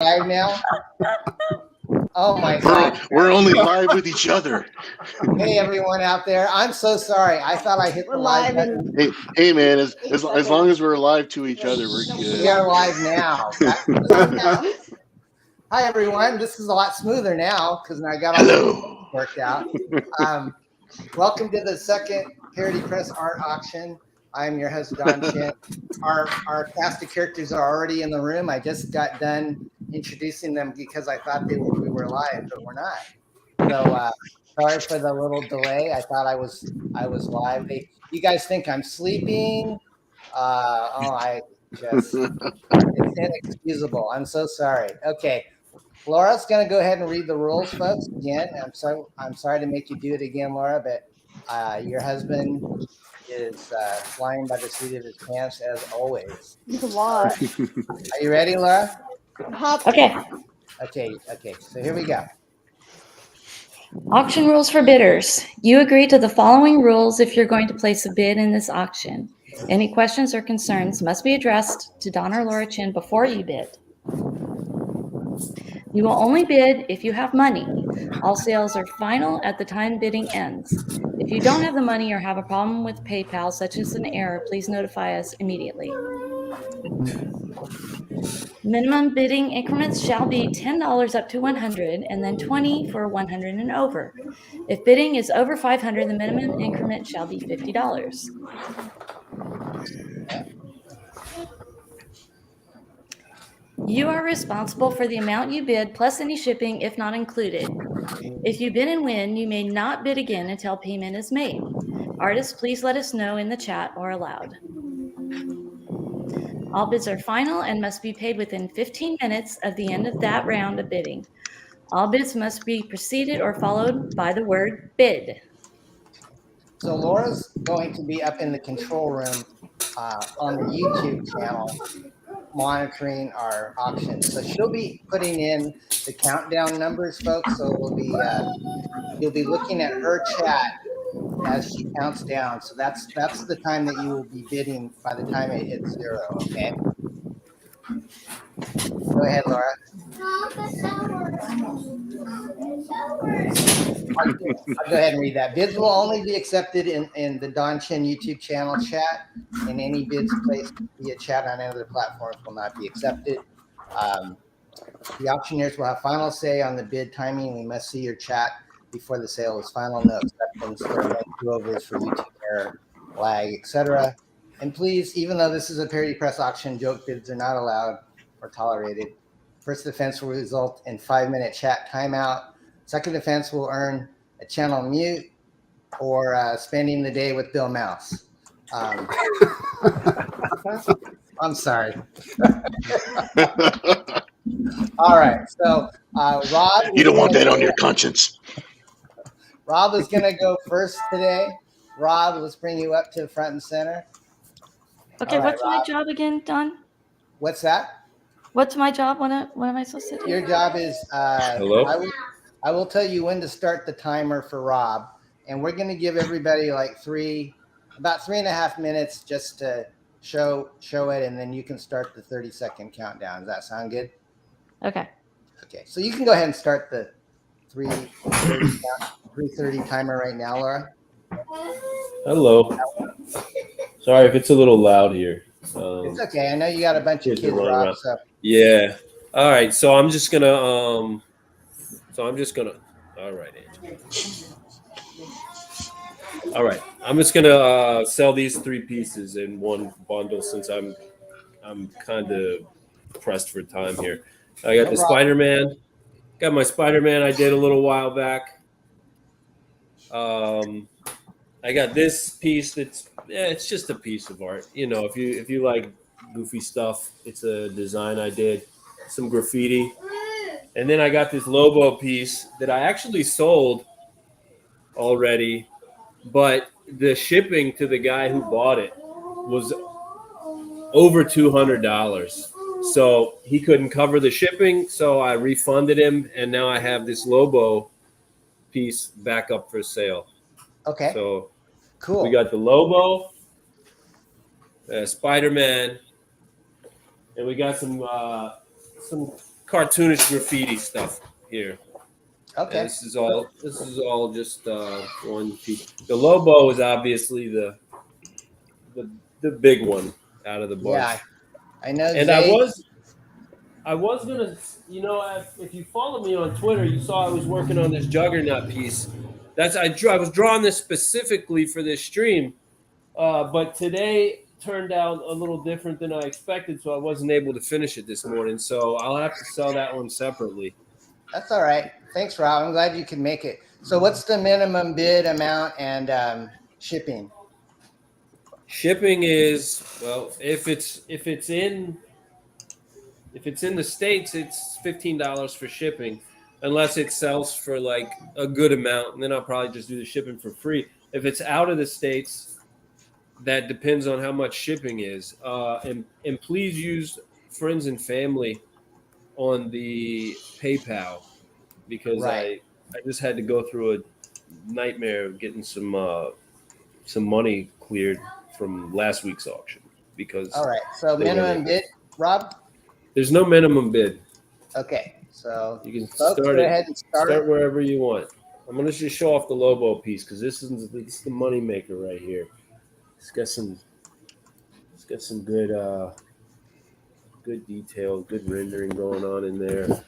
Live now? Oh my God. We're only live with each other. Hey, everyone out there. I'm so sorry. I thought I hit the live button. Hey, man, as long as we're alive to each other, we're good. We are live now. Hi, everyone. This is a lot smoother now because I got all the worked out. Welcome to the second Parody Press Art Auction. I'm your host, Don Chin. Our cast of characters are already in the room. I just got done introducing them because I thought we were live, but we're not. So sorry for the little delay. I thought I was live. You guys think I'm sleeping? It's inexcusable. I'm so sorry. Okay. Laura's going to go ahead and read the rules, folks. Again, I'm sorry to make you do it again, Laura, but your husband is flying by the seat of his pants as always. It's a lot. Are you ready, Laura? Okay. Okay. So here we go. Auction rules for bidders. You agree to the following rules if you're going to place a bid in this auction. Any questions or concerns must be addressed to Don or Laura Chin before you bid. You will only bid if you have money. All sales are final at the time bidding ends. If you don't have the money or have a problem with PayPal, such as an error, please notify us immediately. Minimum bidding increments shall be $10 up to $100 and then $20 for $100 and over. If bidding is over $500, the minimum increment shall be $50. You are responsible for the amount you bid plus any shipping if not included. If you bid and win, you may not bid again until payment is made. Artists, please let us know in the chat or aloud. All bids are final and must be paid within 15 minutes of the end of that round of bidding. All bids must be preceded or followed by the word bid. So Laura's going to be up in the control room on the YouTube channel monitoring our auction. So she'll be putting in the countdown numbers, folks. So you'll be looking at her chat as she counts down. So that's the time that you will be bidding by the time it hits 0. Okay. Go ahead, Laura. I'll go ahead and read that. Bids will only be accepted in the Don Chin YouTube channel chat, and any bids placed via chat on other platforms will not be accepted. The auctioneers will have final say on the bid timing. We must see your chat before the sale is final. No acceptance, do-overs for YouTube error, lag, etc. And please, even though this is a Parody Press auction, joke bids are not allowed or tolerated. First offense will result in 5-minute chat timeout. Second offense will earn a channel mute or spending the day with Bill Mouse. I'm sorry. All right. So Rob. You don't want that on your conscience. Rob is going to go first today. Rob, let's bring you up to the front and center. Okay, right, what's Rob. My job again, Don? What's that? What's my job? What am I supposed to do? Your job is hello. I will tell you when to start the timer for Rob, and we're going to give everybody like about 3.5 minutes just to show it, and then you can start the 30-second countdown. Does that sound good? Okay. Okay, so you can go ahead and start the 3:30 timer right now, Laura. Hello. Sorry if it's a little loud here. It's okay. I know you got a bunch of kids, Rob. So. Yeah. All right. So I'm just gonna. All right, Angie. All right. I'm just gonna sell these 3 pieces in one bundle since I'm kind of pressed for time here. I got the Spider-Man. Got my Spider-Man I did a little while back. I got this piece that's it's just a piece of art. You know, if you like goofy stuff, it's a design I did, some graffiti. And then I got this Lobo piece that I actually sold already, but the shipping to the guy who bought it was over $200. So he couldn't cover the shipping, so I refunded him, and now I have this Lobo piece back up for sale. Okay. So cool. We got the Lobo, Spider-Man, and we got some cartoonish graffiti stuff here. Okay. This is all just one piece. The Lobo is obviously the big one out of the bunch. Yeah, I know. And Zay, I was gonna, you know, if you follow me on Twitter, you saw I was working on this Juggernaut piece. I was drawing this specifically for this stream, but today turned out a little different than I expected, so I wasn't able to finish it this morning. So I'll have to sell that one separately. That's all right. Thanks, Rob. I'm glad you can make it. So, what's the minimum bid amount and shipping? Shipping is, well, if it's in the States, it's $15 for shipping, unless it sells for like a good amount, and then I'll probably just do the shipping for free. If it's out of the States, that depends on how much shipping is. And please use friends and family on the PayPal, because Right. I just had to go through a nightmare of getting some money cleared from last week's auction. Because All right. So, minimum bid, Rob? there's no minimum bid. Okay. So, You can folks, start go it. ahead and start. Wherever you want. I'm gonna just show off the Lobo piece because this is the money maker right here. It's got some good good detail, good rendering going on in there.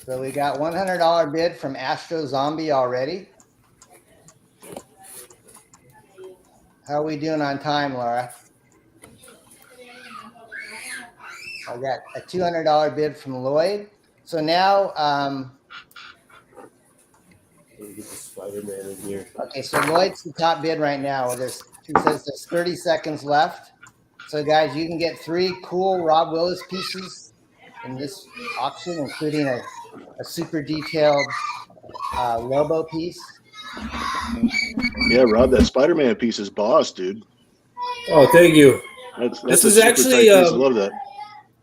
So, we got $100 bid from Astro Zombie already. How are we doing on time, Laura? I got a $200 bid from Lloyd. So now, Let me get the Spider-Man in here. okay, so Lloyd's the top bid right now. He says there's 30 seconds left. So guys, you can get 3 cool Rob Willis pieces in this auction, including a super detailed Lobo piece. Yeah, Rob, that Spider-Man piece is boss, dude. Oh, thank you. That's This a is super actually, tight piece. I love that.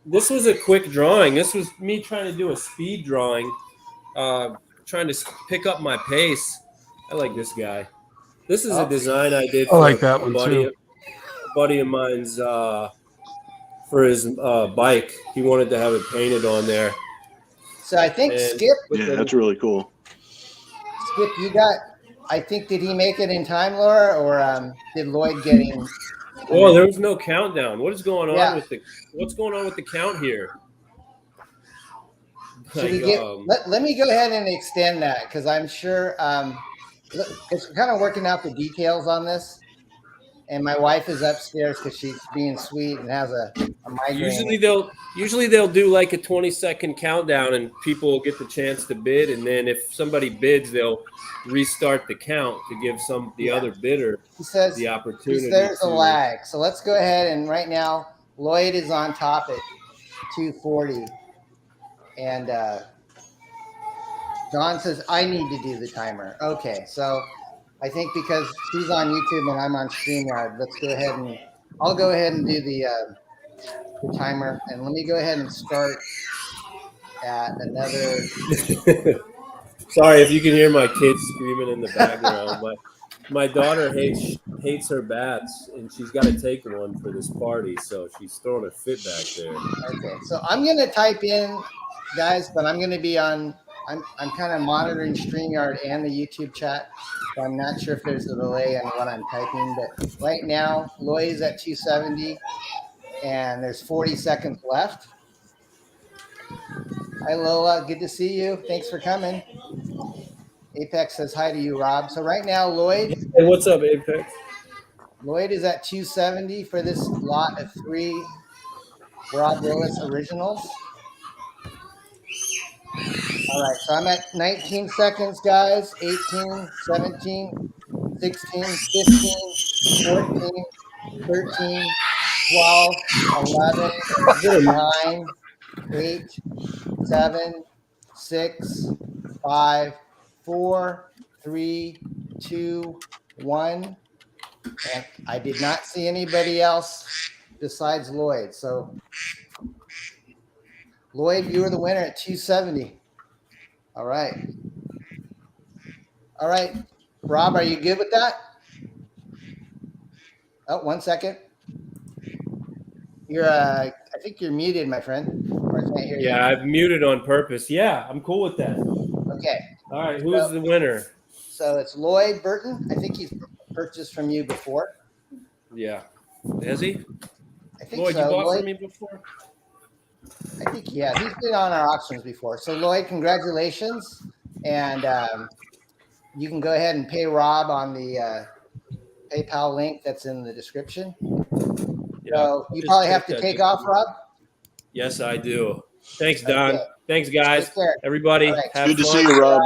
This was a quick drawing. This was me trying to do a speed drawing, trying to pick up my pace. I like this guy. This is a design I did for I like that one too. a buddy of mine's for his bike. He wanted to have it painted on there. So I think And Skip, Yeah, that's really cool. you got, I think, did he make it in time, Laura, or did Lloyd get him? Oh, there was no countdown. What is going on Yeah. what's going on with the count here? Should we get, let me go ahead and extend that, because I'm sure it's kind of working out the details on this. And my wife is upstairs because she's being sweet and has a migraine. Usually they'll do like a 20-second countdown and people will get the chance to bid, and then if somebody bids, they'll restart the count to give the other bidder the opportunity. There's a lag. So let's go ahead, and right now Lloyd is on top at 240. And John says, I need to do the timer. Okay, so I think because she's on YouTube and I'm on StreamYard, let's go ahead and I'll go ahead and do the timer. And let me go ahead and start at another. Sorry if you can hear my kids screaming in the background. My daughter hates her bats, and she's got to take one for this party, so she's throwing a fit back there. Okay, so I'm going to type in, guys, but I'm going to be on. I'm kind of monitoring StreamYard and the YouTube chat, so I'm not sure if there's a delay on what I'm typing. But right now, Lloyd is at 270, and there's 40 seconds left. Hi, Lola. Good to see you. Thanks for coming. Apex says hi to you, Rob. So right now, Lloyd. Hey, what's up, Apex? Lloyd is at 270 for this lot of 3 Rob Willis originals. All right, so I'm at 19 seconds, guys. 18, 17, 16, 15, 14, 13, 12, 11, 9, 8, 7, 6, 5, 4, 3, 2, 1. And I did not see anybody else besides Lloyd. So, Lloyd, you were the winner at 270. All right. All right. Rob, are you good with that? Oh, 1 second. You're, I think you're muted, my friend. Or I can't hear you. Yeah, I've muted on purpose. Yeah, I'm cool with that. Okay. All right, who's the winner? So it's Lloyd Burton. I think he's purchased from you before. Yeah. Has he? I think Lloyd, so. you bought Lloyd, from me before? I think, yeah, he's been on our auctions before. So Lloyd, congratulations. And you can go ahead and pay Rob on the PayPal link that's in the description. Yeah. So you probably have to take off, Rob? Yes, I do. Thanks, Don. Okay. Thanks, guys. Take care. Everybody, All right. have Good to fun. see you, Rob.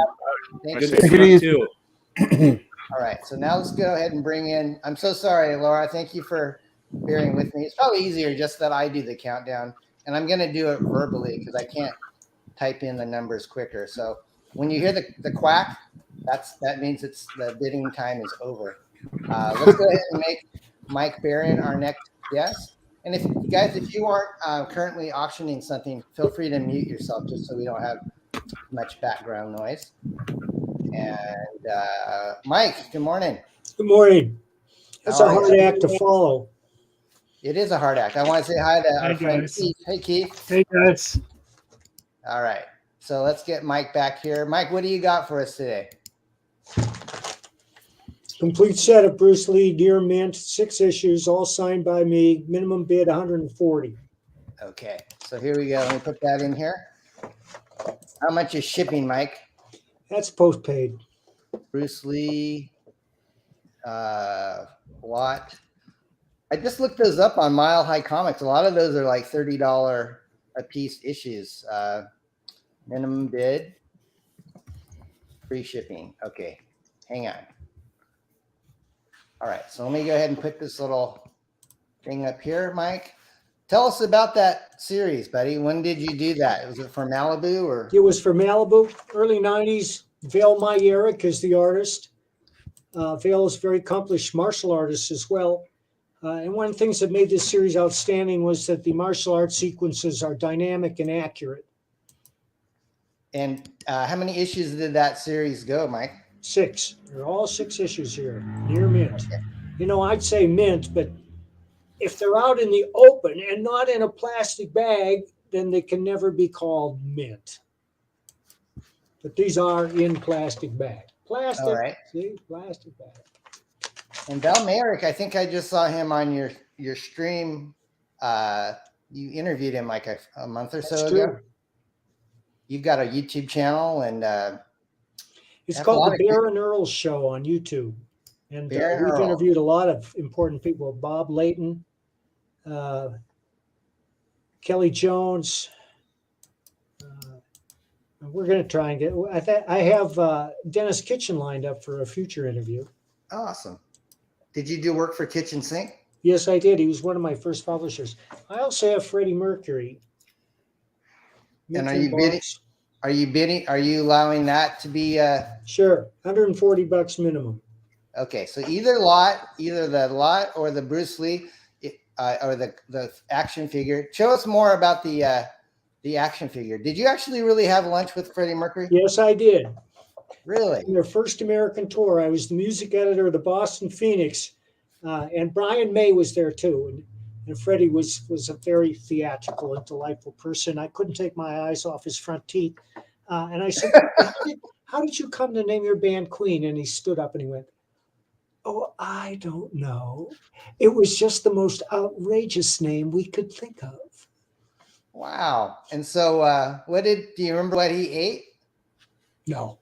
Thank Good you. to see you, too. All right, so now let's go ahead and bring in, I'm so sorry, Laura. Thank you for bearing with me. It's probably easier just that I do the countdown, and I'm going to do it verbally because I can't type in the numbers quicker. So when you hear the quack, that means it's the bidding time is over. Let's go ahead and make Mike Barron our next guest. And if you guys, if you aren't currently auctioning something, feel free to mute yourself just so we don't have much background noise. And Mike, good morning. Good morning. That's How a are hard you? act to follow. It is a hard act. I want to say hi to our Hi, friend guys. Keith. Hey, Keith. Hey, guys. All right. So let's get Mike back here. Mike, what do you got for us today? Complete set of Bruce Lee Deer Mint, 6 issues, all signed by me. Minimum bid 140. Okay. So here we go. Let me put that in here. How much is shipping, Mike? That's postpaid. Bruce Lee, Watt. I just looked those up on Mile High Comics. A lot of those are like $30 a piece issues. Minimum bid, free shipping. Okay, hang on. All right, so let me go ahead and put this little thing up here, Mike. Tell us about that series, buddy. When did you do that? Was it for Malibu or? It was for Malibu, early 90s. Vail Myerick is the artist. Vail is a very accomplished martial artist as well. And one of the things that made this series outstanding was that the martial arts sequences are dynamic and accurate. And how many issues did that series go, Mike? 6. There are all 6 issues here, near mint. You know, I'd say mint, but if they're out in the open and not in a plastic bag, then they can never be called mint. But these are in plastic bag. Plastic, All right. see, plastic bag. And Val Merrick, I think I just saw him on your stream. You interviewed him like a month or so That's ago. true. You've got a YouTube channel, and It's Have a called lot the of Bear and Earl Show on YouTube. And Bear and we've Earl. interviewed a lot of important people. Bob Layton, Kelly Jones. We're going to try and get, I have Dennis Kitchen lined up for a future interview. awesome. Did you do work for Kitchen Sink? Yes, I did. He was one of my first publishers. I also have Freddie Mercury. And Mercury box. Are you bidding? Are you allowing that to be? Sure, $140 minimum. Okay, so either the lot or the Bruce Lee, or the action figure. Show us more about the action figure. Did you actually really have lunch with Freddie Mercury? Yes, I did. Really? In their first American tour, I was the music editor of the Boston Phoenix, and Brian May was there too. And Freddie was a very theatrical and delightful person. I couldn't take my eyes off his front teeth. And I said, how did you come to name your band Queen? And he stood up and he went, oh, I don't know. It was just the most outrageous name we could think of. Wow. And so do you remember what he ate? No.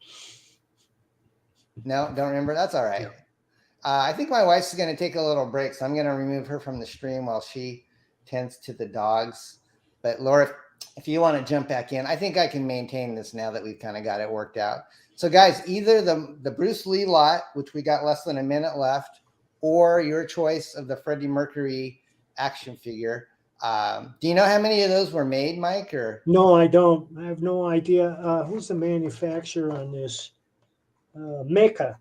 No, don't remember. That's all right. I think my wife's going to take a little break, so I'm going to remove her from the stream while she tends to the dogs. But Laura, if you want to jump back in, I think I can maintain this now that we've kind of got it worked out. So guys, either the Bruce Lee lot, which we got less than a minute left, or your choice of the Freddie Mercury action figure. Do you know how many of those were made, Mike? Or No, I don't. I have no idea. Who's the manufacturer on this? Mecca.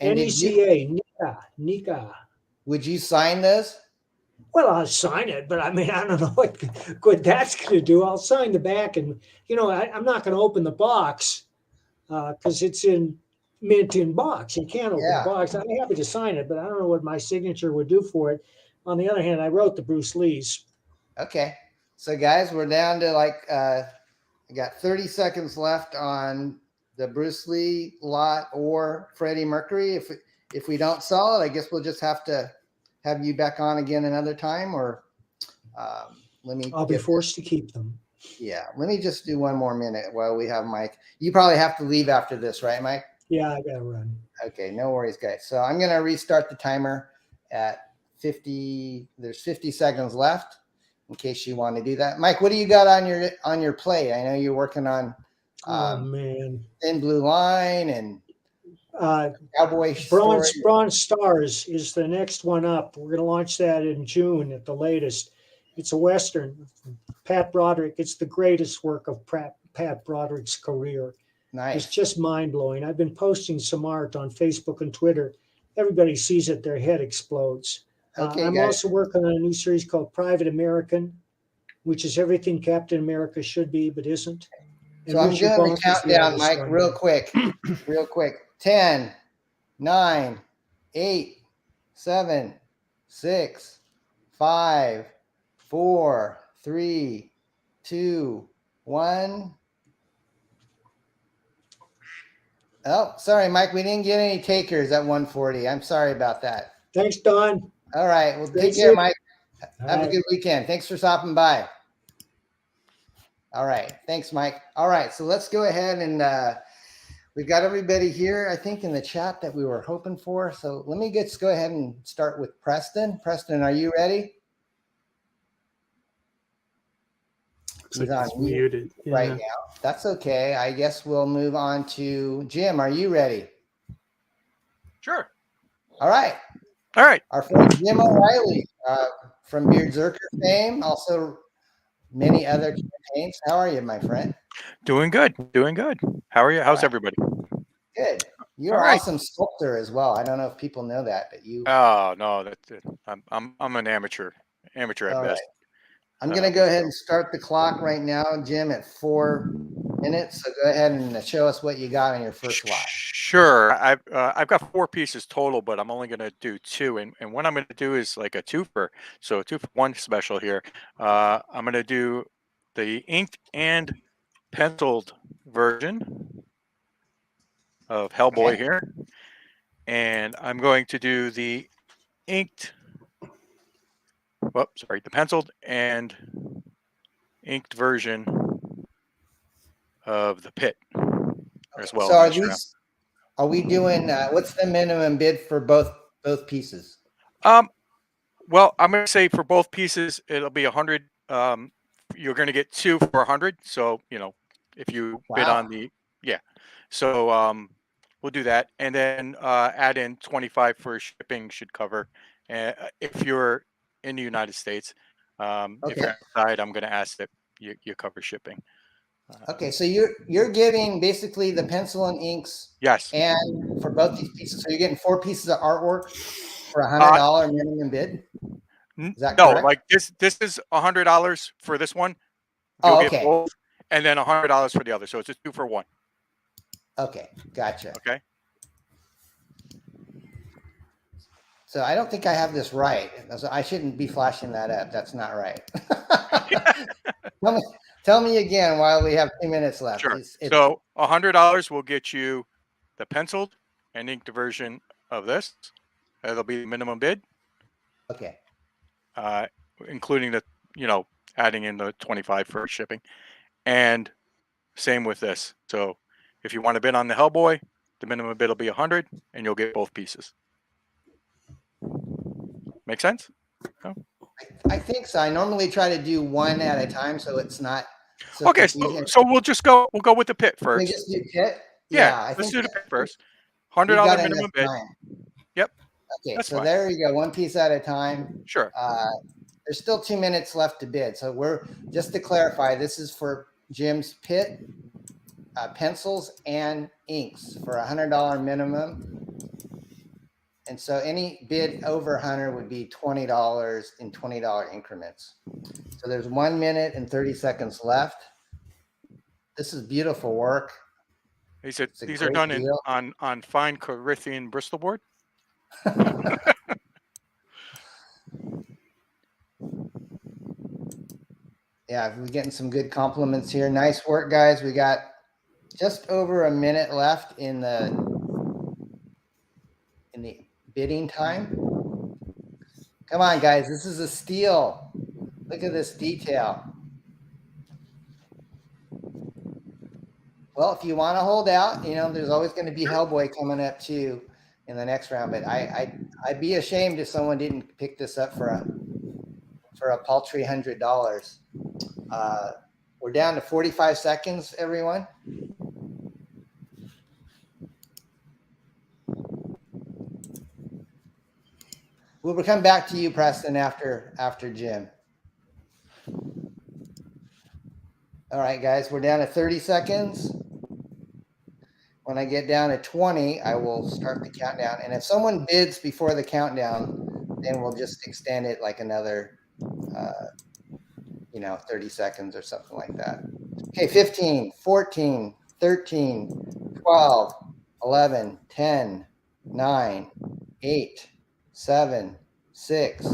and did you, NECA. Nika. would you sign those? Well, I'll sign it, but I mean, I don't know what good that's going to do. I'll sign the back, and I'm not going to open the box because it's in mint in box. You can't open Yeah. a box. I'm happy to sign it, but I don't know what my signature would do for it. On the other hand, I wrote the Bruce Lee's. Okay. So guys, we're down to like I got 30 seconds left on the Bruce Lee lot or Freddie Mercury. If we don't sell it, I guess we'll just have to have you back on again another time, or let me. I'll be forced to keep them. Yeah, let me just do one more minute while we have Mike. You probably have to leave after this, right, Mike? Yeah, I gotta run. Okay, no worries, guys. So I'm gonna restart the timer at 50. There's 50 seconds left in case you want to do that. Mike, what do you got on your plate? I know you're working on Oh man, Thin Blue Line and Cowboy Bronze Stars is the next one up. We're gonna launch that in June at the latest. It's a Western. Pat Broderick. It's the greatest work of Pat Broderick's career. Nice. It's just mind blowing. I've been posting some art on Facebook and Twitter. Everybody sees it, their head explodes. Okay, I'm guys. also working on a new series called Private American, which is everything Captain America should be, but isn't. So I'm Richard doing Bonk the is countdown, artist Mike, on real it. quick. Real quick. 10, 9, 8, 7, 6, 5, 4, 3, 2, 1. Oh, sorry, Mike. We didn't get any takers at 140. I'm sorry about that. Thanks, Don. All right. Well, Stay take care, safe. Mike. All Have a right. good weekend. Thanks for stopping by. All right. Thanks, Mike. All right. So let's go ahead and we've got everybody here, I think, in the chat that we were hoping for. So let me go ahead and start with Preston. Preston, are you ready? He's on It's mute muted. right Yeah. now. That's okay. I guess we'll move on to Jim. Are you ready? Sure. All right. All right. Our friend Jim O'Reilly from Beard Zerker fame, also many other campaigns. How are you, my friend? Doing good. Doing good. How are you? How's right. everybody? Good. You're All an right. awesome sculptor as well. I don't know if people know that, but you. Oh no, that's it. I'm an amateur. Amateur at All best. I'm going to go ahead and start the clock right now, Jim, at 4 minutes. So go ahead and show us what you got on your first lot. Sure. I've got 4 pieces total, but I'm only going to do 2. And what I'm going to do is like a 2-for. So a 2-for-1 special here. I'm going to do the inked and penciled version of Hellboy here. And I'm going to do the inked, the penciled and inked version of the Pit as well. So are we doing, what's the minimum bid for both pieces? Well, I'm going to say for both pieces, it'll be 100. You're going to get 2 for 100. So, if you bid on the, so we'll do that. And then add in 25 for shipping should cover. If you're in the United States, if you're outside, I'm going to ask that you cover shipping. Okay, so you're getting basically the pencil and inks. Yes. And for both these pieces, so you're getting 4 pieces of artwork for $100 minimum bid. Is that no, correct? like this is $100 for this one. Oh, You'll okay. get both, and then $100 for the other. So it's a 2-for-1. Okay, gotcha. Okay. So I don't think I have this right. So I shouldn't be flashing that up. That's not right. Tell me again while we have 2 minutes left. Sure. So $100 will get you the penciled and inked version of this. That'll be the minimum bid. Okay. Including the, adding in the 25 for shipping. And same with this. So if you want to bid on the Hellboy, the minimum bid will be 100 and you'll get both pieces. Make sense? No? I think so. I normally try to do one at a time so it's not so Okay, confusing. so we'll go with the Pit first. Can we just do Pit? Yeah, let's do the Pit first. $100 minimum bid. Yep. Okay, That's so fine. there you go. 1 piece at a time. Sure. There's still 2 minutes left to bid. So we're just to clarify, this is for Jim's Pit pencils and inks for $100 minimum. And so any bid over 100 would be $20 in $20 increments. So there's 1 minute and 30 seconds left. This is beautiful work. He said It's a these are great done deal. on fine Corinthian Bristol board. Yeah, we're getting some good compliments here. Nice work, guys. We got just over a minute left in the bidding time. Come on, guys. This is a steal. Look at this detail. Well, if you want to hold out, you know, there's always going to be Hellboy coming up too in the next round. But I'd be ashamed if someone didn't pick this up for a paltry $100. We're down to 45 seconds, everyone. We'll come back to you, Preston, after Jim. All right, guys, we're down to 30 seconds. When I get down to 20, I will start the countdown. And if someone bids before the countdown, then we'll just extend it like another, 30 seconds or something like that. Okay, 15, 14, 13, 12, 11, 10, 9, 8, 7, 6,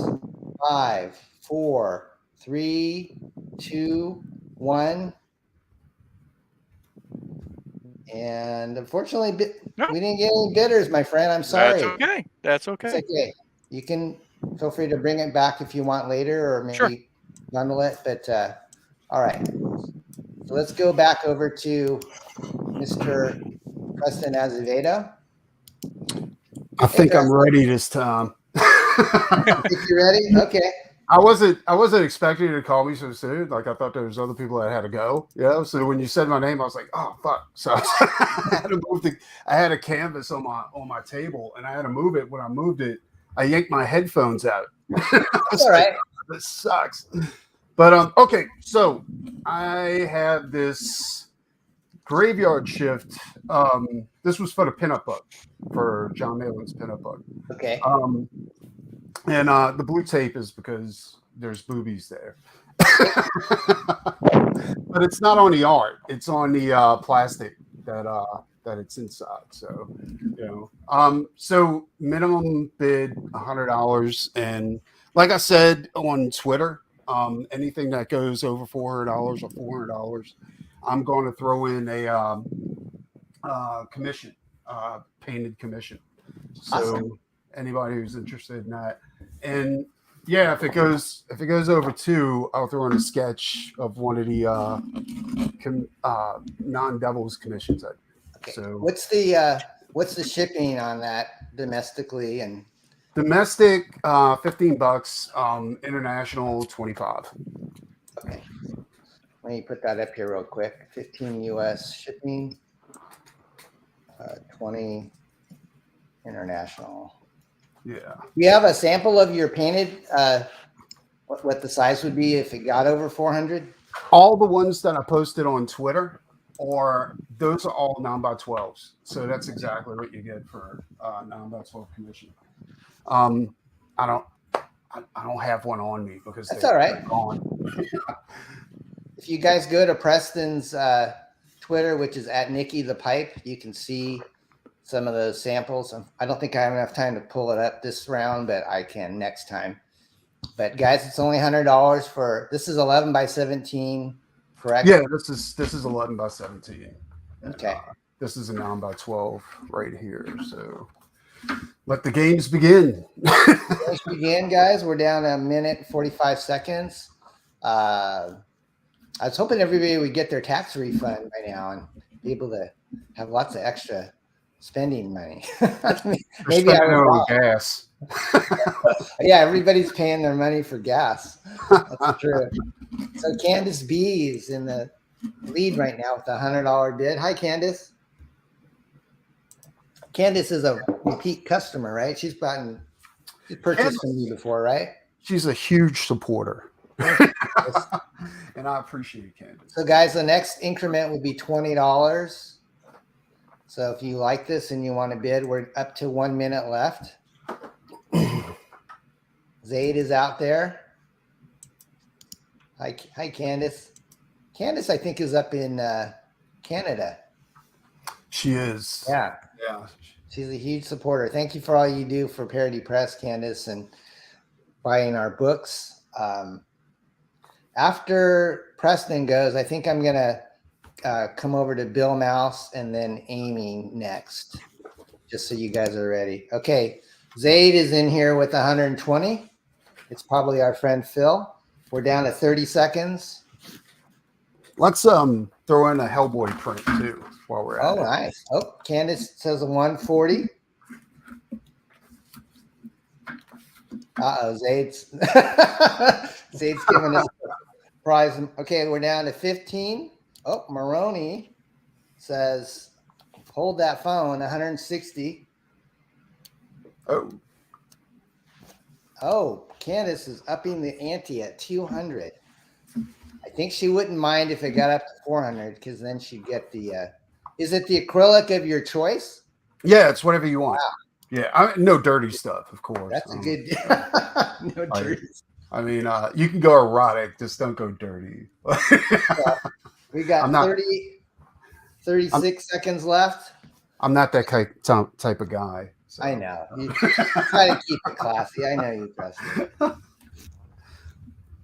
5, 4, 3, 2, 1. And unfortunately, we didn't get any bidders, my friend. I'm sorry. That's okay. That's okay. It's okay. You can feel free to bring it back if you want later, or maybe bundle it. But all right. So let's go back over to Mr. Preston Azevedo. I think I'm ready this time. Think you're ready? Okay. I wasn't expecting you to call me so soon. Like, I thought there was other people that had to go. Yeah. So when you said my name, I was like, oh fuck. So I had to move I had a canvas on my table, and I had to move it. When I moved it, I yanked my headphones out. That's all right. This sucks. But okay, so I have this graveyard shift. This was for the pinup book, for John Malin's pinup book. Okay. And the blue tape is because there's boobies there. But it's not on the art. It's on the plastic that it's inside. So, so minimum bid $100. And like I said on Twitter, anything that goes over $400 or $400, I'm going to throw in a commission, painted commission. So awesome. Anybody who's interested in that. And yeah, if it goes over 2, I'll throw in a sketch of one of the non-Devils commissions. Okay. So what's the shipping on that domestically and domestic $15, international $25. Okay. Let me put that up here real quick. 15 US shipping, 20 international. Yeah. You have a sample of your painted, what the size would be if it got over 400? All the ones that I posted on Twitter, those are all 9x12s. So that's exactly what you get for 9x12 commission. I don't have one on me because that's all right. They're gone. If you guys go to Preston's Twitter, which is at Nikki the Pipe, you can see some of those samples. I don't think I have enough time to pull it up this round, but I can next time. But guys, it's only $100 for this is 11x17, correct? Yeah, this is 11x17. Okay. This is a 9x12 right here. So let the games begin. Let's begin, guys. We're down a minute and 45 seconds. I was hoping everybody would get their tax refund by now and be able to have lots of extra spending money. Maybe I was wrong. Gas. Yeah, everybody's paying their money for gas. That's true. So Candace B is in the lead right now with a $100 bid. Hi, Candace. Candace is a repeat customer, right? She's purchased from you before, right? She's a huge supporter. And I appreciate it, Candace. So guys, the next increment would be $20. So if you like this and you want to bid, we're up to 1 minute left. Zaid is out there. Hi, Candace. Candace, I think, is up in Canada. She is. Yeah. Yeah. She's a huge supporter. Thank you for all you do for Parody Press, Candace, and buying our books. After Preston goes, I think I'm going to come over to Bill Mouse and then Amy next, just so you guys are ready. Okay, Zaid is in here with 120. It's probably our friend Phil. We're down to 30 seconds. Let's throw in a Hellboy print too while we're at it. Nice. Oh, Candace says a 140. Zaid's Zaid's giving us a prize. Okay, we're down to 15. Oh, Maroney says, hold that phone, 160. Oh, Candace is upping the ante at 200. I think she wouldn't mind if it got up to 400 because then she'd get the. Is it the acrylic of your choice? Yeah, it's whatever you want. Wow. Yeah, no dirty stuff, of course. That's a good. No dirty. I mean, you can go erotic, just don't go dirty. We got 36 seconds left. I'm not that type of guy. So. I know. You try to keep it classy. I know you, Preston.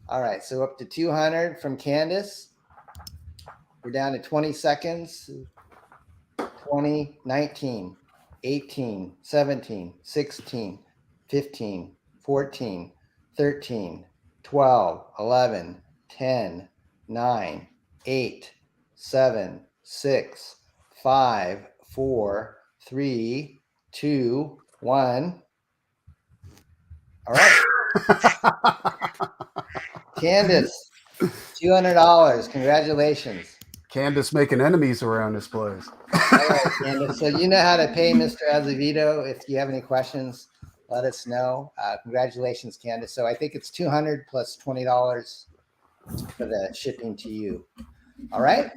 All right, so up to 200 from Candace. We're down to 20 seconds. 20, 19, 18, 17, 16, 15, 14, 13, 12, 11, 10, 9, 8, 7, 6, 5, 4, 3, 2, 1. All right. Candace, $200. Congratulations. Candace making enemies around this place. All right, Candace. So you know how to pay Mr. Azevedo. If you have any questions, let us know. Congratulations, Candace. So I think it's $200 plus $20 for the shipping to you. All right.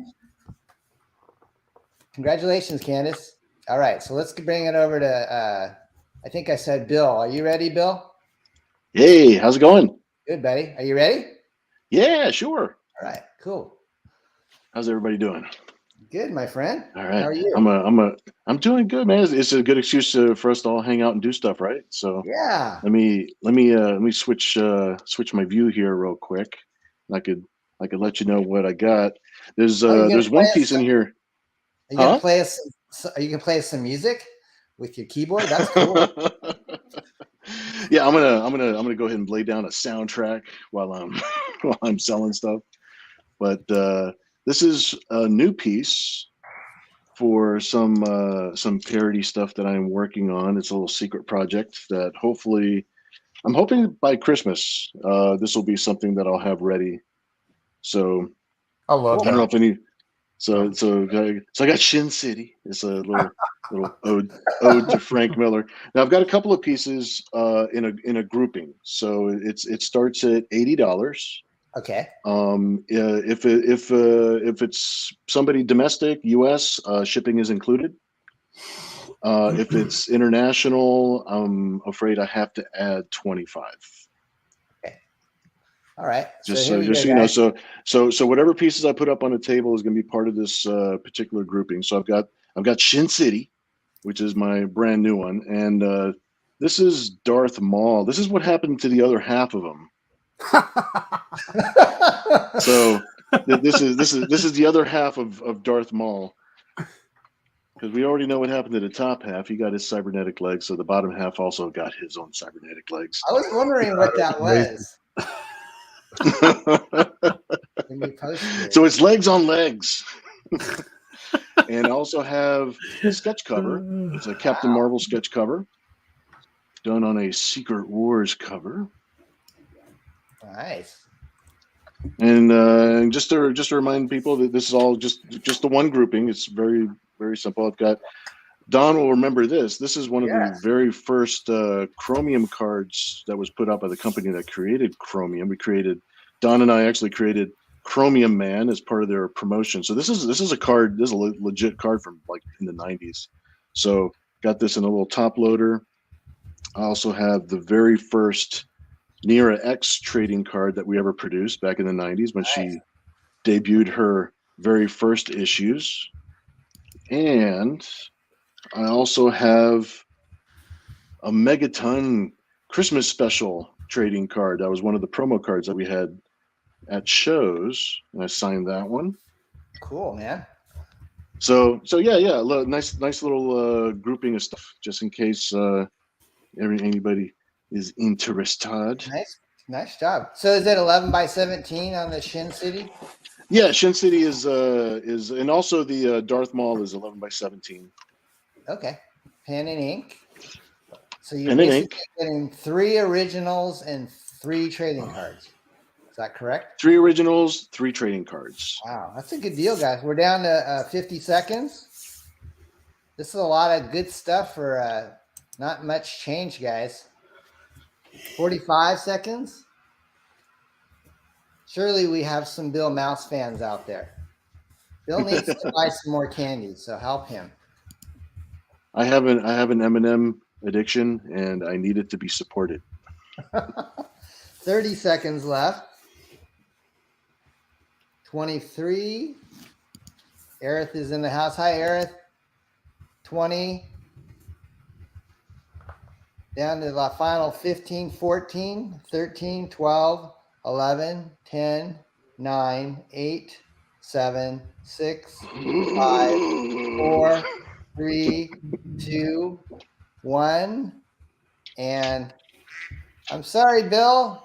Congratulations, Candace. All right. So let's bring it over to, I think I said Bill. Are you ready, Bill? Hey, how's it going? Good, buddy. Are you ready? Yeah, sure. All right. Cool. How's everybody doing? Good, my friend. All right. How are you? I'm doing good, man. It's a good excuse for us to all hang out and do stuff, right? So Yeah. let me switch my view here real quick. I could let you know what I got. There's one piece in here. Are you gonna play us? Are you gonna play us some music with your keyboard? That's cool. Yeah, I'm gonna go ahead and lay down a soundtrack while I'm selling stuff. But this is a new piece for some parody stuff that I'm working on. It's a little secret project that hopefully I'm hoping by Christmas this will be something that I'll have ready. So I love I don't know if any. So I got Shin City. It's a little ode to Frank Miller. Now I've got a couple of pieces in a grouping. So it starts at $80. Okay. If it's somebody domestic, U.S., shipping is included. If it's international, I'm afraid I have to add 25. All right. Just so you know, so whatever pieces I put up on the table is going to be part of this particular grouping. So I've got Shin City, which is my brand new one, and this is Darth Maul. This is what happened to the other half of them. So this is the other half of Darth Maul, because we already know what happened to the top half. He got his cybernetic legs, so the bottom half also got his own cybernetic legs. I was wondering what that was. So it's legs on legs. And I also have a sketch cover. It's a Captain Marvel sketch cover done on a Secret Wars cover. Nice. And just to remind people that this is all just the one grouping. It's very, very simple. I've got, Don will remember this. This is one of the very first Chromium cards that was put out by the company that created Chromium. Don and I actually created Chromium Man as part of their promotion. So this is a card. This is a legit card from like in the 90s. So got this in a little top loader. I also have the very first Nira X trading card that we ever produced back in the 90s when she debuted her very first issues. And I also have a Megaton Christmas special trading card. That was one of the promo cards that we had at shows, and I signed that one. Cool, man. So yeah, nice little grouping of stuff, just in case anybody is interested. Nice job. So is it 11 by 17 on the Shin City? Yeah, Shin City is, and also the Darth Maul is 11 by 17. Okay, pen and ink. So you're Pen and basically ink. getting 3 originals and 3 trading cards. Is that correct? 3 originals, 3 trading cards. Wow, that's a good deal, guys. We're down to 50 seconds. This is a lot of good stuff for not much change, guys. 45 seconds. Surely we have some Bill Mouse fans out there. Bill needs to buy some more candy, so help him. I have an M&M addiction, and I need it to be supported. 30 seconds left. 23. Aerith is in the house. Hi, Aerith. 20. Down to the final 15, 14, 13, 12, 11, 10, 9, 8, 7, 6, 5, 4, 3, 2, 1. And I'm sorry, Bill.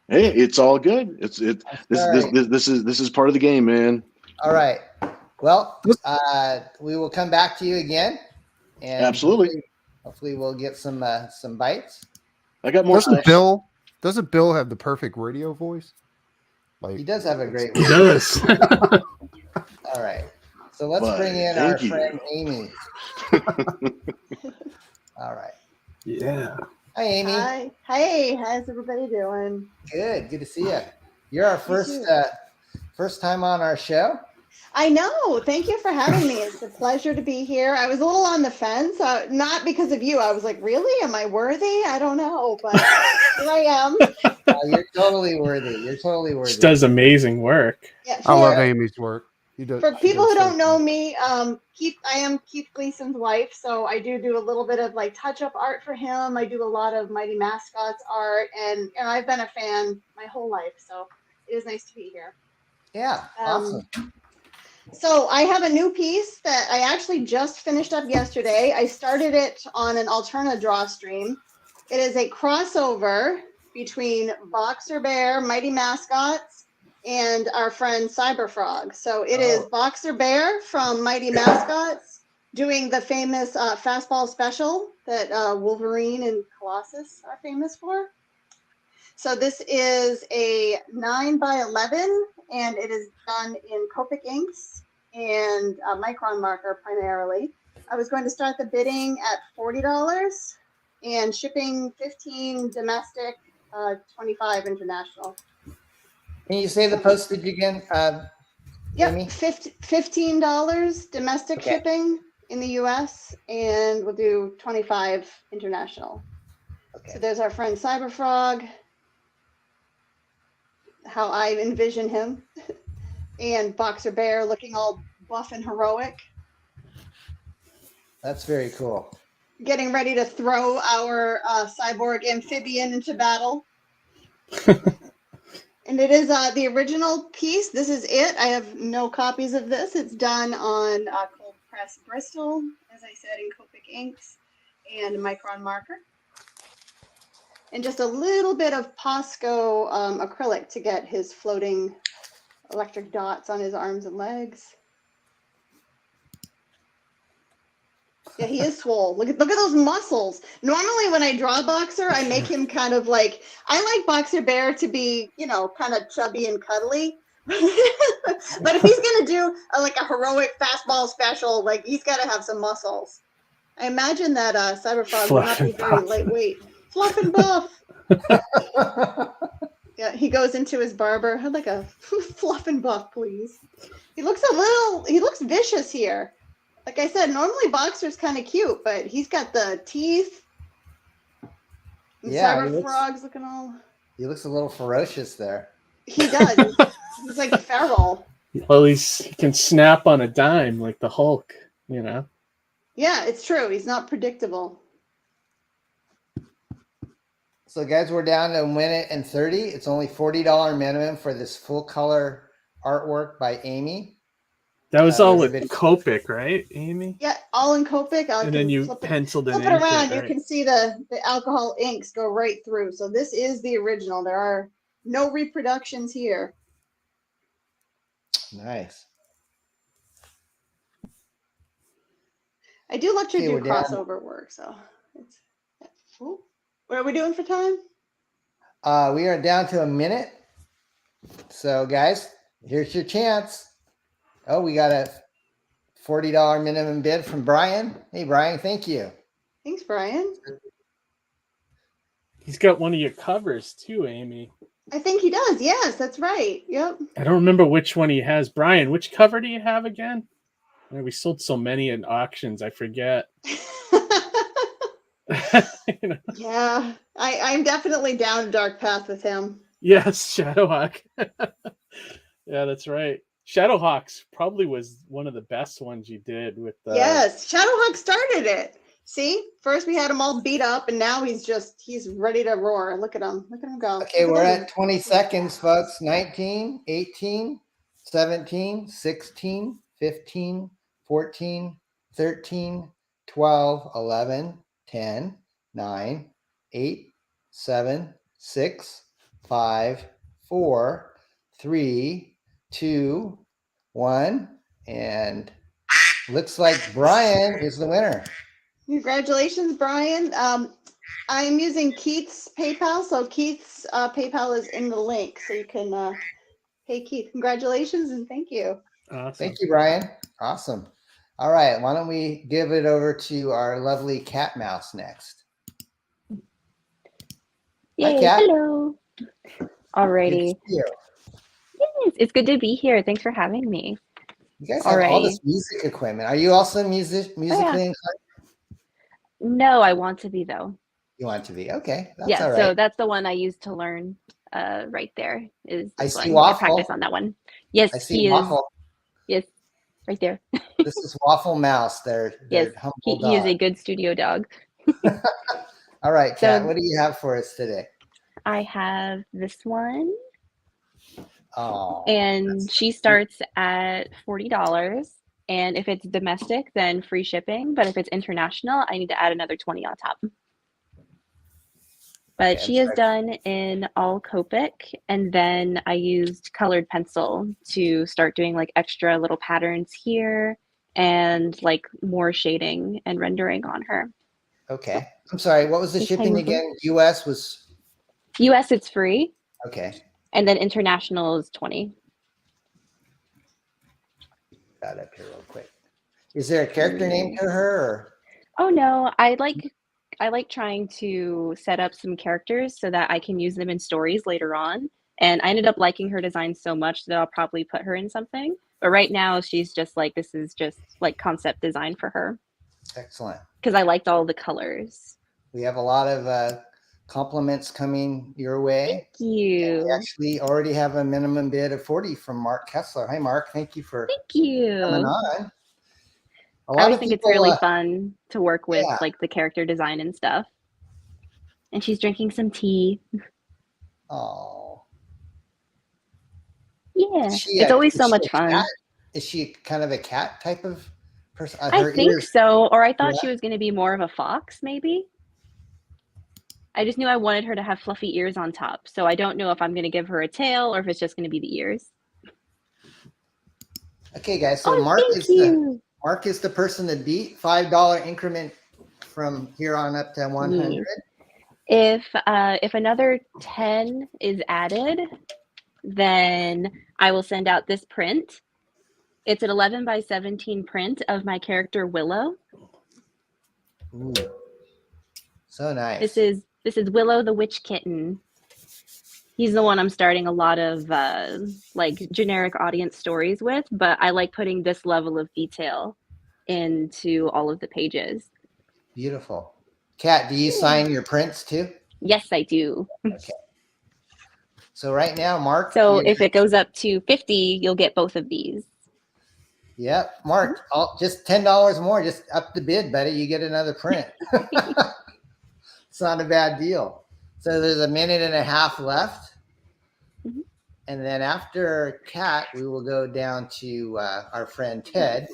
Hey, it's all good. This is part of the game, man. All right. Well, we will come back to you again. And Absolutely. Hopefully we'll get some bites. I got more. Doesn't Bill have the perfect radio voice? He does have a great He voice. does. All right. So let's bring in our friend Amy. All right. Yeah. Hi, Amy. Hi. Hey, how's everybody doing? Good. Good to see you. You're our first time on our show. I know. Thank you for having me. It's a pleasure to be here. I was a little on the fence, not because of you. I was like, really? Am I worthy? I don't know, but here I am. You're totally worthy. You're totally worthy. She does amazing work. Yeah, I love Amy's work. For people who don't know me, I am Keith Gleason's wife, so I do a little bit of like touch-up art for him. I do a lot of Mighty Mascots art, and I've been a fan my whole life, so it is nice to be here. Yeah, awesome. So I have a new piece that I actually just finished up yesterday. I started it on an Alterna draw stream. It is a crossover between Boxer Bear, Mighty Mascots, and our friend Cyberfrog. So it is Boxer Bear from Mighty Mascots doing the famous fastball special that Wolverine and Colossus are famous for. So this is a 9x11, and it is done in Copic inks and micron marker primarily. I was going to start the bidding at $40 and shipping $15 domestic, $25 international. Can you say the postage again? Yep, Amy? $15 domestic shipping in the US, and we'll do $25 international. Okay. So there's our friend Cyberfrog, how I envision him, and Boxer Bear looking all buff and heroic. That's very cool. Getting ready to throw our cyborg amphibian into battle. And it is the original piece. This is it. I have no copies of this. It's done on cold press Bristol, as I said, in Copic inks and micron marker. And just a little bit of Posco acrylic to get his floating electric dots on his arms and legs. Yeah, he is swole. Look at those muscles. Normally when I draw Boxer, I make him kind of like, I like Boxer Bear to be, kind of chubby and cuddly. But if he's going to do like a heroic fastball special, like he's got to have some muscles. I imagine that Cyberfrog will not be very lightweight. Fluff and buff. Yeah, he goes into his barber. I'd like a fluff and buff, please. He looks vicious here. Like I said, normally Boxer's kind of cute, but he's got the teeth. And Yeah, Cyberfrog's looking all. He looks a little ferocious there. He does. He's like feral. Well, he can snap on a dime like the Hulk. You know. Yeah, it's true. He's not predictable. So guys, we're down to 1:30. It's only $40 minimum for this full color artwork by Amy. That was all with everybody- Copic, right, Amy? Yeah, all in Copic. And then you penciled flip it it around. in. You can see the alcohol inks go right through. So this is the original. There are no reproductions here. Nice. I do like to Okay, do we're down. crossover work. So it's, ooh. What are we doing for time? We are down to a minute. So guys, here's your chance. Oh, we got a $40 minimum bid from Brian. Hey, Brian, thank you. Thanks, Brian. He's got one of your covers too, Amy. I think he does. Yes, that's right. Yep. I don't remember which one he has. Brian, which cover do you have again? We sold so many in auctions, I forget. You know? Yeah, I'm definitely down a dark path with him. Yes, Shadowhawk. Yeah, that's right. Shadowhawks probably was one of the best ones you did with the... Yes, Shadowhawk started it. See, first we had him all beat up, and now he's ready to roar. Look at him go. Okay, we're at 20 seconds, folks. 19, 18, 17, 16, 15, 14, 13, 12, 11, 10, 9, 8, 7, 6, 5, 4, 3, 2, 1. And looks like Brian is the winner. Congratulations, Brian. I'm using Keith's PayPal, so Keith's PayPal is in the link, so you can pay Keith. Congratulations and thank you. Awesome. Thank you, Brian. Awesome. All right, why don't we give it over to our lovely cat mouse next? Yay, Hi, Cat. hello. Alrighty. Good to see you. Yes, it's good to be here. Thanks for having me. You guys have all Alrighty. this music equipment. Are you also musically inclined? No, I want to be though. You want to be? Okay, that's Yeah, all right. so that's the one I used to learn right there. Is I this see one. Waffle. Practice on that one. Yes, I see he Waffle. is. Yes, right there. This is Waffle Mouse. They're Yes, humble he is dog. a good studio dog. All right, Kat, So- what do you have for us today? I have this one, Oh, and she starts at $40. And if it's domestic, then free shipping. But if it's international, I need to add another 20 on top. But Okay, she is I'm done in all Copic, and then I used colored pencil to start doing like extra little patterns here and like more shading and rendering on her. okay. I'm sorry. What was the Just shipping hang with again? US was US, it's free, okay. and then international is 20. Got up here real quick. Is there a character name to her? Or? Oh no, I like trying to set up some characters so that I can use them in stories later on. And I ended up liking her design so much that I'll probably put her in something. But right now she's just like, this is just like concept design for her Excellent. because I liked all the colors. We have a lot of compliments coming your way. Thank you. We actually already have a minimum bid of 40 from Mark Kessler. Hi, Mark. Thank you for Thank you. coming on. A I lot always of think people, it's really fun to work with yeah. like the character design and stuff. And she's drinking some tea. Oh, Yeah, it's always so much fun. Is she kind of a cat type of person? I think so. Or I thought Yeah. she was going to be more of a fox, maybe. I just knew I wanted her to have fluffy ears on top. So I don't know if I'm going to give her a tail or if it's just going to be the ears. Okay, guys. So Oh, Mark thank you. Mark is the person that beat $5 increment from here on up to 100. Yes. If another 10 is added, then I will send out this print. It's an 11 by 17 print of my character Willow. Ooh. So nice. This is Willow the Witch Kitten. He's the one I'm starting a lot of like generic audience stories with, but I like putting this level of detail into all of the pages. Beautiful. Kat, do you sign your prints too? Yes, I do. Okay. So right now, Mark. So if it goes up to 50, you'll get both of these. Yep, Mark, just $10 more. Just up the bid, buddy. You get another print. It's not a bad deal. So there's a minute and a half left. Mhm. And then after Kat, we will go down to our friend Ted.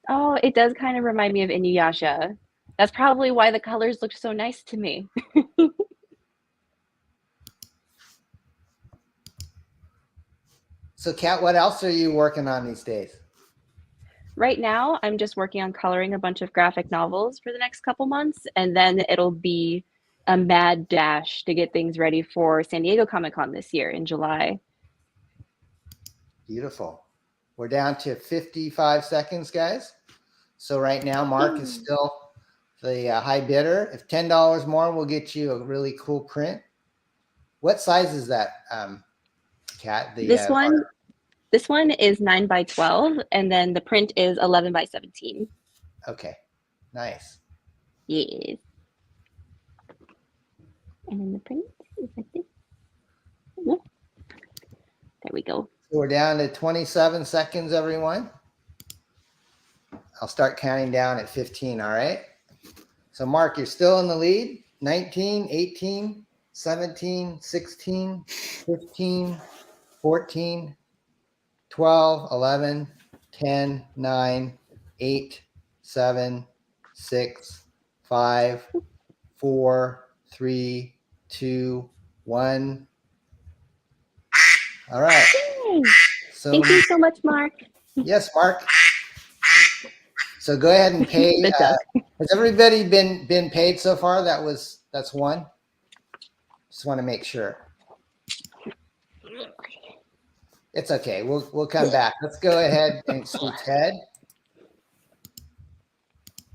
Oh, it does kind of remind me of Inuyasha. That's probably why the colors look so nice to me. So Kat, what else are you working on these days? Right now, I'm just working on coloring a bunch of graphic novels for the next couple months, and then it'll be a mad dash to get things ready for San Diego Comic-Con this year in July. Beautiful. We're down to 55 seconds, guys. So right now, Mark is still the high bidder. If $10 more, we'll get you a really cool print. What size is that, Kat? This one is 9 by 12, and then the print is 11 by 17. Okay, nice. Yes. And then the print is like this. There we go. So we're down to 27 seconds, everyone. I'll start counting down at 15, all right? So Mark, you're still in the lead. 19, 18, 17, 16, 15, 14, 12, 11, 10, 9, 8, 7, 6, 5, 4, 3, 2, 1. All right. Yay. So Thank you so much, Mark. yes, Mark. So go ahead and pay. Has everybody been paid so far? That's one. Just want to make sure. It's okay. We'll come back. Let's go ahead and see Ted.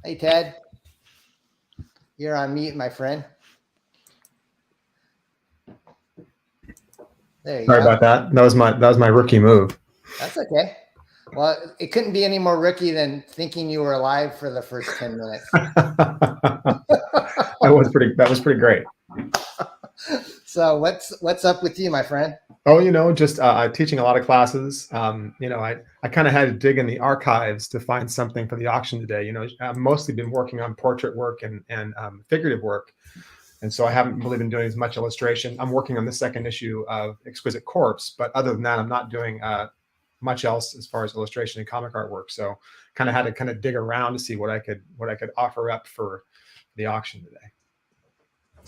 Hey, Ted. You're on mute, my friend. There you go. Sorry about that. That was my rookie move. That's okay. Well, it couldn't be any more rookie than thinking you were alive for the first 10 minutes. That was pretty great. So what's up with you, my friend? Oh, just teaching a lot of classes. I kind of had to dig in the archives to find something for the auction today. I've mostly been working on portrait work and figurative work. And so I haven't really been doing as much illustration. I'm working on the second issue of Exquisite Corpse, but other than that, I'm not doing much else as far as illustration and comic artwork. So kind of had to dig around to see what I could offer up for the auction today.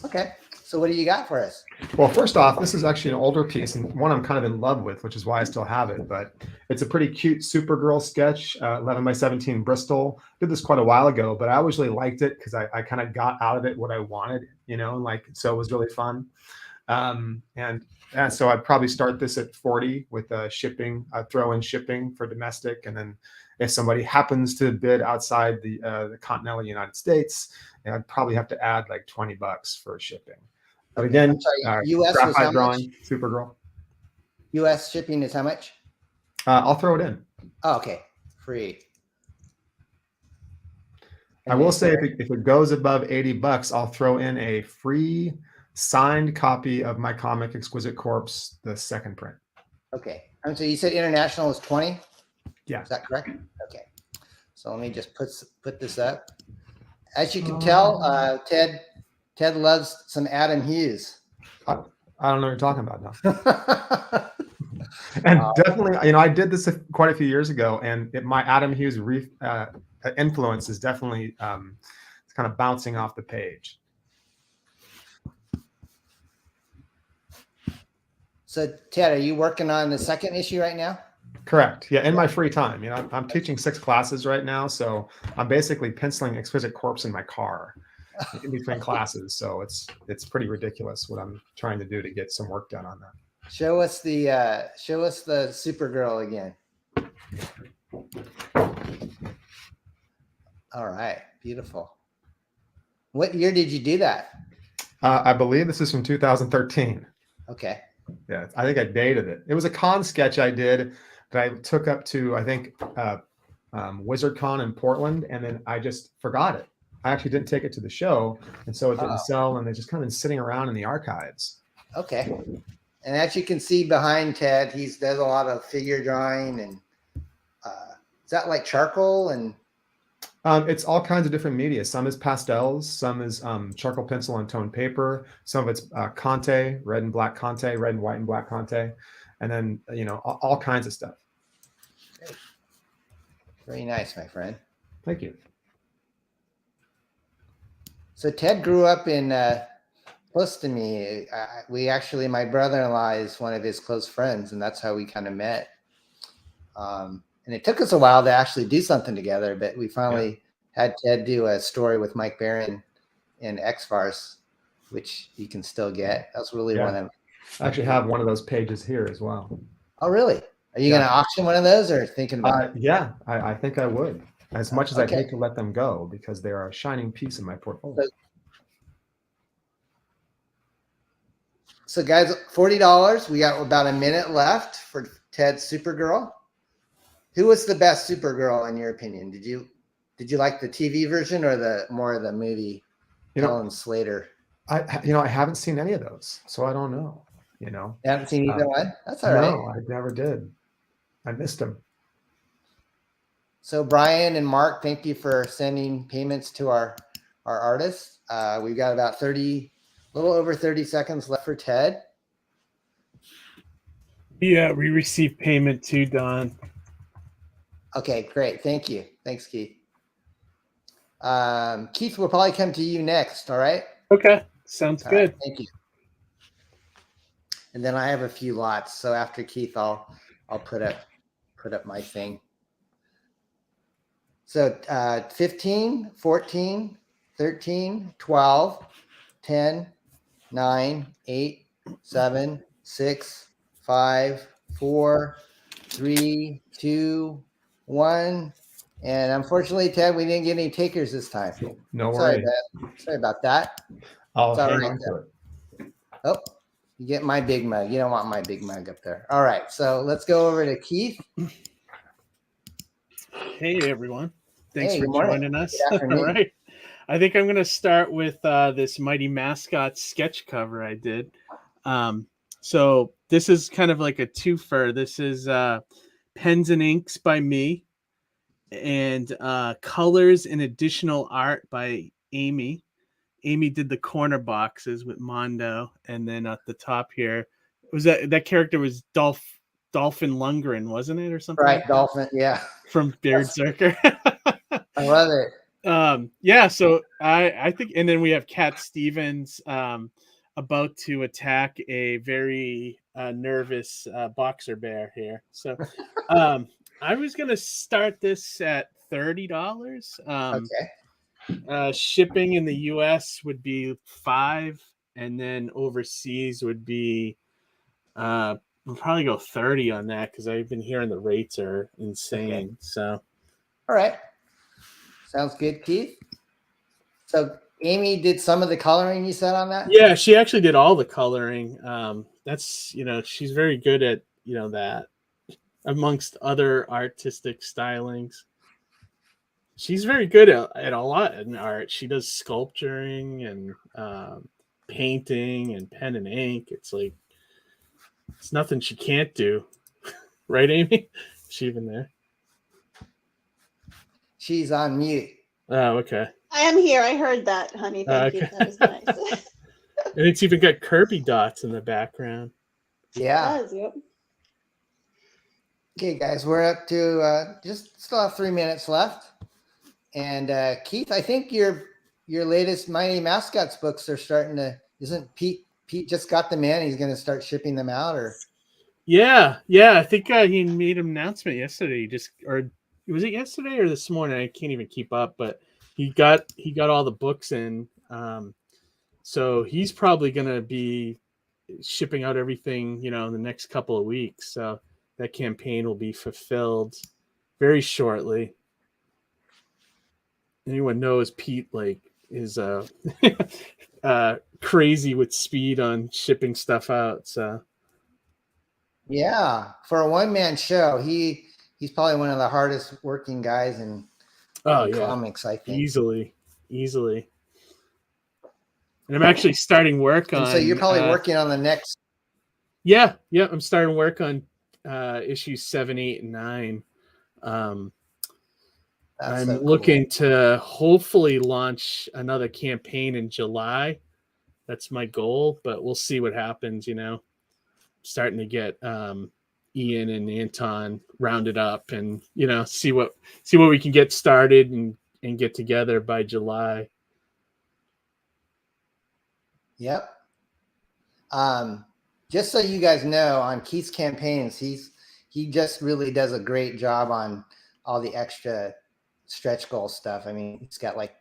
Okay. So what do you got for us? Well, first off, this is actually an older piece and one I'm kind of in love with, which is why I still have it. But it's a pretty cute Supergirl sketch, 11 by 17 Bristol. Did this quite a while ago, but I always really liked it because I kind of got out of it what I wanted, so it was really fun. And so I'd probably start this at 40 with shipping. I'd throw in shipping for domestic, and then if somebody happens to bid outside the continental United States, I'd probably have to add like $20 for shipping. But again, US was how drawing, much? Supergirl. US shipping is how much? I'll throw it in. Oh, okay, free. I will say if it goes above $80, I'll throw in a free signed copy of my comic Exquisite Corpse, the second print. Okay. And so you said international is 20? Yeah. Is that correct? Okay. So let me just put this up. As you can tell, Ted loves some Adam Hughes. I don't know what you're talking about now. And definitely, I did this quite a few years ago, and my Adam Hughes influence is definitely it's kind of bouncing off the page. So Ted, are you working on the second issue right now? Correct. Yeah, in my free time. I'm teaching 6 classes right now, so I'm basically penciling Exquisite Corpse in my car in between classes. So it's pretty ridiculous what I'm trying to do to get some work done on that. Show us the Supergirl again. All right, beautiful. What year did you do that? I believe this is from 2013. Okay. Yeah, I think I dated it. It was a con sketch I did that I took up to, I think, WizardCon in Portland, and then I just forgot it. I actually didn't take it to the show, and so it didn't sell, and they just kind of been sitting around in the archives. Okay. And as you can see behind Ted, he does a lot of figure drawing and that like charcoal and? It's all kinds of different media. Some is pastels, some is charcoal pencil and toned paper. Some of it's Conte, red and black Conte, red and white and black Conte, and then all kinds of stuff. Great. Very nice, my friend. Thank you. So Ted grew up in close to me. My brother-in-law is one of his close friends, and that's how we kind of met. And it took us a while to actually do something together, but we finally had Ted do a story with Mike Barron in X-Farce, which you can still get. That's really one of. I actually have one of those pages here as well. Oh, really? Are you going to auction one of those, or thinking about it? Yeah, I think I would. As much as I'd hate to let them go, because they are a shining piece in my portfolio. So guys, $40. We got about a minute left for Ted's Supergirl. Who was the best Supergirl in your opinion? Did you like the TV version or the more of the movie? Helen Slater. I haven't seen any of those, so I don't know. You haven't seen either one? That's all right. No, I never did. I missed them. So Brian and Mark, thank you for sending payments to our artists. We've got about a little over 30 seconds left for Ted. Yeah, we received payment too, Don. Okay, great. Thank you. Thanks, Keith. Keith, we'll probably come to you next. All right. Okay, sounds good. Right, thank you. And then I have a few lots. So after Keith, I'll put up my thing. So 15, 14, 13, 12, 10, 9, 8, 7, 6, 5, 4, 3, 2, 1. And unfortunately, Ted, we didn't get any takers this time. No worries. Sorry about that. I'll hang on to it. Oh, you get my big mug. You don't want my big mug up there. All right. So let's go over to Keith. Hey, everyone. Thanks Hey, for good morning. joining us. Good afternoon. All right. I think I'm going to start with this Mighty Mascot sketch cover I did. So this is kind of like a twofer. This is Pens and Inks by me, and colors and additional art by Amy. Amy did the corner boxes with Mondo, and then at the top here was that character was Dolphin Lundgren, wasn't it, or something? Right, like Dolphin. Yeah, from Berserker. I love it. Yeah, so I think, and then we have Cat Stevens about to attack a very nervous boxer bear here. So I was gonna start this at $30. Okay. Shipping in the US would be $5, and then overseas would be we'll probably go 30 on that, because I've been hearing the rates are insane. Okay. So all right. Sounds good, Keith. So Amy did some of the coloring you said on that? Yeah, she actually did all the coloring. That's, she's very good at, that, amongst other artistic stylings. She's very good at a lot in art. She does sculpturing and painting and pen and ink. It's like, it's nothing she can't do. Right, Amy? Is she even there? She's on mute. Oh, okay. I am here. I heard that, honey. Thank you. That was nice. And it's even got Kirby dots in the background. Yeah. It does, yep. Okay, guys, we're up to just still have 3 minutes left. And Keith, I think your latest Mighty Mascots books are starting to. Isn't Pete just got them in? He's going to start shipping them out, or? Yeah. I think he made an announcement yesterday. Or was it yesterday or this morning? I can't even keep up, but he got all the books in. So he's probably going to be shipping out everything, in the next couple of weeks. So that campaign will be fulfilled very shortly. Anyone knows Pete is crazy with speed on shipping stuff out. So yeah, for a one-man show, he's probably one of the hardest working guys in comics, I think. Easily. And I'm actually starting work on. So you're probably working on the next. Yeah. I'm starting work on issues 7, 8, and 9. That's I'm so cool. looking to hopefully launch another campaign in July. That's my goal, but we'll see what happens. You know, starting to get Ian and Anton rounded up, and you know, see what we can get started and get together by July. Yep. Just so you guys know, on Keith's campaigns, he just really does a great job on all the extra stretch goal stuff. I mean, he's got like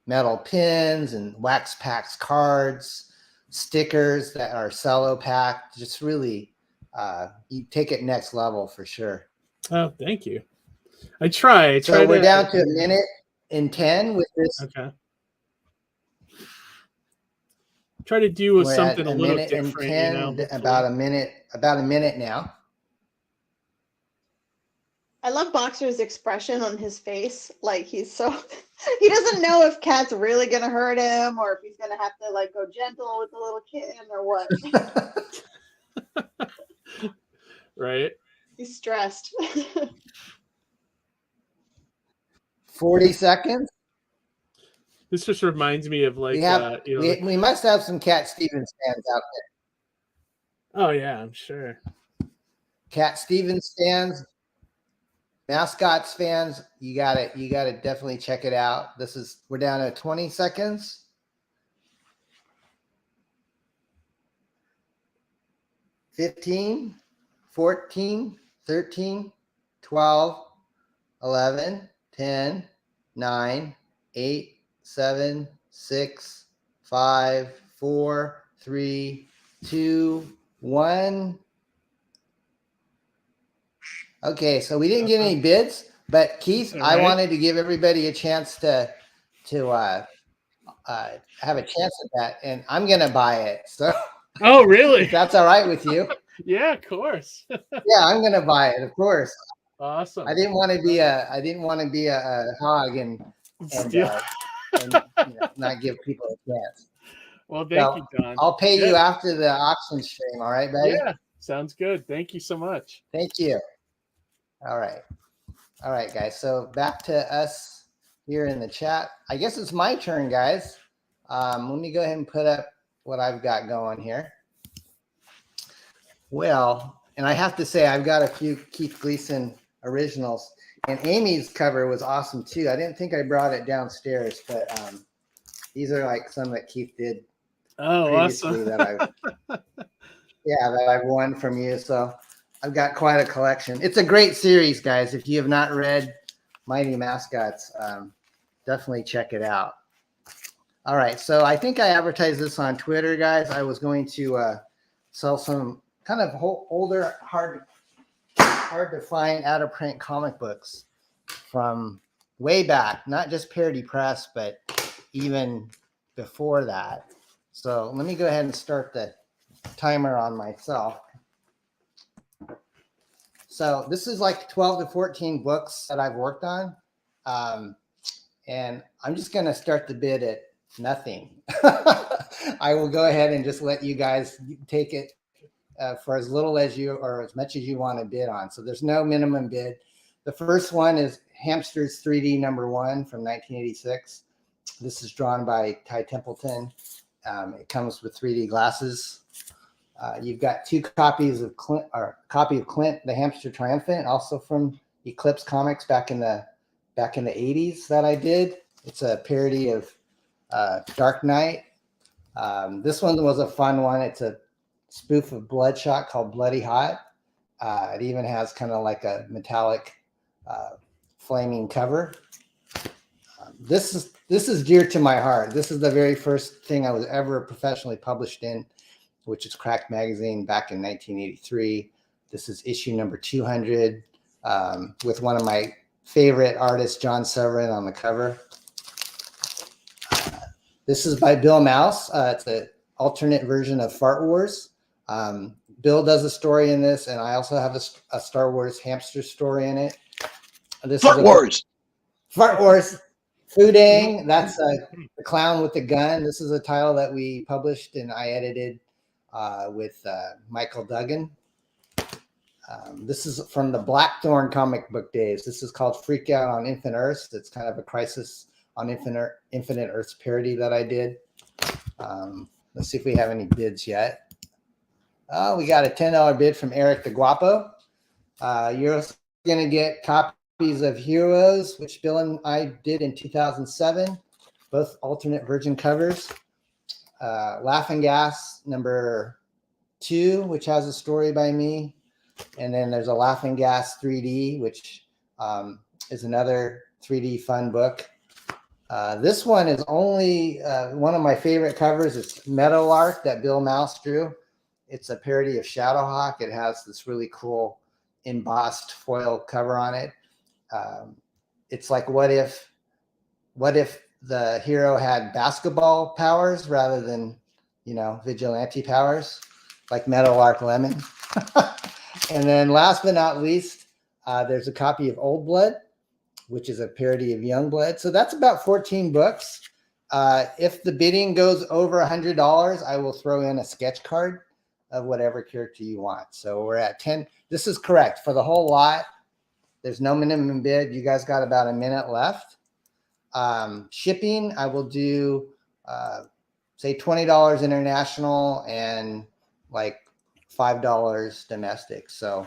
metal pins and wax packs cards, stickers that are cello packed. Just really, you take it next level for sure. Oh, thank you. I try. So we're down to 1 minute and 10 with this. Okay. Try to do We're something at a little minute and different. 10, You know, about a minute now. I love Boxer's expression on his face. Like he's so he doesn't know if Cat's really gonna hurt him or if he's gonna have to like go gentle with the little kitten or what. Right. He's stressed. 40 seconds. This just reminds me of like we must have some Cat Stevens fans out there. Oh yeah, I'm sure. Cat Stevens fans, Mascots fans, you gotta definitely check it out. We're down to 20 seconds. 15, 14, 13, 12, 11, 10, 9, 8, 7, 6, 5, 4, 3, 2, 1. Okay, so we didn't get any bids, but Keith, I wanted to give everybody a chance to have a chance at that, and I'm gonna buy it. So, oh really? If that's all right with you? Yeah, of course. Yeah, I'm gonna buy it, of course. Awesome. I didn't want to be a hog and not give people a chance. Well, thank you, Don. I'll pay you after the auction stream. All right, buddy? Yeah, sounds good. Thank you so much. Thank you. All right, guys. So back to us here in the chat. I guess it's my turn, guys. Let me go ahead and put up what I've got going here. Well, and I have to say I've got a few Keith Gleason originals, and Amy's cover was awesome too. I didn't think I brought it downstairs, but these are like some that Keith did previously that I've won from you. So I've got quite a collection. It's a great series, guys. If you have not read Mighty Mascots, definitely check it out. All right, so I think I advertised this on Twitter, guys. I was going to sell some kind of older, hard to find out of print comic books from way back, not just Parody Press, but even before that. So let me go ahead and start the timer on myself. So this is like 12 to 14 books that I've worked on. And I'm just going to start the bid at nothing. I will go ahead and just let you guys take it for as little as you or as much as you want to bid on. So there's no minimum bid. The first one is Hamsters 3D #1 from 1986. This is drawn by Ty Templeton. It comes with 3D glasses. You've got two copies of Clint, or a copy of Clint the Hamster Triumphant, also from Eclipse Comics back in the 80s that I did. It's a parody of Dark Knight. This one was a fun one. It's a spoof of Bloodshot called Bloody Hot. It even has kind of like a metallic flaming cover. This is dear to my heart. This is the very first thing I was ever professionally published in, which is Cracked Magazine back in 1983. This is issue number 200 with one of my favorite artists, John Severin, on the cover. This is by Bill Mouse. It's an alternate version of Fart Wars. Bill does a story in this, and I also have a Star Wars hamster story in it. Fart Wars! Fart Wars. Fooding. That's the clown with the gun. This is a title that we published and I edited with Michael Duggan. This is from the Blackthorn comic book days. This is called Freak Out on Infinite Earths. It's kind of a Crisis on Infinite Earths parody that I did. Let's see if we have any bids yet. Oh, we got a $10 bid from Eric the Guapo. You're going to get copies of Heroes, which Bill and I did in 2007, both alternate version covers. Laughing Gas number 2, which has a story by me. And then there's a Laughing Gas 3D, which is another 3D fun book. This one is only one of my favorite covers. It's Meadowlark that Bill Mouse drew. It's a parody of Shadowhawk. It has this really cool embossed foil cover on it. It's like, what if the hero had basketball powers rather than, vigilante powers, like Meadowlark Lemon. And then last but not least, there's a copy of Old Blood, which is a parody of Young Blood. So that's about 14 books. If the bidding goes over $100, I will throw in a sketch card of whatever character you want. So we're at 10. This is correct. For the whole lot, there's no minimum bid. You guys got about a minute left. Shipping, I will do, say $20 international and like $5 domestic. So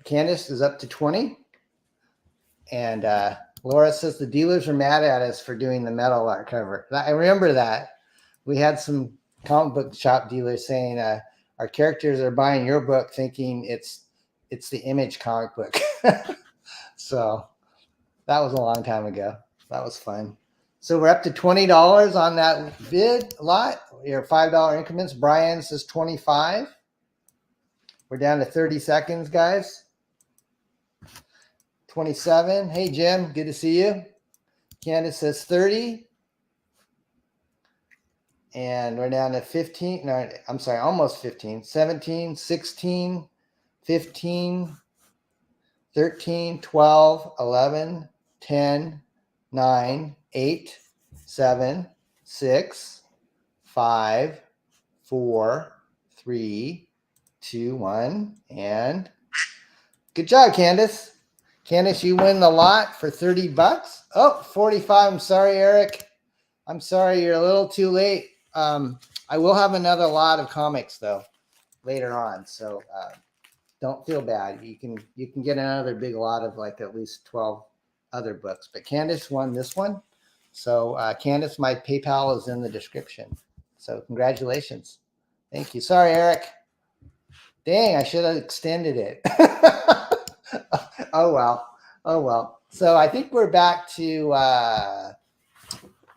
Candace is up to 20. And Laura says the dealers are mad at us for doing the Meadowlark cover. I remember that. We had some comic book shop dealers saying our characters are buying your book thinking it's the Image comic book. So that was a long time ago. That was fun. So we're up to $20 on that bid lot. Your $5 increments. Brian says 25. We're down to 30 seconds, guys. 27. Hey, Jim. Good to see you. Candace says 30. And we're down to 15. No, I'm sorry, almost 15. 17, 16, 15, 13, 12, 11, 10, 9, 8, 7, 6, 5, 4, 3, 2, 1. And good job, Candace. Candace, you win the lot for $30. Oh, 45. I'm sorry, Eric. I'm sorry, you're a little too late. I will have another lot of comics though later on, so don't feel bad. You can get another big lot of like at least 12 other books. But Candace won this one. So Candace, my PayPal is in the description. So congratulations. Thank you. Sorry, Eric. Dang, I should have extended it. Oh well. Oh well. So I think we're back to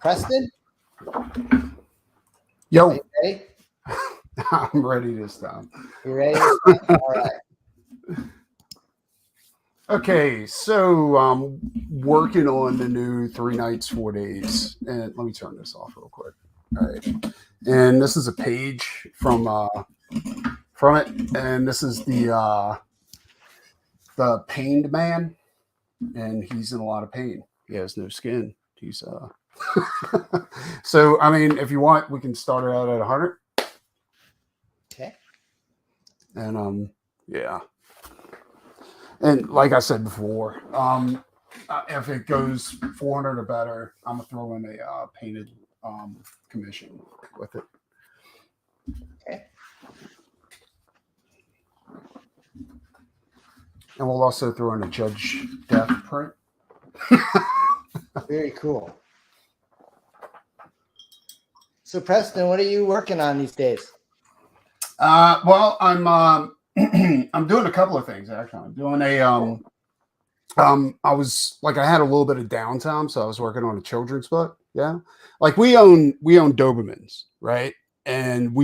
Preston. Yo. Are you ready? I'm ready this time. You ready? All right. Okay, so I'm working on the new 3 Nights, 4 Days. And let me turn this off real quick. All right. And this is a page from it. And this is the pained man. And he's in a lot of pain. He has no skin. He's so I mean, if you want, we can start it out at 100. Okay. And yeah. And like I said before, if it goes 400 or better, I'm gonna throw in a painted commission with it. Okay. And we'll also throw in a Judge Death print. Very cool. So Preston, what are you working on these days? Well, I'm I'm doing a couple of things actually. I'm doing I was like I had a little bit of downtime, so I was working on a children's book. Yeah, like we own Dobermans, right? And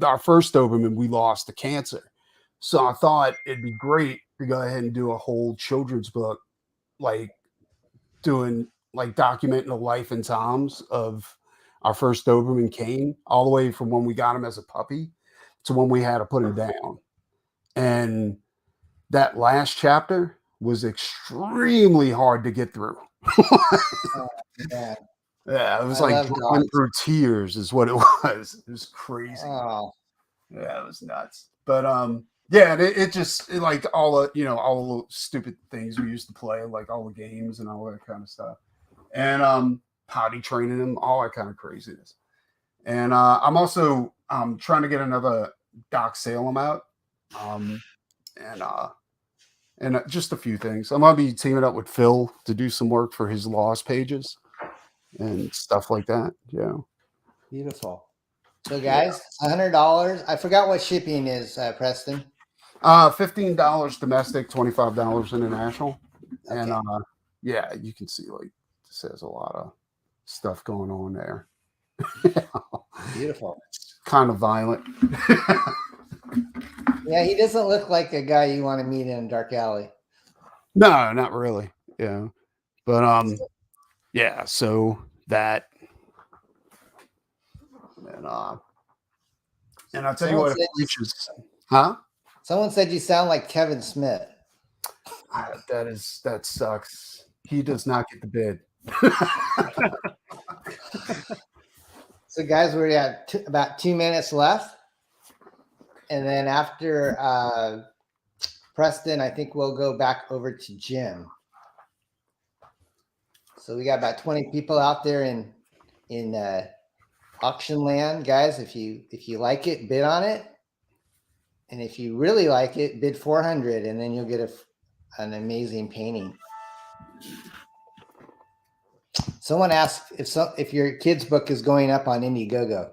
our first Doberman we lost to cancer, so I thought it'd be great to go ahead and do a whole children's book, like doing like documenting the life and times of our first Doberman Kane, all the way from when we got him as a puppy to when we had to put him down. And that last chapter was extremely hard to get through. Yeah, it was like going through tears is what it was. It was crazy. Oh. Yeah, it was nuts. But Yeah, and it just like all the all the little stupid things we used to play, like all the games and all that kind of stuff, and potty training them, all that kind of craziness. And I'm also trying to get another Doc Salem out, um, and just a few things. I'm gonna be teaming up with Phil to do some work for his Lost pages and stuff like that. Yeah. Beautiful. So guys, $100. I forgot what shipping is, Preston. $15 domestic, $25 international, and yeah, you can see like this has a lot of stuff going on there. Beautiful. It's kind of violent. Yeah, he doesn't look like a guy you want to meet in a dark alley. No, not really. Yeah, but yeah. So that, and I'll tell you what, it reaches, huh? Someone said you sound like Kevin Smith. That sucks. He does not get the bid. So guys, we're at about 2 minutes left. And then after Preston, I think we'll go back over to Jim. So we got about 20 people out there in auction land. Guys, if you like it, bid on it. And if you really like it, bid 400, and then you'll get an amazing painting. Someone asked if your kid's book is going up on Indiegogo.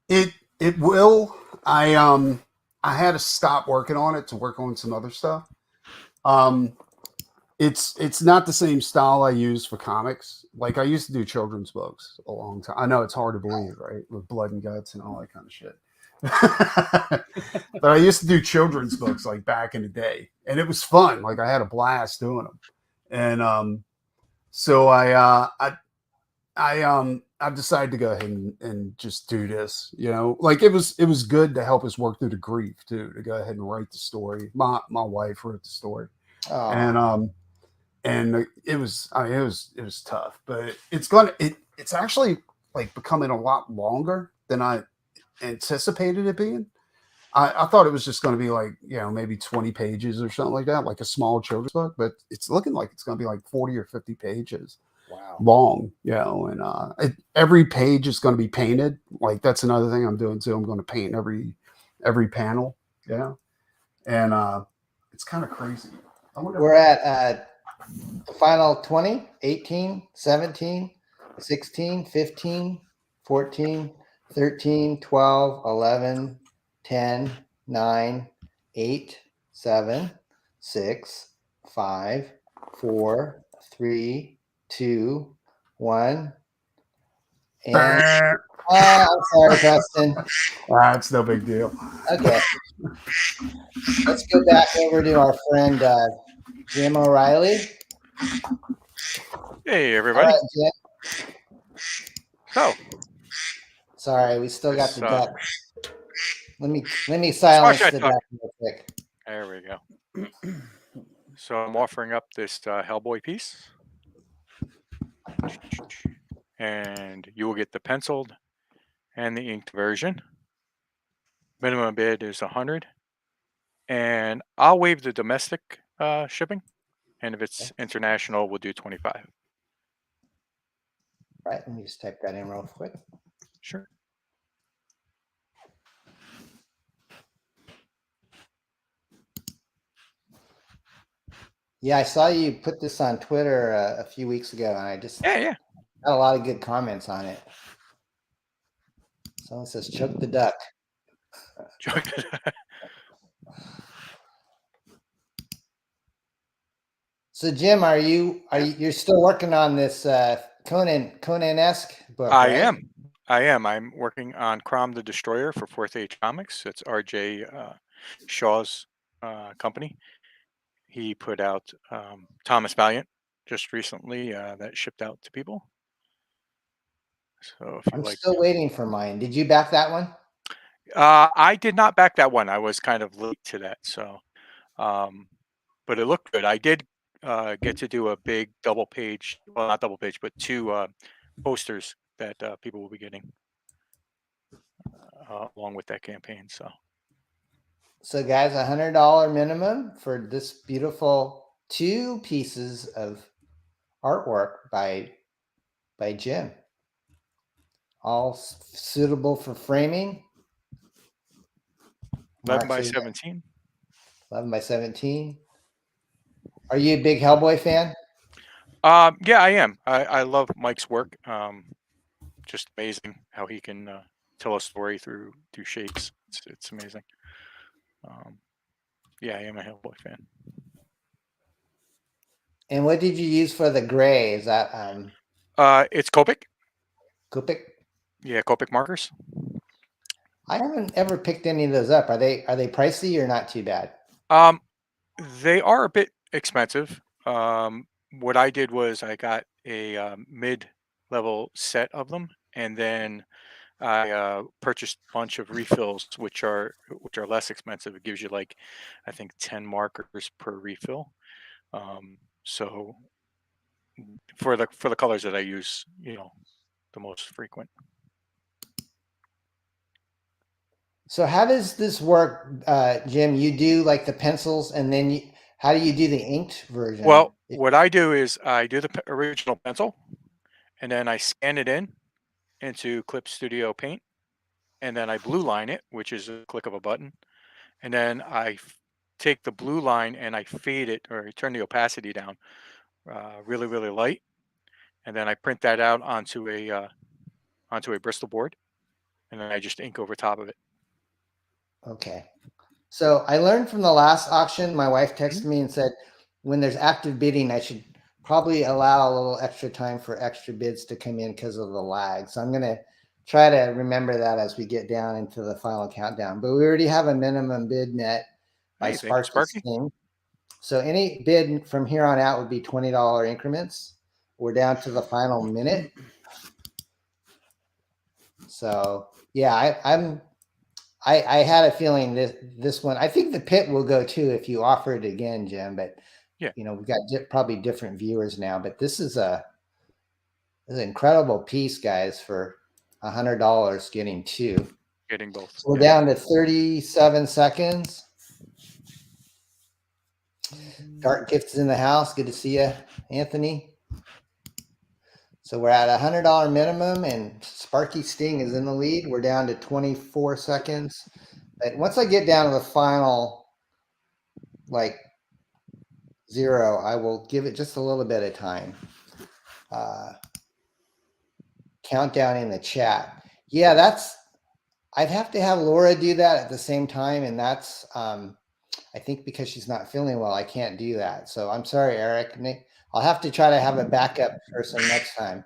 It will. I had to stop working on it to work on some other stuff. It's not the same style I use for comics. Like I used to do children's books a long time. I know it's hard to believe, right? With blood and guts and all that kind of shit. But I used to do children's books like back in the day, and it was fun. Like I had a blast doing them. And so I decided to go ahead and just do this, like it was good to help us work through the grief too, to go ahead and write the story. My wife wrote the story. And it was tough, but it's actually like becoming a lot longer than I anticipated it being. I thought it was just going to be like, maybe 20 pages or something like that, like a small children's book, but it's looking like it's going to be like 40 or 50 pages. Wow. Long, and every page is going to be painted. Like that's another thing I'm doing too. I'm going to paint every panel. Yeah. And it's kind of crazy. We're at the final 20, 18, 17, 16, 15, 14, 13, 12, 11, 10, 9, 8, 7, 6, 5, 4, 3, 2, 1. And I'm sorry, Preston. It's no big deal. Okay. Let's go back over to our friend Jim O'Reilly. Hey, everybody. All right, Jim. So, sorry, we still got the duck. Let me silence the duck real quick. There we go. So I'm offering up this Hellboy piece, and you will get the penciled and the inked version. Minimum bid is 100, and I'll waive the domestic shipping, and if it's international, we'll do 25. Right, let me just type that in real quick. Sure. Yeah, I saw you put this on Twitter a few weeks ago, and I just got a lot of good comments on it. Someone says, "Choke the duck." Choke the duck. So, Jim, you're still working on this Conan-esque book? I right? am. I'm working on Crom the Destroyer for Fourth Age Comics. It's R.J. Shaw's company. He put out Thomas Valiant just recently that shipped out to people. So if you I'm still waiting for mine. Did you back that one? I did not back that one. I was kind of late to that. So, but it looked good. I did get to do a big double page, well, not double page, but two posters that people will be getting along with that campaign. So So guys, $100 minimum for this beautiful 2 pieces of artwork by Jim. All suitable for framing. 11 by Marks are 17. 11 by 17. Are you a big Hellboy fan? Yeah, I am. I love Mike's work. Just amazing how he can tell a story through shapes. It's amazing. Yeah, I am a Hellboy fan. And what did you use for the gray? Is that It's Copic. Copic? Yeah, Copic markers. I haven't ever picked any of those up. Are they pricey or not too bad? They are a bit expensive. What I did was I got a mid-level set of them, and then I purchased a bunch of refills, which are less expensive. It gives you like, I think 10 markers per refill. So for the colors that I use, the most frequent. So how does this work, Jim? You do like the pencils, and then how do you do the inked version? Well, what I do is I do the original pencil, and then I scan it into Clip Studio Paint, and then I blue line it, which is a click of a button, and then I take the blue line and I fade it, or I turn the opacity down really, really light, and then I print that out onto a Bristol board, and then I just ink over top of it. Okay. So I learned from the last auction, my wife texted me and said, when there's active bidding, I should probably allow a little extra time for extra bids to come in because of the lag. So I'm going to try to remember that as we get down into the final countdown. But we already have a minimum bid met by Sparky. So any bid from here on out would be $20 increments. We're down to the final minute. So yeah, I had a feeling this one, I think the pit will go too if you offer it again, Jim, but yeah, we've got probably different viewers now, but this is an incredible piece, guys, for $100 getting 2. Getting both. So we're down to 37 seconds. Dark Gifts in the house. Good to see you, Anthony. So we're at $100 minimum, and Sparky Sting is in the lead. We're down to 24 seconds. But once I get down to the final, like 0, I will give it just a little bit of time. Countdown in the chat. Yeah, I'd have to have Laura do that at the same time, and that's I think because she's not feeling well, I can't do that. So I'm sorry, Eric. I'll have to try to have a backup person next time.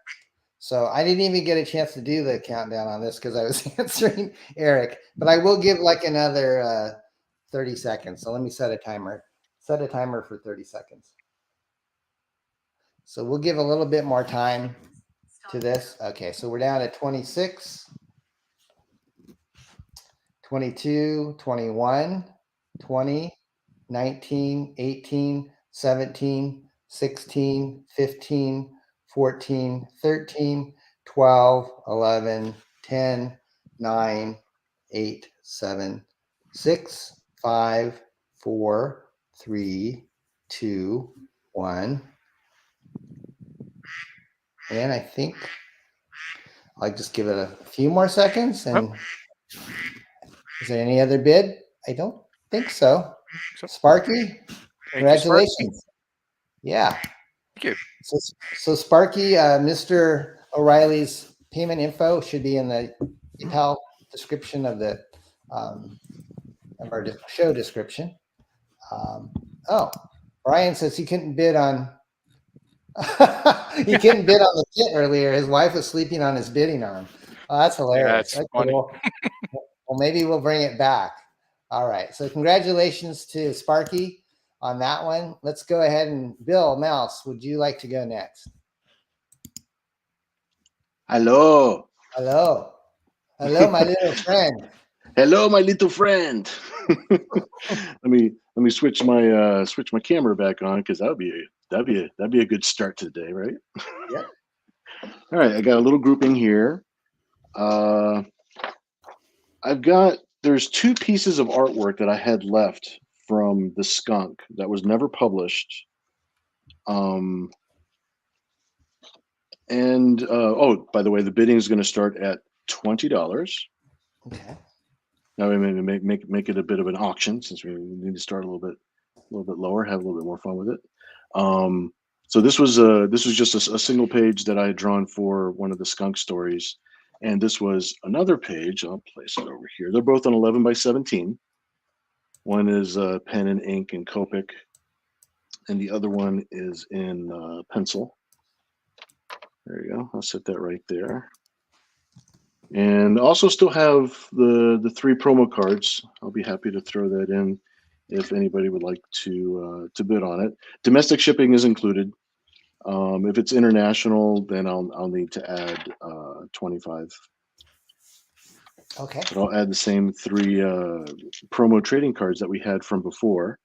So I didn't even get a chance to do the countdown on this because I was answering Eric, but I will give like another 30 seconds. So let me set a timer. Set a timer for 30 seconds. So we'll give a little bit more time to this. Okay, so we're down to 26, 22, 21, 20, 19, 18, 17, 16, 15, 14, 13, 12, 11, 10, 9, 8, 7, 6, 5, 4, 3, 2, 1. And I think I'll just give it a few more seconds. And is there any other bid? I don't think so. Sparky, congratulations. Yeah. Thank you. So Sparky, Mr. O'Reilly's payment info should be in the PayPal description of the of our show description. Brian says he couldn't bid on he couldn't bid on the kit earlier. His wife was sleeping on his bidding arm. Oh, that's hilarious. Yeah, that's funny. Cool. Well, maybe we'll bring it back. All right. So congratulations to Sparky on that one. Let's go ahead and Bill Mouse, would you like to go next? Hello. Hello. Hello, my little friend. Hello, my little friend. let me switch my camera back on because that'd be a good start to the day, right? Yep. All right, I got a little grouping here. I've got there's two pieces of artwork that I had left from the skunk that was never published. Oh, by the way, the bidding is going to start at $20. Okay. Now we make it a bit of an auction, since we need to start a little bit lower, have a little bit more fun with it. So this was just a single page that I had drawn for one of the skunk stories, and this was another page. I'll place it over here. They're both on 11 by 17. One is pen and ink and Copic, and the other one is in pencil. There you go. I'll set that right there. And also still have the 3 promo cards. I'll be happy to throw that in if anybody would like to bid on it. Domestic shipping is included. If it's international, then I'll need to add 25. Okay. But I'll add the same 3 promo trading cards that we had from before.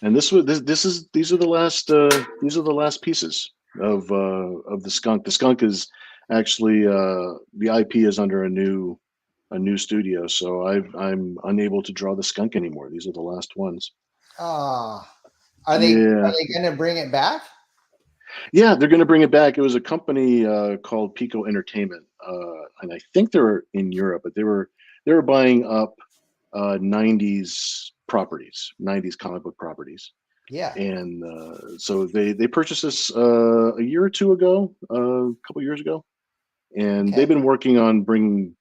And these are the last pieces of the skunk. The skunk is actually the IP is under a new studio, so I'm unable to draw the skunk anymore. These are the last ones. Are they going to bring it back? Yeah, they're going to bring it back. It was a company called Pico Entertainment, and I think they're in Europe, but they were buying up 90s properties, 90s comic book properties. Yeah. And so they purchased this a year or two ago, a couple years ago, and they've been working on bringing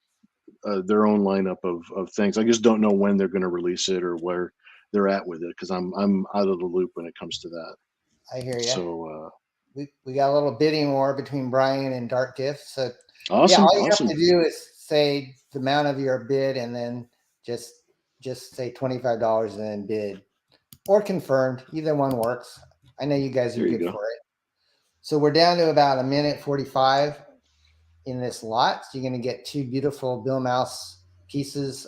their own lineup of things. I just don't know when they're going to release it or where they're at with it, because I'm out of the loop when it comes to that. I hear you. So we got a little bidding war between Brian and Dark Gifts. So awesome. Yeah, all you have to do is say the amount of your bid, and then just say $25 and then bid, or confirmed. Either one works. I know you guys are good for it. So we're down to about 1:45 in this lot. So you're going to get 2 beautiful Bill Mouse pieces.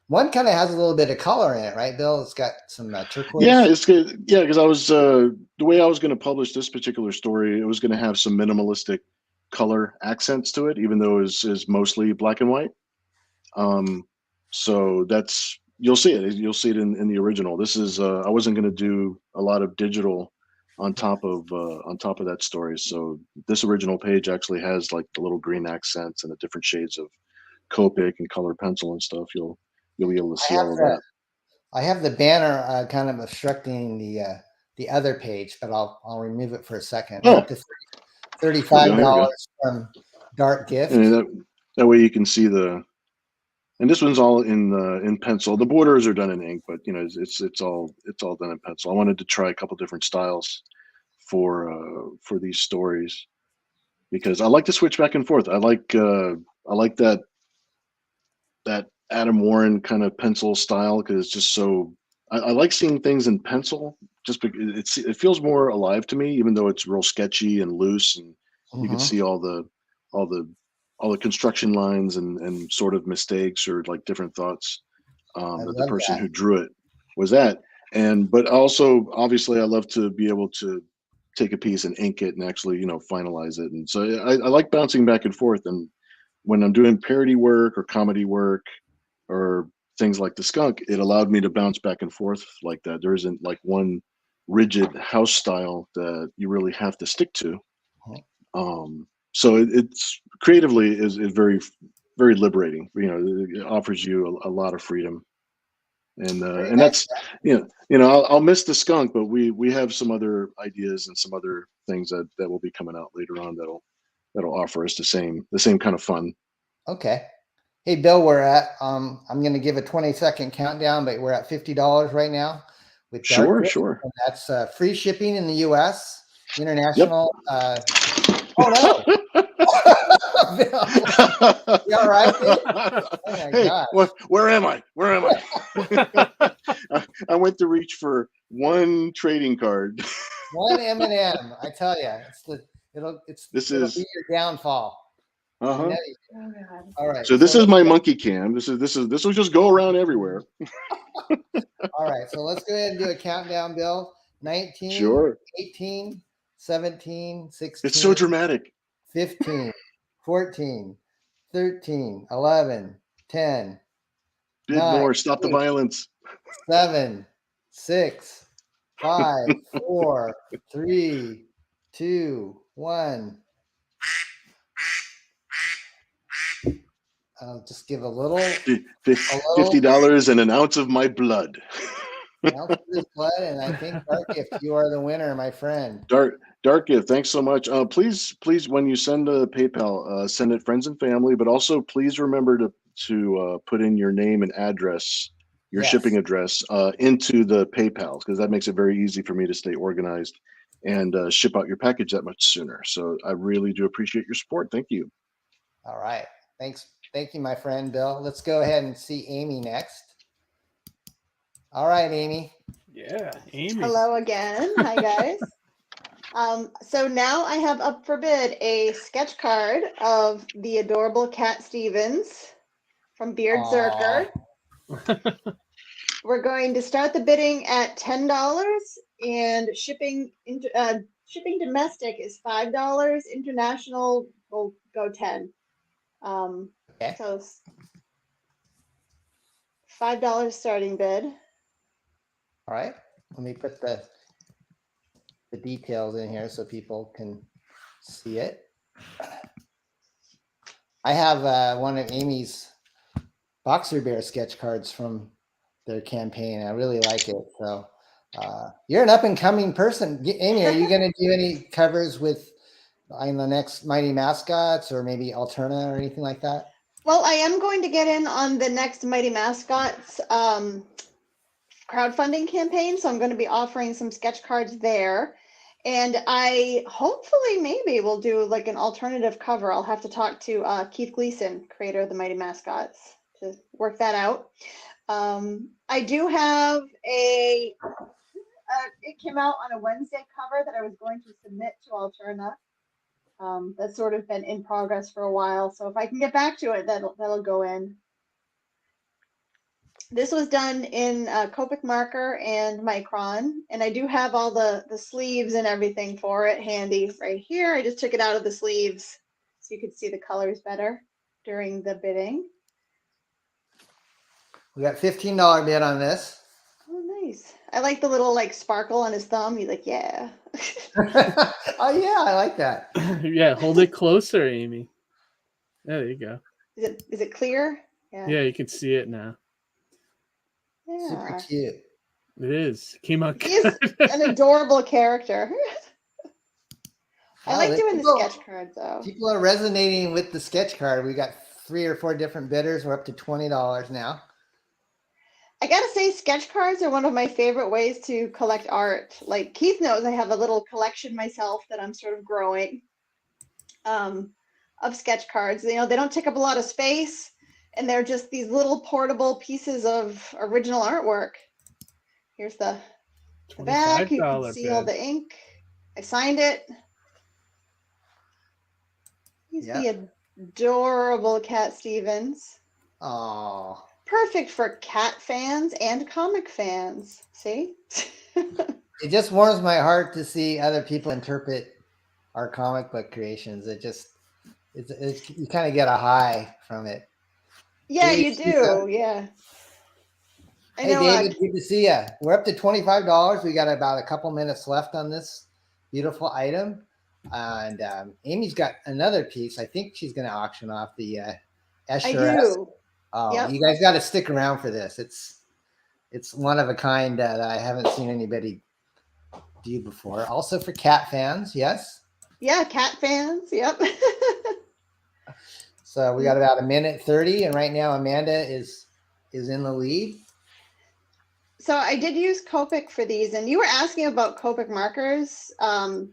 One kind of has a little bit of color in it, right, Bill? It's got some turquoise. Yeah, it's good. Yeah, because I was the way I was going to publish this particular story, it was going to have some minimalistic color accents to it, even though it is mostly black and white. So that's, you'll see it. You'll see it in the original. This is I wasn't going to do a lot of digital on top of that story. So this original page actually has like the little green accents and the different shades of Copic and color pencil and stuff. You'll be able to see all of that. I have the banner kind of obstructing the other page, but I'll remove it for a second. Oh. Up to $35 from Dark Gift. And that way you can see and this one's all in pencil. The borders are done in ink, but you know it's all done in pencil. I wanted to try a couple different styles for these stories, because I like to switch back and forth. I like that Adam Warren kind of pencil style, because it's just so I like seeing things in pencil, just because it feels more alive to me, even though it's real sketchy and loose, and you can see all the construction lines and sort of mistakes or like different thoughts that the person who drew it was at. But also, obviously, I love to be able to take a piece and ink it and actually, finalize it. And so I like bouncing back and forth. And when I'm doing parody work or comedy work or things like the skunk, it allowed me to bounce back and forth like that. There isn't like one rigid house style that you really have to stick to. So it's creatively is very, very liberating. It offers you a lot of freedom, and that's I'll miss the skunk, but we have some other ideas and some other things that will be coming out later on that'll offer us the same kind of fun. Okay. Hey Bill, we're at I'm going to give a 20-second countdown, but we're at $50 right now with Dark Gift, Sure. and that's free shipping in the U.S. International. Oh no. You all right, dude? Oh my God. Where am I? I went to reach for one trading card. One M&M. I tell you, it'll be your downfall. Uh-huh. All right. So this is my monkey cam. This will just go around everywhere. All right. So let's go ahead and do a countdown, Bill. 19, Sure. 18, 17, 16. It's so dramatic. 15, 14, 13, 11, 10, Bid 9, more. Stop the 8, violence. 7, 6, 5, 4, 3, 2, 1. I'll just give a little $50 and an ounce of my blood. ounce of this blood, and I think Dark Gift, you are the winner, my friend. Dark Gift, thanks so much. Please, when you send a PayPal, send it friends and family, but also please remember to put in your name and address, your shipping address, into the PayPal, because that makes it very easy for me to stay organized and ship out your package that much sooner. So I really do appreciate your support. Thank you. All right. Thanks. Thank you, my friend Bill. Let's go ahead and see Amy next. All right, Amy. Yeah, Amy. Hello again. Hi, guys. So now I have up for bid a sketch card of the adorable Cat Stevens from Beard Zerker. We're going to start the bidding at $10, and shipping domestic is $5. International will go 10. Okay. So $5 starting bid. All right. Let me put the details in here so people can see it. I have one of Amy's Boxer Bear sketch cards from their campaign. I really like it. So you're an up and coming person. Amy, are you going to do any covers with in the next Mighty Mascots or maybe Alterna or anything like that? Well, I am going to get in on the next Mighty Mascots crowdfunding campaign, so I'm going to be offering some sketch cards there. And I hopefully maybe will do like an alternative cover. I'll have to talk to Keith Gleason, creator of the Mighty Mascots, to work that out. I do have it came out on a Wednesday cover that I was going to submit to Alterna. That's sort of been in progress for a while. So if I can get back to it, that'll go in. This was done in Copic marker and Micron, and I do have all the sleeves and everything for it handy right here. I just took it out of the sleeves so you could see the colors better during the bidding. We got $15 bid on this. Oh, nice. I like the little like sparkle on his thumb. He's like, yeah. Oh yeah, I like that. Yeah, hold it closer, Amy. There you go. Is it clear? Yeah, you can see it now. Yeah. Super cute. It is. Came out He's good. an adorable character. I Wow, like doing the sketch cards though. People are resonating with the sketch card. We got 3 or 4 different bidders. We're up to $20 now. I gotta say, sketch cards are one of my favorite ways to collect art. Like Keith knows, I have a little collection myself that I'm sort of growing of sketch cards. You know, they don't take up a lot of space, and they're just these little portable pieces of original artwork. Here's the back. You can see all the ink. I signed it. He's the adorable Cat Stevens. Oh. Perfect for cat fans and comic fans. See? It just warms my heart to see other people interpret our comic book creations. It's you kind of get a high from it. Yeah, Hey, you do. Yeah. Hey, David, good to see you. We're up to $25. We got about a couple minutes left on this beautiful item. And Amy's got another piece. I think she's going to auction off the Escher. I do. Oh, yep. You guys got to stick around for this. It's one of a kind that I haven't seen anybody do before. Also for cat fans, yes? Yeah, cat fans. Yep. So we got about 1:30, and right now Amanda is in the lead. So I did use Copic for these, and you were asking about Copic markers. Don,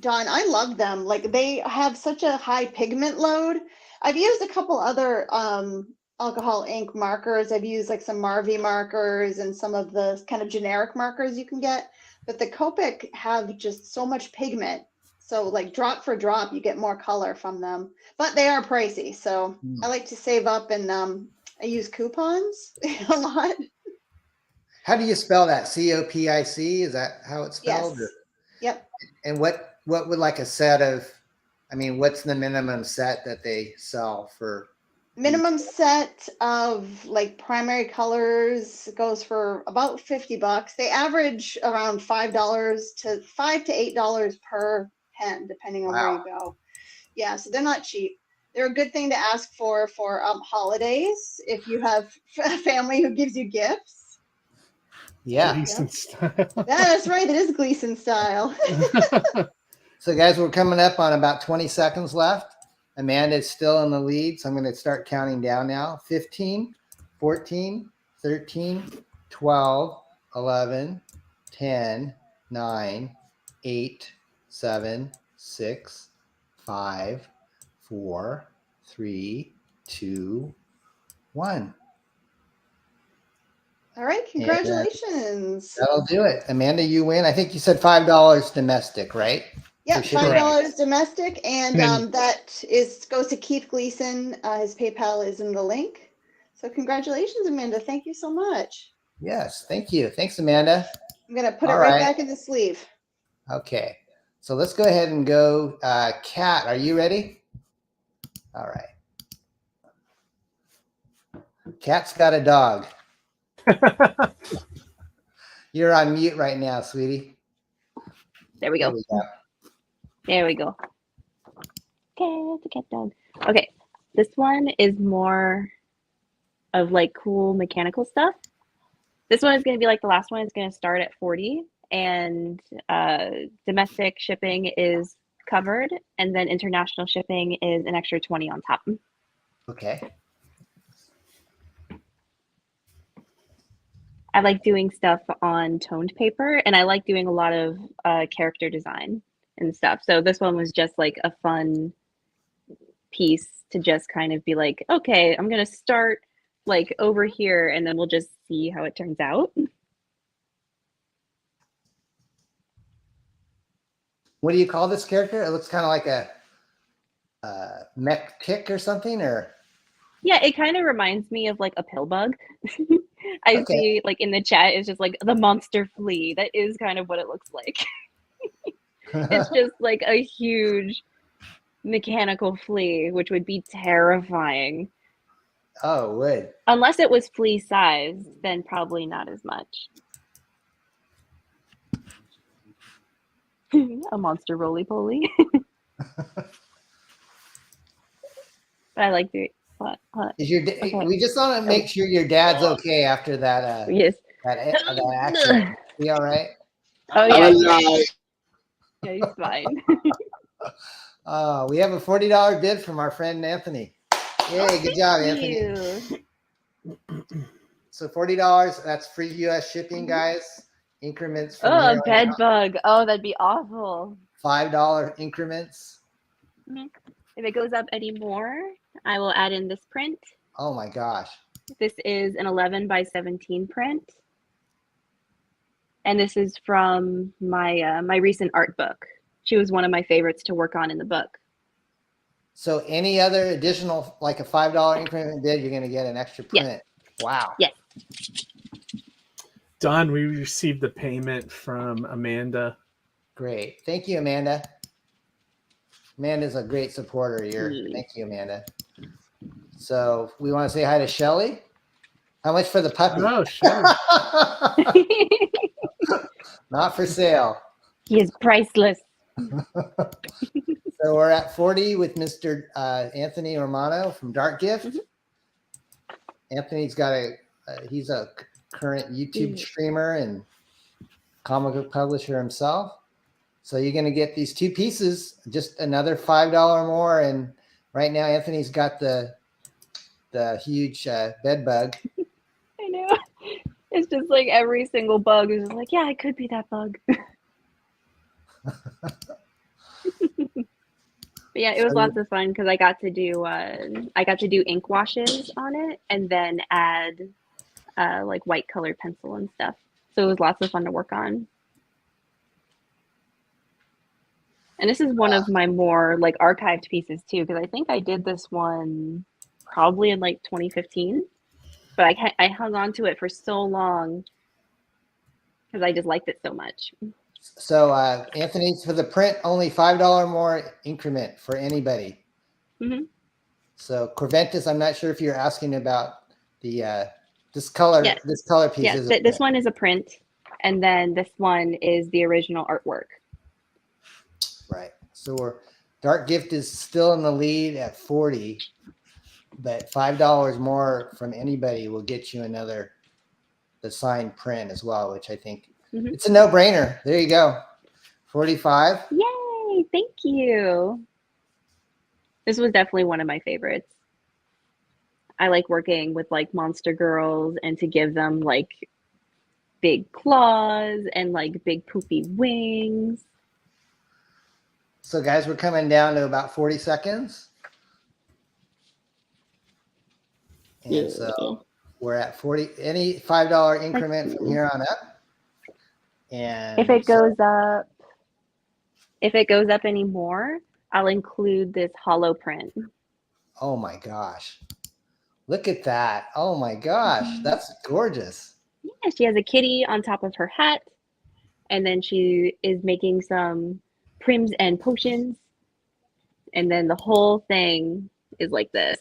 I love them. Like they have such a high pigment load. I've used a couple other alcohol ink markers. I've used like some Marvy markers and some of the kind of generic markers you can get, but the Copic have just so much pigment. So like drop for drop, you get more color from them, but they are pricey. So I like to save up, and I use coupons a lot. How do you spell that? COPIC? Is that how it's spelled? Yes. Yep. And what would like a set of, I mean, what's the minimum set that they sell for Minimum set of like primary colors goes for about $50. They average around $5 to $5 to $8 per pen, depending on where you go. Yeah, so they're not cheap. They're a good thing to ask for holidays if you have a family who gives you gifts. Yeah. Gleason style. Yeah, that's right. It is Gleason style. So guys, we're coming up on about 20 seconds left. Amanda's still in the lead, so I'm going to start counting down now. 15, 14, 13, 12, 11, 10, 9, 8, 7, 6, 5, 4, 3, 2, 1. All right, congratulations. That'll do it. Amanda, you win. I think you said $5 domestic, right? Yep, For shipping. $5 domestic, and that goes to Keith Gleason. His PayPal is in the link. So congratulations, Amanda. Thank you so much. Yes, thank you. Thanks, Amanda. I'm gonna put it All right right. back in the sleeve. Okay, so let's go ahead and go. Kat, are you ready? All right. Kat's got a dog. You're on mute right now, sweetie. There we go. There we go. Okay, it's a cat dog. Okay, this one is more of like cool mechanical stuff. This one is going to be like the last one. It's going to start at 40, and domestic shipping is covered, and then international shipping is an extra 20 on top. Okay. I like doing stuff on toned paper, and I like doing a lot of character design and stuff. So this one was just like a fun piece to just kind of be like, okay, I'm going to start like over here, and then we'll just see how it turns out. What do you call this character? It looks kind of like a mech tick or something, or? Yeah, it kind of reminds me of like a pill bug. I see like in the chat, it's just like the monster flea. That is kind of what it looks like. It's just like a huge mechanical flea, which would be terrifying. Oh, it would. Unless it was flea size, then probably not as much. A monster roly-poly. But I like doing what? Is your we just want to make sure your dad's okay after that. Yes. That accident. Be all right? Oh yeah. Yeah, he's fine. We have a $40 bid from our friend Anthony. Yay, good job, Anthony. So $40, that's free US shipping, guys. Increments from a bed bug. Oh, that'd be awful. $5 increments. If it goes up any more, I will add in this print. Oh my gosh. This is an 11 by 17 print. And this is from my my recent art book. She was one of my favorites to work on in the book. So any other additional, like a $5 increment bid, you're going to get an extra print. Yes. Wow. Yes. Don, we received the payment from Amanda. Great. Thank you, Amanda. Amanda's a great supporter here. Thank you, Amanda. So we want to say hi to Shelly. How much for the puppy? Oh, Shelly. Not for sale. He is priceless. So we're at 40 with Mr. Anthony Romano from Dark Gift. Anthony's got he's a current YouTube streamer and comic book publisher himself. So you're going to get these two pieces, just another $5 more. And right now, Anthony's got the huge bed bug. I know. It's just like every single bug is just like, yeah, it could be that bug. But yeah, it was lots of fun because I got to do ink washes on it and then add like white colored pencil and stuff. So it was lots of fun to work on. And this is one of my more like archived pieces too, because I think I did this one probably in like 2015, but I hung on to it for so long because I just liked it so much. So Anthony, for the print, only $5 more increment for anybody. So Corventus, I'm not sure if you're asking about the this color. Yes. This color piece Yes, is this one is a print, and then this one is the original artwork. right. So Dark Gift is still in the lead at 40, but $5 more from anybody will get you the signed print as well, which I think it's a no-brainer. There you go. 45. Yay! Thank you. This was definitely one of my favorites. I like working with like monster girls and to give them like big claws and like big poofy wings. So guys, we're coming down to about 40 seconds. And so we're at 40, any $5 increment from here on up. And if it goes up any more, I'll include this hollow print. Oh my gosh. Look at that. Oh my gosh. That's gorgeous. Yeah, she has a kitty on top of her hat. And then she is making some prims and potions. And then the whole thing is like this.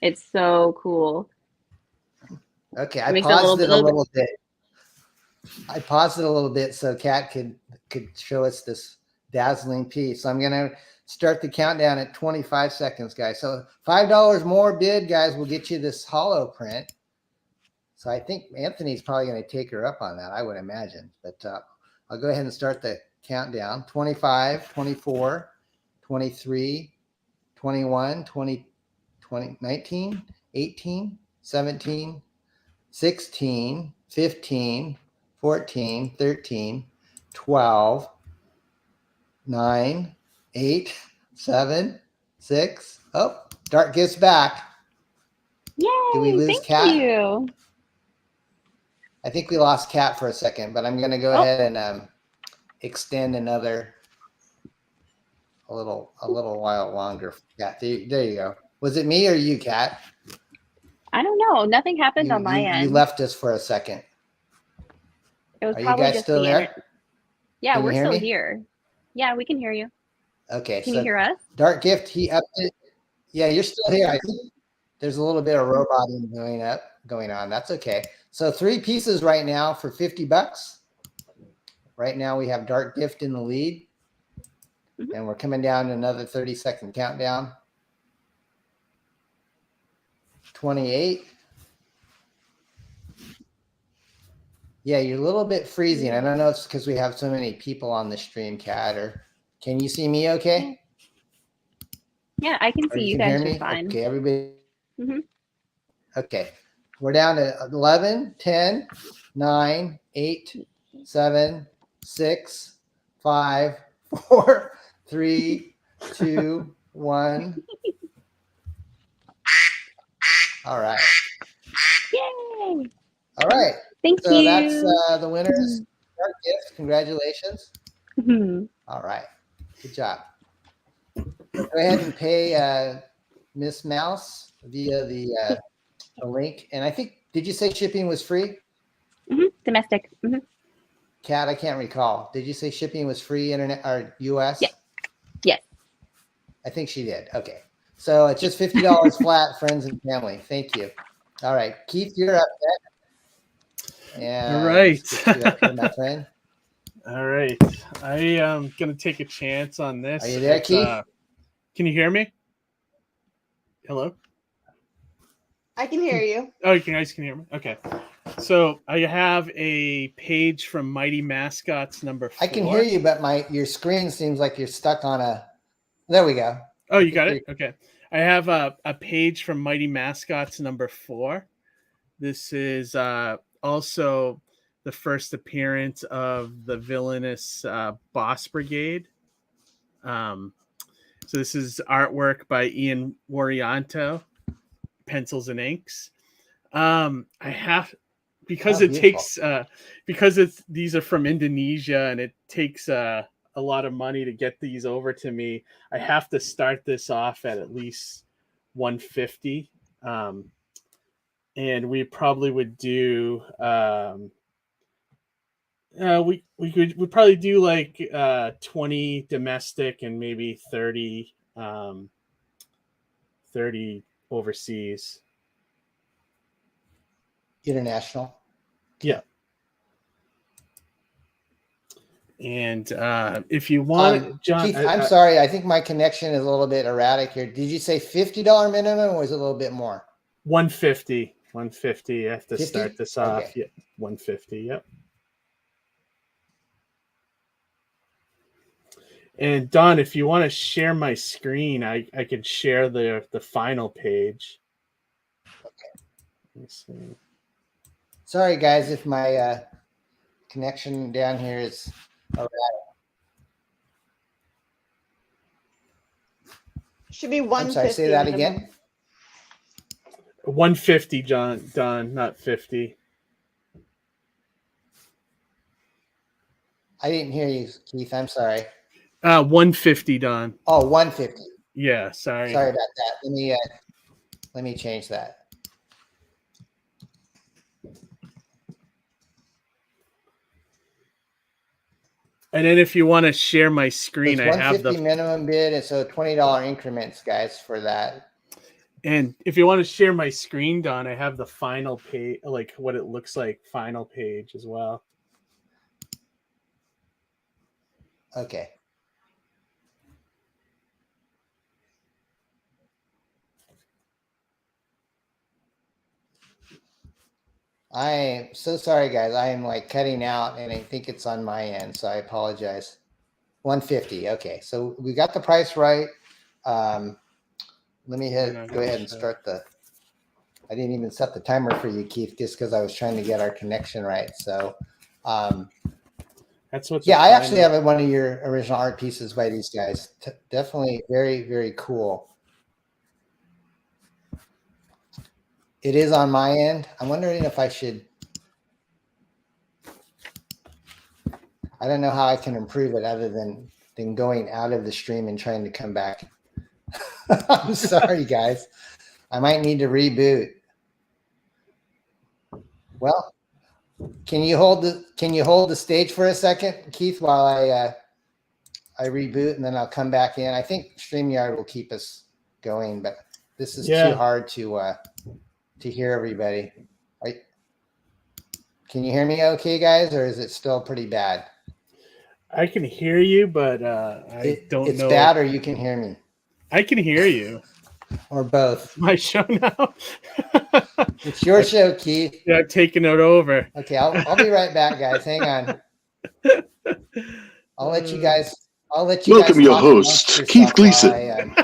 It's so cool. Okay, I paused it a little bit. I paused it a little bit so Kat could show us this dazzling piece. So I'm going to start the countdown at 25 seconds, guys. So $5 more bid, guys, will get you this hollow print. So I think Anthony's probably going to take her up on that, I would imagine. But I'll go ahead and start the countdown. 25, 24, 23, 21, 20, 19, 18, 17, 16, 15, 14, 13, 12, 9, 8, 7, 6. Oh, Dark Gift's back. Yay! Did we lose Thank Kat? you. I think we lost Kat for a second, but I'm going to go ahead and extend a little while longer. Kat, there you go. Was it me or you, Kat? I don't know. Nothing happened on my end. You left us for a second. It was Are you probably guys just still the there? internet. Yeah, Can you we're hear still me? here. Yeah, we can hear you. Okay. Can you hear us? Dark Gift, he upped it. Yeah, you're still here. I think there's a little bit of roboting going on. That's okay. So 3 pieces right now for $50. Right now we have Dark Gift in the lead. And we're coming down to another 30-second countdown. 28. Yeah, you're a little bit freezing. I don't know if it's because we have so many people on the stream, Kat, or can you see me okay? Yeah, I can see you can guys hear just me? fine. Okay, everybody. Okay. We're down to 11, 10, 9, 8, 7, 6, 5, 4, 3, 2, 1. All right. Yay! All right. Thank so you. That's the winners. Dark Gift. Congratulations. All right. Good job. Go ahead and pay Miss Mouse via the link. And I think, did you say shipping was free? Domestic. Kat, I can't recall. Did you say shipping was free internet or US? Yeah. Yes. I think she did. Okay. So it's just $50 flat, friends and family. Thank you. All right. Keith, you're up next. And all right. you up here, my friend. All right. I am going to take a chance on this. Are you there, Keith? Can you hear me? Hello? I can hear you. Oh, you guys can hear me? Okay. So I have a page from Mighty Mascots number 4. I can hear you, but your screen seems like you're stuck on a. There we go. Oh, you got it? Okay. I have a page from Mighty Mascots number 4. This is also the first appearance of the villainous Boss Brigade. So this is artwork by Ian Warianto, pencils and inks. I have, because it takes these are from Indonesia and it takes a lot of money to get these over to me. I have to start this off at least 150. And we probably would do we'd probably do like 20 domestic and maybe 30 30 overseas. International. Yeah. And if you want, John, Keith, I'm sorry. I think my connection is a little bit erratic here. Did you say $50 minimum, or was it a little bit more? 150. 150. I have to 50? start this off. Okay. Yeah, 150. Yep. And Don, if you want to share my screen, I can share the final page. Okay. Let me see. Sorry, guys, if my connection down here is erratic. Should be 150. I'm sorry, say that minimum. again. 150, Don, not 50. I didn't hear you, Keith. I'm sorry. 150, Don. Oh, 150. Yeah, sorry. Sorry about that. Let me change that. And then if you want to share my screen, It's I have the minimum bid, and so $20 increments, guys, for that. And if you want to share my screen, Don, I have the final page, like what it looks like, final page as well. Okay. I am so sorry, guys. I am like cutting out, and I think it's on my end, so I apologize. 150. Okay, so we got the price right. Let me go ahead and start the. I didn't even set the timer for you, Keith, just because I was trying to get our connection right. So, that's what. Yeah, I actually have one of your original art pieces by these guys. Definitely very, very cool. It is on my end. I'm wondering if I should. I don't know how I can improve it other than going out of the stream and trying to come back. I'm sorry, guys. I might need to reboot. Well, can you hold the stage for a second, Keith, while I reboot, and then I'll come back in. I think StreamYard will keep us going, but this is too hard to hear everybody. Right? Can you hear me okay, guys, or is it still pretty bad? I can hear you, but I don't know. It's bad, or you can hear me? I can hear you. Or both. My show now. It's your show, Keith. Yeah, I'm taking it over. Okay, I'll be right back, guys. Hang on. I'll let you guys. Welcome your host, Keith Gleason.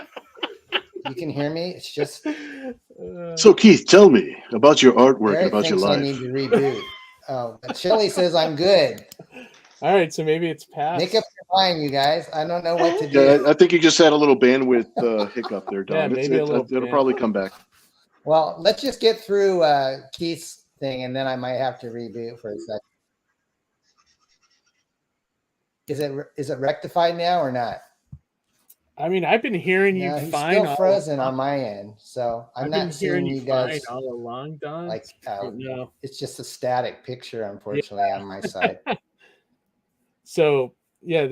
You can hear me. It's just. So Keith, tell me about your artwork and about your life. I need to reboot. Oh, but Shelly says I'm good. All right, so maybe it's past. Make up your mind, you guys. I don't know what to do. Yeah, I think you just had a little bandwidth hiccup there, Don. Yeah, maybe it'll probably come back. Well, let's just get through Keith's thing, and then I might have to reboot for a second. Is it rectified now or not? I mean, I've been hearing you he's fine. Still frozen on my end, so I'm not seeing you guys all along, Don. Like, no, it's just a static picture, unfortunately, on my side. So yeah,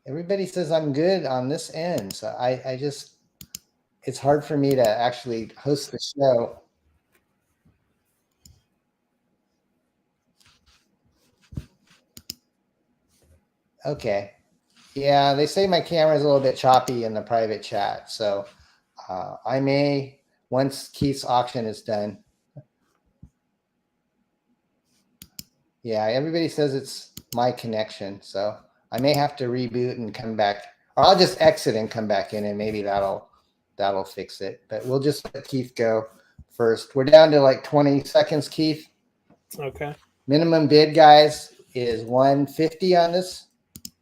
everybody says I'm good on this end, so I just it's hard for me to actually host the show. Okay. Yeah, they say my camera is a little bit choppy in the private chat, so I may, once Keith's auction is done. Yeah, everybody says it's my connection, so I may have to reboot and come back, or I'll just exit and come back in, and maybe that'll fix it. But we'll just let Keith go first. We're down to like 20 seconds, Keith. Okay. Minimum bid, guys, is 150 on this.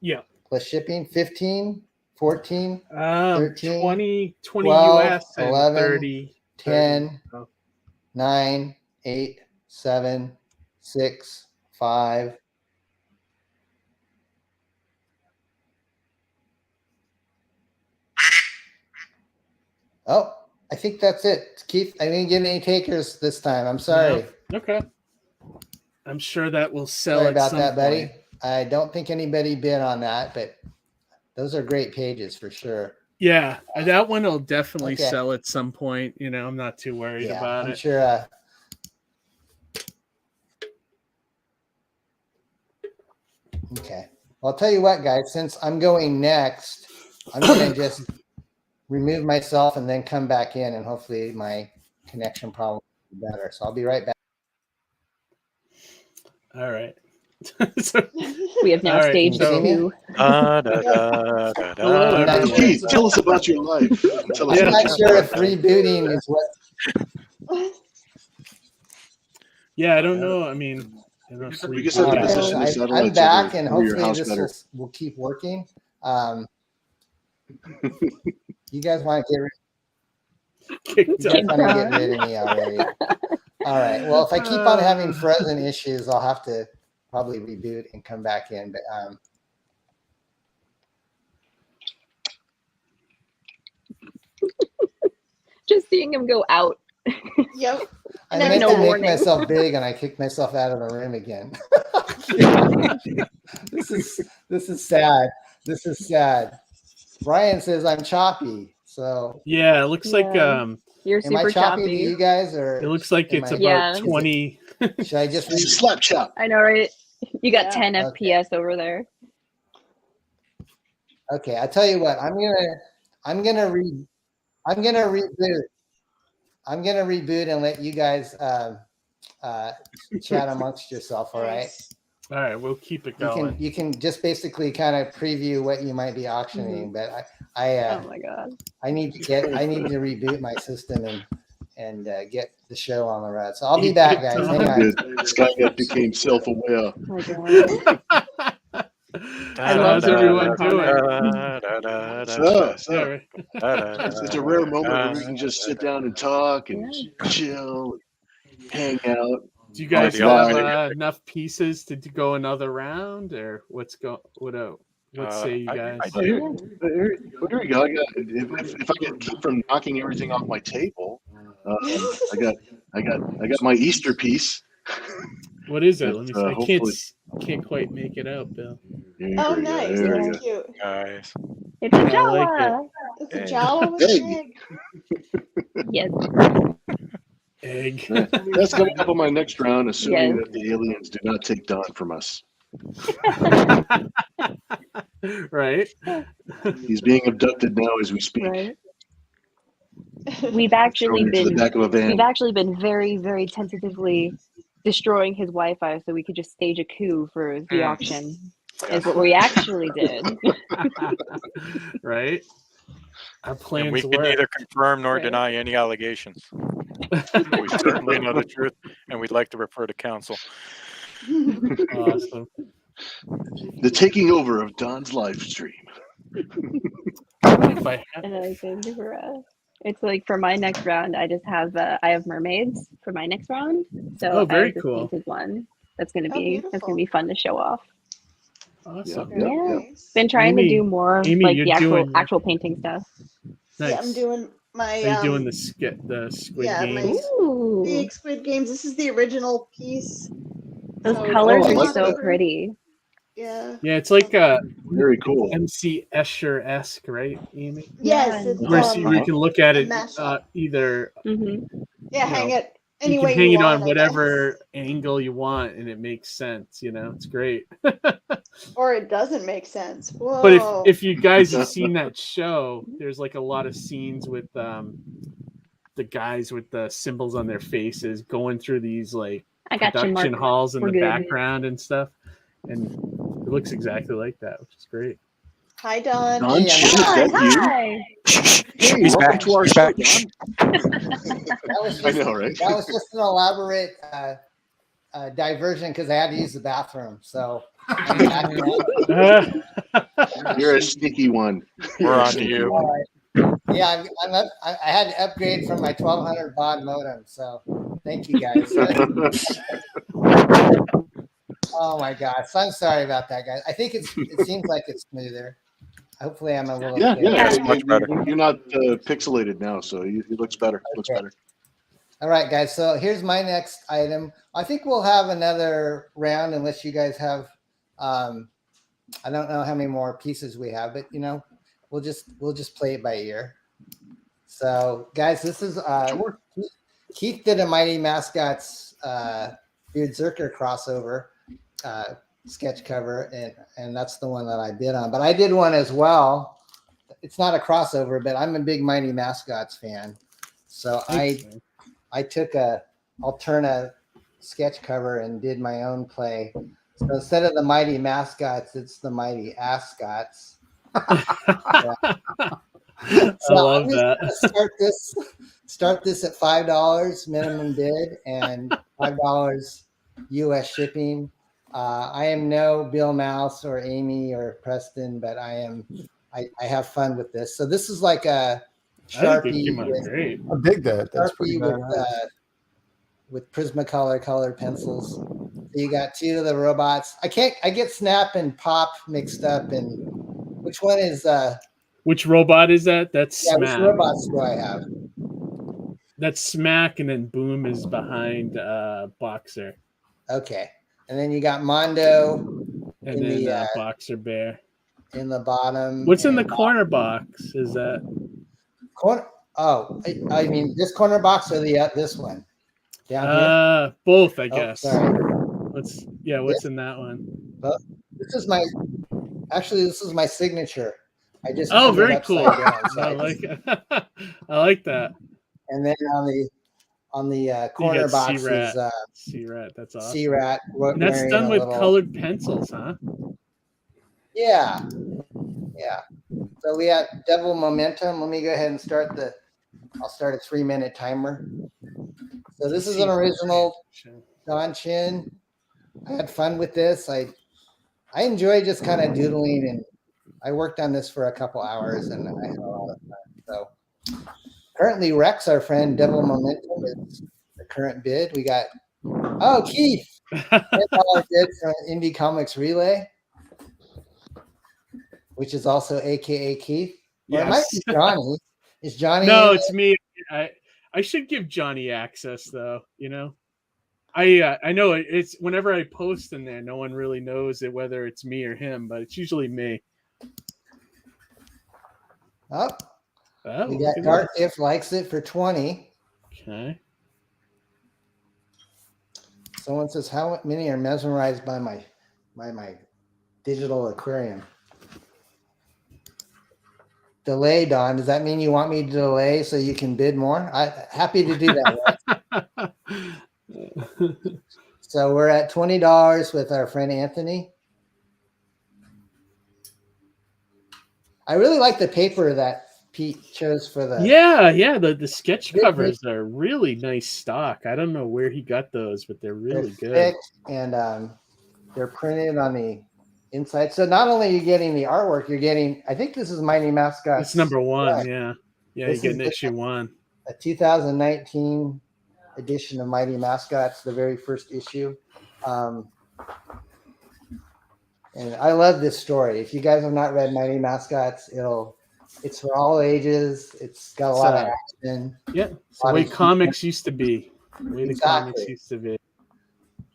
Yeah. Plus shipping, 15, 14, 13, 20 12, US, 11, 30, 10, 30. 9, 8, 7, 6, 5. Oh, I think that's it. Keith, I didn't get any takers this time. I'm sorry. No. Okay. I'm sure that will sell. Sorry about that, buddy. I don't think anybody bid on that, but Those are great pages for sure. Yeah, that one will definitely Okay. sell at some point. You know, I'm not too worried Yeah, about I'm it. sure. Okay. Well, I'll tell you what, guys. Since I'm going next, I'm going to just remove myself and then come back in, and hopefully my connection problem will be better. So I'll be right back. All right. We have now All right, stage so- 2. Hello, everyone. Keith, tell us about your life. Tell us I'm about not your sure life. if rebooting is what. Yeah, I don't know. I mean, I don't know, We sleep. can set the All right. position of I'm satellites back, over and your hopefully house this better. will keep working. You guys want to get rid? You guys want to get rid of me already? All right. Well, if I keep on having frozen issues, I'll have to probably reboot and come back in. But Just seeing him go out. Yep. I Never meant no to make warning. myself big, and I kicked myself out of the room again. This is sad. This is sad. Brian says I'm choppy. So Yeah, it looks like Yeah. You're am I super choppy to choppy. you guys, or it looks like am it's I- about Yeah. 20. should I just It's a slap chop. I know, right? You got Yeah. 10 Okay. FPS over there. Okay, I tell you what, I'm gonna reboot. I'm gonna reboot and let you guys chat amongst yourself. All right. All right, we'll keep it going. You can just basically kind of preview what you might be auctioning, but Oh my god. I need to reboot my system and get the show on the road. So I'll be back, guys. Hang on. This guy became self-aware. Oh my god. I love How's everyone that. doing? So, it's a rare moment where we can just sit down and talk and chill, hang out. Do you guys Yeah. have enough pieces to go another round, or what say you guys? Oh, here we go. If I can keep from knocking everything off my table, I got my Easter piece. What is it? Let me see. I hopefully- can't quite make it out, Bill. Oh, nice. There we That's go. cute. Nice. It's a I like Jawa. It's a Jawa with Egg. an egg. Yes. Egg. That's coming up on my next round, assuming Yes. that the aliens do not take Don from us. Right. He's being abducted now as we speak. Right. We've actually Thrown into the been back of a van. very, very tentatively destroying his Wi-Fi so we could just stage a coup for the auction. Is what we actually did. Right. Our And plans we can work. neither confirm nor Right. deny any allegations. We certainly know the truth, and we'd like to refer to counsel. Awesome. The taking over of Don's live stream. If I have- And I said, it's like for my next round, I just have I have mermaids for my next round. So Oh, very I have this cool. painted one. That's gonna Oh, be beautiful. fun to show off. Awesome. Yep, Yeah. Nice. Been trying Amy- to do more of Amy, like you're the doing- actual painting stuff. Nice. Yeah, I'm doing my Are you doing the Squid yeah, Game? Ooh, big Squid Games. This is the original piece. those So- colors Oh, I are like so that. pretty. Yeah. Yeah, it's like Very cool. MC Escher-esque, right, Amy? Yes, Yeah. it's Where you can look at a it mashup. either Hmm. yeah, you hang know, it any you way can hang you it want, on I whatever guess. angle you want, and it makes sense. You know, it's great. Or it doesn't make sense. Whoa. But if you guys have seen that show, there's like a lot of scenes with the guys with the symbols on their faces going through these like I got you, production Mark. halls in We're the good. background and stuff, and it looks exactly like that, which is great. Hi, Don. Don Hey, Chin, is Hi, that you? hi. Hey, He's welcome back. to our He's show, back. Don. That was I just, know, right? that was just an elaborate diversion because I had to use the bathroom. So I'm back now. You're a sneaky one. We're You're a on to sneaky you. one. Yeah, I had to upgrade from my 1200 baud modem. So thank you guys. Oh my gosh, I'm sorry about that, guys. I think it seems like it's smoother. Hopefully, I'm a little Yeah, clearer. yeah. That's much better. You're not pixelated now, so it looks better. It looks Okay. better. All right, guys. So here's my next item. I think we'll have another round unless you guys have I don't know how many more pieces we have, but you know, we'll just play it by ear. So, guys, this is Sure. Keith did a Mighty Mascots Beard Zerker crossover sketch cover, and that's the one that I bid on. But I did one as well. It's not a crossover, but I'm a big Mighty Mascots fan, so I took a Alterna sketch cover and did my own play. So instead of the Mighty Mascots, it's the Mighty Ascots. I love that. Start this at $5 minimum bid and $5 US shipping. I am no Bill Mouse or Amy or Preston, but I have fun with this. So this is like a Sharpie. Great. I dig that. That's pretty badass. With Prismacolor colored pencils. So you got two of the robots. I get Snap and Pop mixed up. And which one is which robot is that? That's yeah, Smack. which robots do I have? That's Smack, and then Boom is behind Boxer. Okay. And then you got Mondo and then the Boxer Bear in the bottom. What's in the corner box? Is that corner? Oh, I mean this corner box or the this one? Down here? Both, I guess. Sorry. What's in that one? Well, this is my signature. I just very cool. Down, so I like it. I like that. And then on the corner box is C-Rat. That's awesome. C-Rat. And that's done with colored pencils, huh? Yeah. So we have Devil Momentum. Let me go ahead and start I'll start a 3-minute timer. So this is an original Don Chin. I had fun with this. I enjoy just kind of doodling, and I worked on this for a couple hours, and I had a lot of fun. So currently Rex, our friend, Devil Momentum is the current bid. We got Keith, $10 bid from Indie Comics Relay, which is also AKA Keith. Or it might be Johnny. Is Johnny? No, it's me. I should give Johnny access, though. You know, I know it's whenever I post in there, no one really knows whether it's me or him, but it's usually me. We got Dark If likes it for 20. Okay. Someone says, how many are mesmerized by my digital aquarium? Delay, Don. Does that mean you want me to delay so you can bid more? Happy to do that. So we're at $20 with our friend Anthony. I really like the paper that Pete chose for the. Yeah. The sketch covers are really nice stock. I don't know where he got those, but they're really good. Thick, and they're printed on the inside. So not only are you getting the artwork, you're getting, I think this is Mighty Mascots. It's number 1, yeah. Yeah, you're getting issue 1. A 2019 edition of Mighty Mascots, the very first issue. And I love this story. If you guys have not read Mighty Mascots, it's for all ages. It's got a lot of action. Yeah, it's the way comics used to be. The way the comics used to be.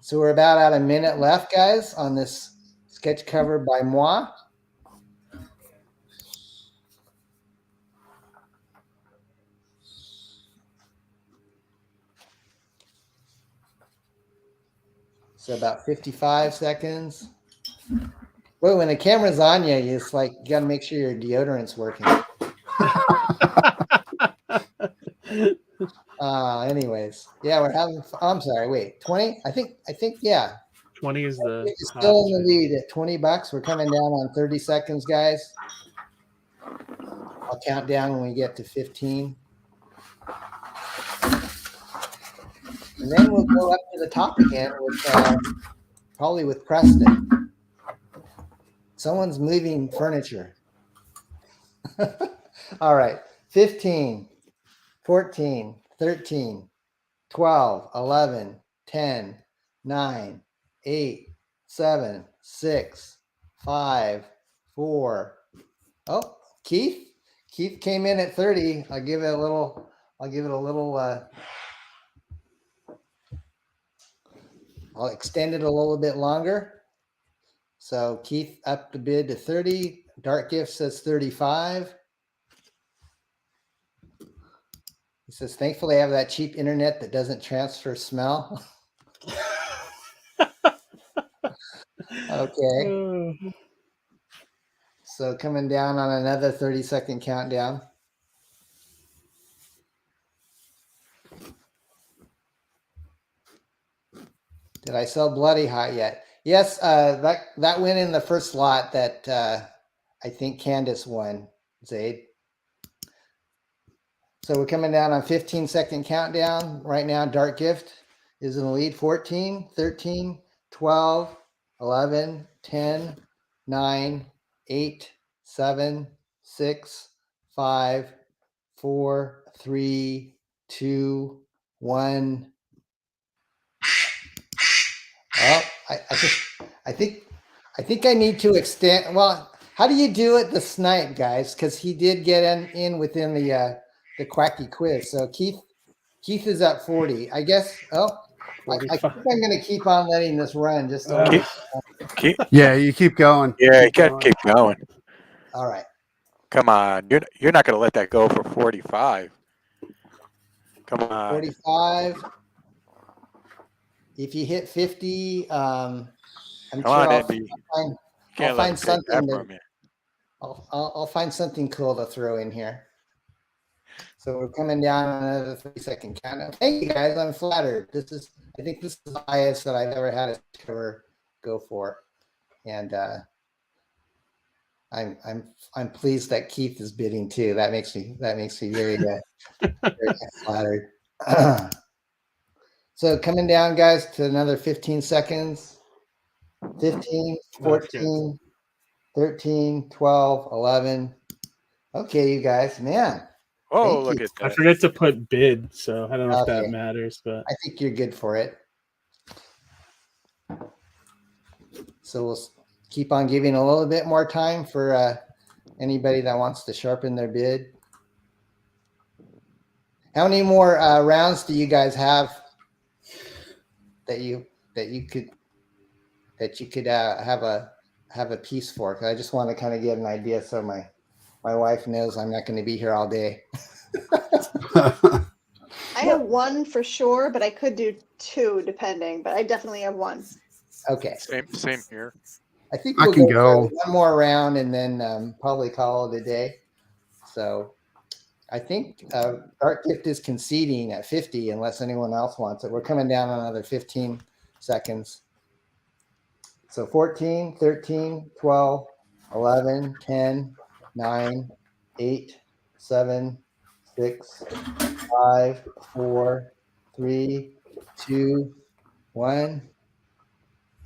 So we're about at a minute left, guys, on this sketch cover by moi. So about 55 seconds. Well, when the camera's on you, it's like you got to make sure your deodorant's working. Anyways, yeah, we're having. I'm sorry. Wait, 20? I think. Yeah. 20 is the. It's still in the lead at $20. We're coming down on 30 seconds, guys. I'll count down when we get to 15. And then we'll go up to the top again with probably with Preston. Someone's moving furniture. All right. 15, 14, 13, 12, 11, 10, 9, 8, 7, 6, 5, 4. Oh, Keith came in at 30. I'll give it a little. I'll extend it a little bit longer. So Keith upped the bid to 30. Dark Gift says 35. He says, thankfully, I have that cheap internet that doesn't transfer smell. Okay. So coming down on another 30-second countdown. Did I sell Bloody Hot yet? Yes, that went in the first lot that I think Candace won, Zaid. So we're coming down on 15-second countdown. Right now, Dark Gift is in the lead. 14, 13, 12, 11, 10, 9, 8, 7, 6, 5, 4, 3, 2, 1. Oh, I think I need to extend. Well, how do you do it the snipe, guys? Because he did get in within the quacky quiz. So Keith is at 40. I guess. Oh, I think I'm going to keep on letting this run. Just yeah, you keep going. Yeah, you gotta keep going. All right. Come on, you're not gonna let that go for 45. Come on. 45. If you hit 50, I'm Come sure on, I'll Andy. find something. I'll find something cool to throw in here. So we're coming down on another 30-second countdown. Thank you guys. I'm flattered. I think this is the highest that I've ever had a cover go for, and I'm pleased that Keith is bidding too. That makes me very very flattered. So coming down, guys, to another 15 seconds. 15, 14, 13, 12, 11. Okay, you guys, man. Oh, look at I that. forgot to put bid, so I don't know if Okay. that matters, but I think you're good for it. So we'll keep on giving a little bit more time for anybody that wants to sharpen their bid. How many more rounds do you guys have that you could have a piece for? Because I just want to kind of get an idea so my wife knows I'm not going to be here all day. I have one for sure, but I could do two depending, but I definitely have one. Okay. Same here. I think I we'll can go go. for one more round and then probably call it a day. So I think Dark Gift is conceding at 50 unless anyone else wants it. We're coming down on another 15 seconds. So 14, 13, 12, 11, 10, 9, 8, 7, 6, 5, 4, 3, 2, 1.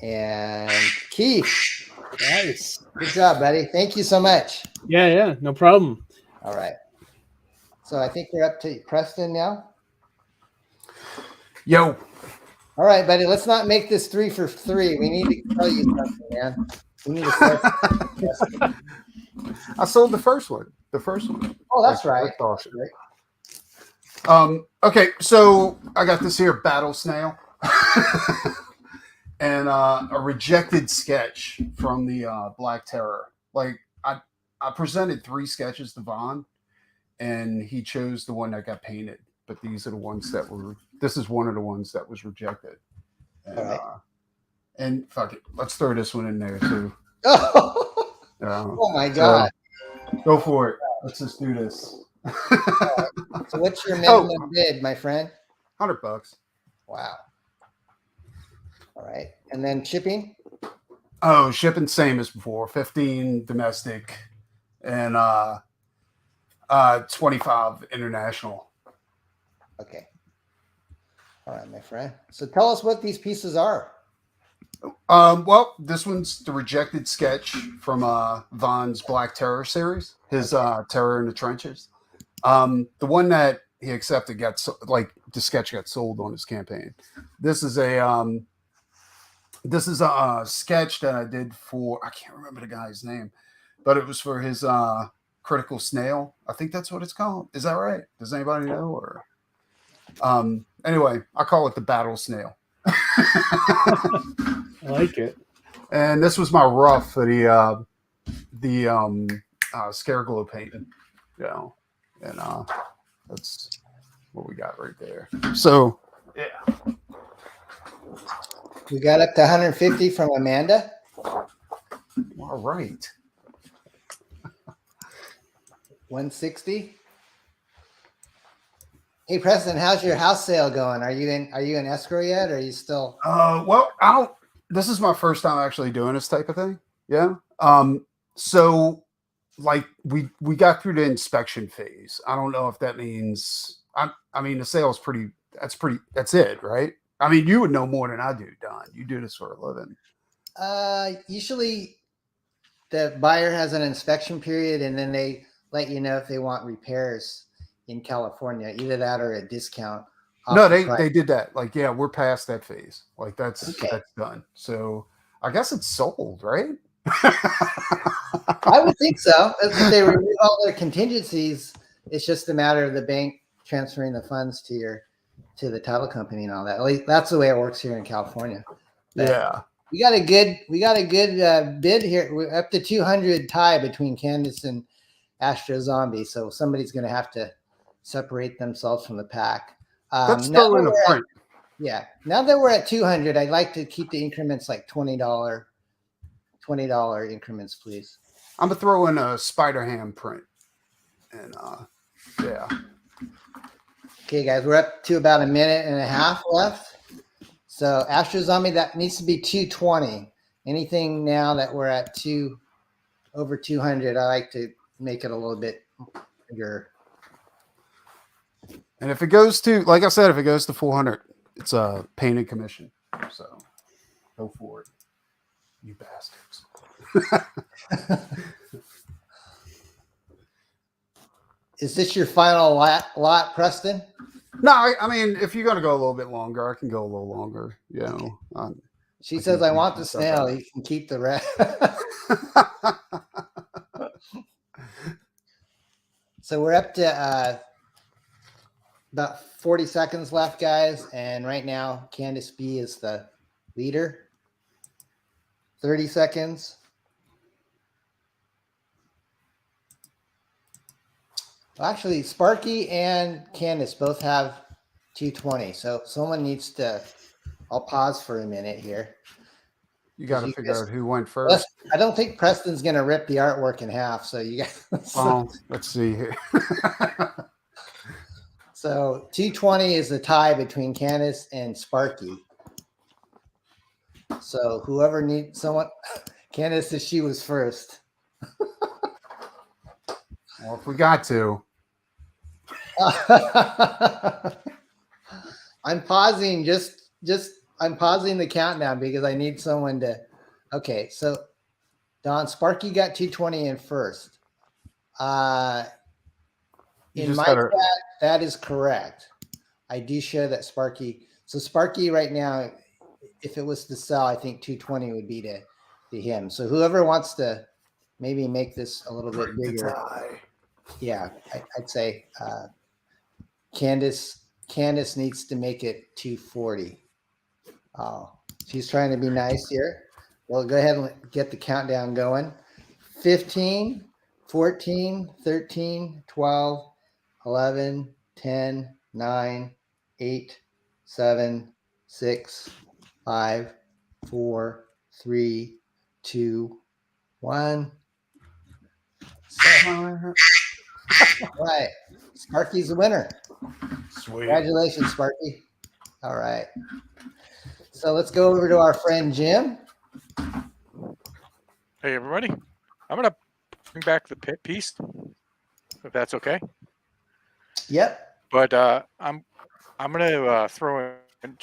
And Keith. nice. Good job, buddy. Thank you so much. Yeah, no problem. All right. So I think we're up to Preston now. Yo. All right, buddy. Let's not make this 3 for 3. We need to tell you something, man. We need to sell I sold the first one. Oh, that's right. That's awesome. Okay, so I got this here battle snail. And a rejected sketch from the Black Terror. Like I presented 3 sketches to Vaughn, and he chose the one that got painted. But these are the ones that were. This is one of the ones that was rejected. And, all right. And fuck it, let's throw this one in there too. Oh my God! So, go for it. Let's just do this. Right. So what's your minimum bid, my friend? $100. Wow. All right, and then shipping. Oh, shipping same as before. 15 domestic, and 25 international. Okay. All right, my friend. So tell us what these pieces are. Well, this one's the rejected sketch from Vaughn's Black Terror series. His Terror in the Trenches. The one that he accepted got the sketch got sold on his campaign. This is a sketch that I did for, I can't remember the guy's name, but it was for his Critical Snail. I think that's what it's called. Is that right? Does anybody know? Or anyway, I call it the Battle Snail. I like it. And this was my rough for the Scareglow paint. You know, and that's what we got right there. So yeah, We got up to 150 from Amanda. all right. 160. Hey Preston, how's your house sale going? Are you in escrow yet, or are you still? Well, I don't. This is my first time actually doing this type of thing. Yeah. So like we got through the inspection phase. I don't know if that means I mean the sale is pretty. That's it, right? I mean, you would know more than I do, Don. You do this for a living. Usually, the buyer has an inspection period, and then they let you know if they want repairs in California, either that or a discount. No, they did that. Like, yeah, we're past that phase. Like that's done. So I guess it's sold, right? I would think so. If they remove all their contingencies, it's just a matter of the bank transferring the funds to the title company and all that. At least that's the way it works here in California. But yeah. We got a good bid here. We're up to 200 tie between Candace and Astro Zombie. So somebody's going to have to separate themselves from the pack. That's still in the print. Yeah. Now that we're at 200, I'd like to keep the increments like $20 increments, please. I'm gonna throw in a Spider-Ham print, and yeah. Okay, guys, we're up to about a minute and a half left. So Astro Zombie, that needs to be 220. Anything now that we're at over 200, I like to make it a little bit bigger. And if it goes to, like I said, if it goes to 400, it's a painted commission. So go for it, you bastards. Is this your final lot, Preston? No, I mean, if you're going to go a little bit longer, I can go a little longer. You know, she says, "I want the snail. You can keep the rest." So we're up to about 40 seconds left, guys, and right now Candace B is the leader. 30 seconds. Well, actually, Sparky and Candace both have 220. So someone needs to, I'll pause for a minute here. You got to figure out who went first. I don't think Preston's going to rip the artwork in half. So you guys. Well, let's see here. So 220 is the tie between Candace and Sparky. So whoever needs someone, Candace says she was first. Well, if we got to. I'm pausing I'm pausing the countdown because I need someone to. Okay, so Don, Sparky got 220 in first. In my chat, that is correct. I do show that Sparky. So Sparky right now, if it was to sell, I think 220 would be to him. So whoever wants to maybe make this a little bit bigger. Yeah, I'd say Candace needs to make it 240. Oh, she's trying to be nice here. Well, go ahead and get the countdown going. 15, 14, 13, 12, 11, 10, 9, 8, 7, 6, 5, 4, 3, 2, 1. All right. Sparky's the winner. Sweet. Congratulations, Sparky. All right. So let's go over to our friend Jim. Hey, everybody. I'm going to bring back the piece, if that's okay. Yep. But I'm going to throw in,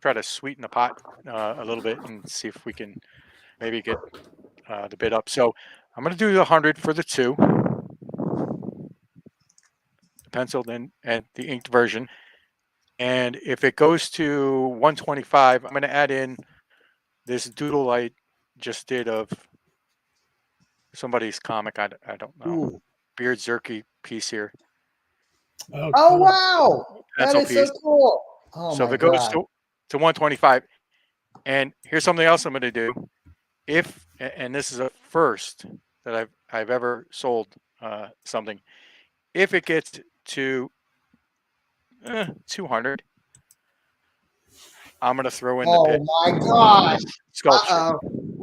try to sweeten the pot a little bit and see if we can maybe get the bid up. So I'm going to do the 100 for the 2. Penciled in and the inked version. And if it goes to 125, I'm going to add in this doodle I just did of somebody's comic. I don't know. Ooh. Beard Zerky piece here. Oh, cool. Wow. That is so cool. Oh, so if it goes to 125, and here's something else I'm going to do. if, and this is a first that I've ever sold something, if it gets to 200, I'm gonna throw in the Oh pit my gosh. sculpture.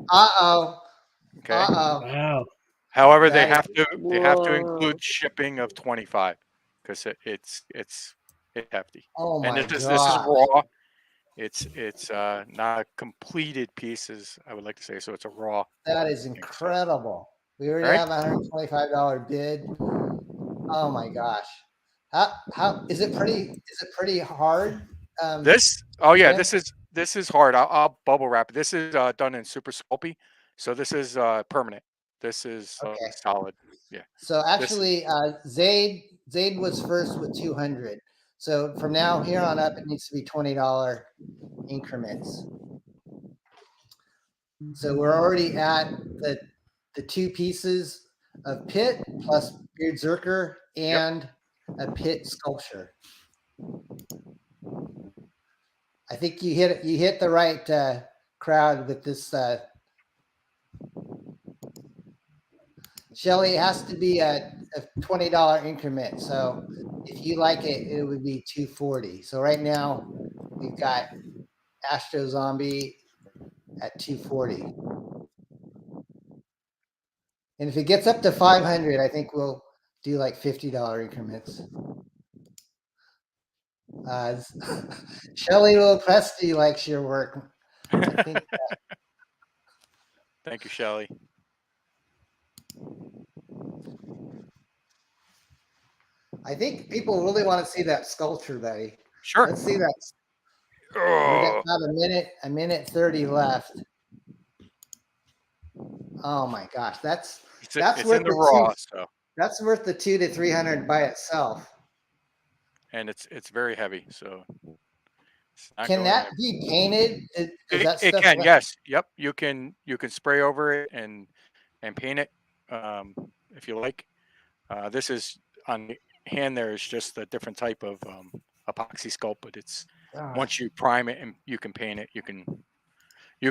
Uh-oh. Okay. Wow. However, they That have to Whoa. include shipping of 25 because it's hefty. Oh And my this is gosh. raw. It's not a completed piece, as I would like to say. So it's a raw. That is thing. So, incredible. We already Right? have a $125 bid. Oh my gosh. How is it pretty hard? this oh yeah, Jim? this is hard. I'll bubble wrap it. This is done in Super Sculpey, so this is permanent. This is Okay. solid. Yeah. So This is, actually, Zaid was first with 200. So from now here on up, it needs to be $20 increments. So we're already at the two pieces of pit plus Beard Zerker and a pit sculpture. I think you hit the right crowd with this. Shelly, it has to be a $20 increment. So if you like it, it would be $240. So right now we've got Astro Zombie at $240. And if it gets up to 500, I think we'll do like $50 increments. Shelly Will Presty likes your work. I think thank you, Shelly. I think people really want to see that sculpture, buddy. Sure. Let's see that. We got about a minute 30 left. Oh my gosh, that's It's worth in the raw, so that's worth the 200 to 300 by itself. and it's very heavy, so it's not Can going that anywhere. be painted? Is that It stuff can, yes. Yep. You can spray over it and paint it if you like. This is on the hand. There is just a different type of epoxy sculpt, but it's once you prime it and you can paint it, you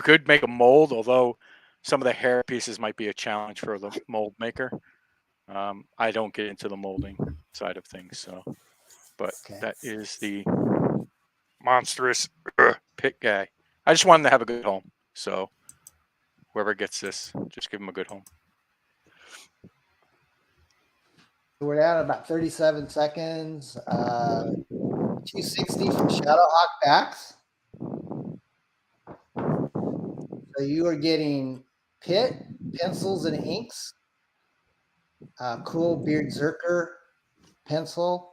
could make a mold, although some of the hair pieces might be a challenge for the mold maker. I don't get into the molding side of things, so but that is the monstrous pit guy. I just want him to have a good home. So whoever gets this, just give him a good home. We're at about 37 seconds. 260 from Shadowhawk Backs. So you are getting pit, pencils, and inks. Cool Beard Zerker pencil,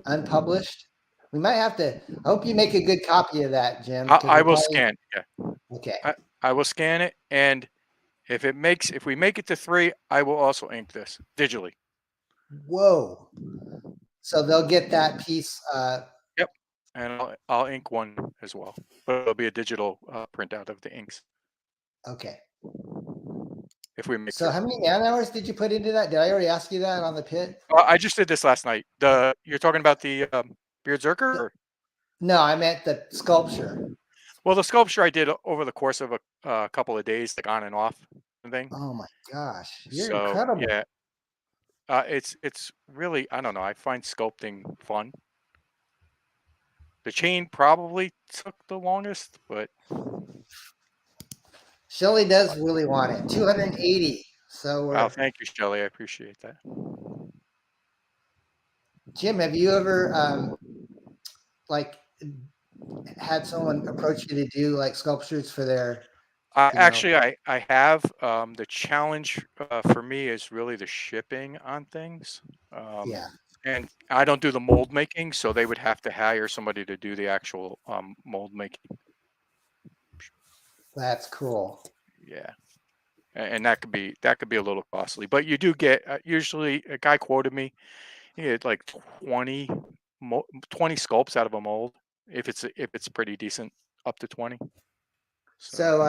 unpublished. We might have to. I hope you make a good copy of that, Jim. I will scan. Yeah. Okay. I will scan it, and if we make it to 3, I will also ink this digitally. Whoa. So they'll get that piece. Yep. And I'll ink one as well, but it'll be a digital printout of the inks. Okay. If we make So how many man hours did you put into that? Did I already ask you that on the pit? I just did this last night. You're talking about the Beard Zerker? Or? No, I meant the sculpture. Well, the sculpture I did over the course of a couple of days, like on and off thing. Oh my gosh, you're incredible. Yeah, it's really, I don't know. I find sculpting fun. The chain probably took the longest, but Shelly does really want it. 280. So oh, thank you, Shelly. I appreciate that. Jim, have you ever like had someone approach you to do like sculptures for their actually I have. The challenge for me is really the shipping on things. Yeah. And I don't do the mold making, so they would have to hire somebody to do the actual mold making. That's cool. Yeah. And that could be a little costly, but you do get usually a guy quoted me, he had like 20 sculpts out of a mold if it's pretty decent, up to 20. So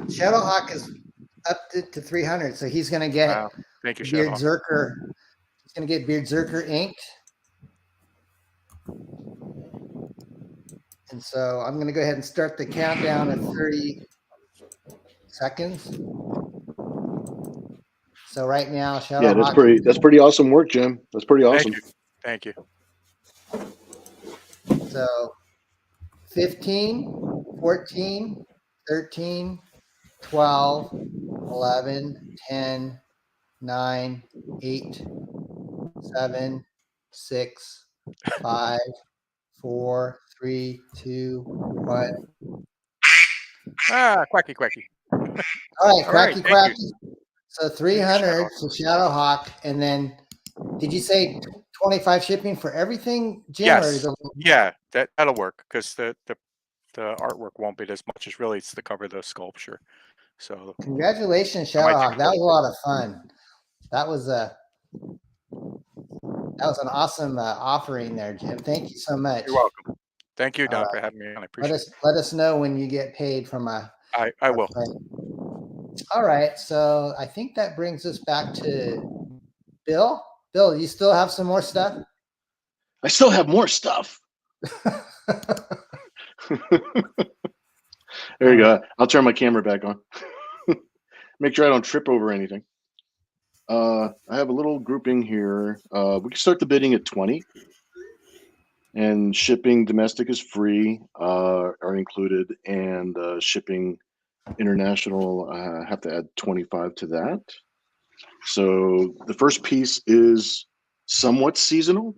Shadowhawk is up to 300, so he's going to get thank you, Beard Shadowhawk. Zerker. He's going to get Beard Zerker inked. And so I'm going to go ahead and start the countdown at 30 seconds. So right now, Shadow Yeah, Hawk, that's pretty awesome work, Jim. That's pretty awesome. Thank you. so 15, 14, 13, 12, 11, 10, 9, 8, 7, 6, 5, 4, 3, 2, 1. Ah, quacky, quacky. All right, All right, cracky, thank cracky. you. So 300 for Shadow Hawk, and then did you say 25 shipping for everything, Jim? Or is Yes. it, Yeah, that'll work because the artwork won't be as much as really it's to cover the sculpture. So congratulations, I might Shadow Hawk. take That was a lot of fun. That was an awesome offering there, Jim. Thank you so much. You're welcome. Thank you, All Don, right. for having me on. I appreciate it. Let us know when you get paid from I will. All right, so I think that brings us back to Bill. Bill, you still have some more stuff? I still have more stuff. There you go. I'll turn my camera back on. Make sure I don't trip over anything. I have a little grouping here. We can start the bidding at 20. And shipping domestic is free, are included, and shipping international, I have to add 25 to that. So the first piece is somewhat seasonal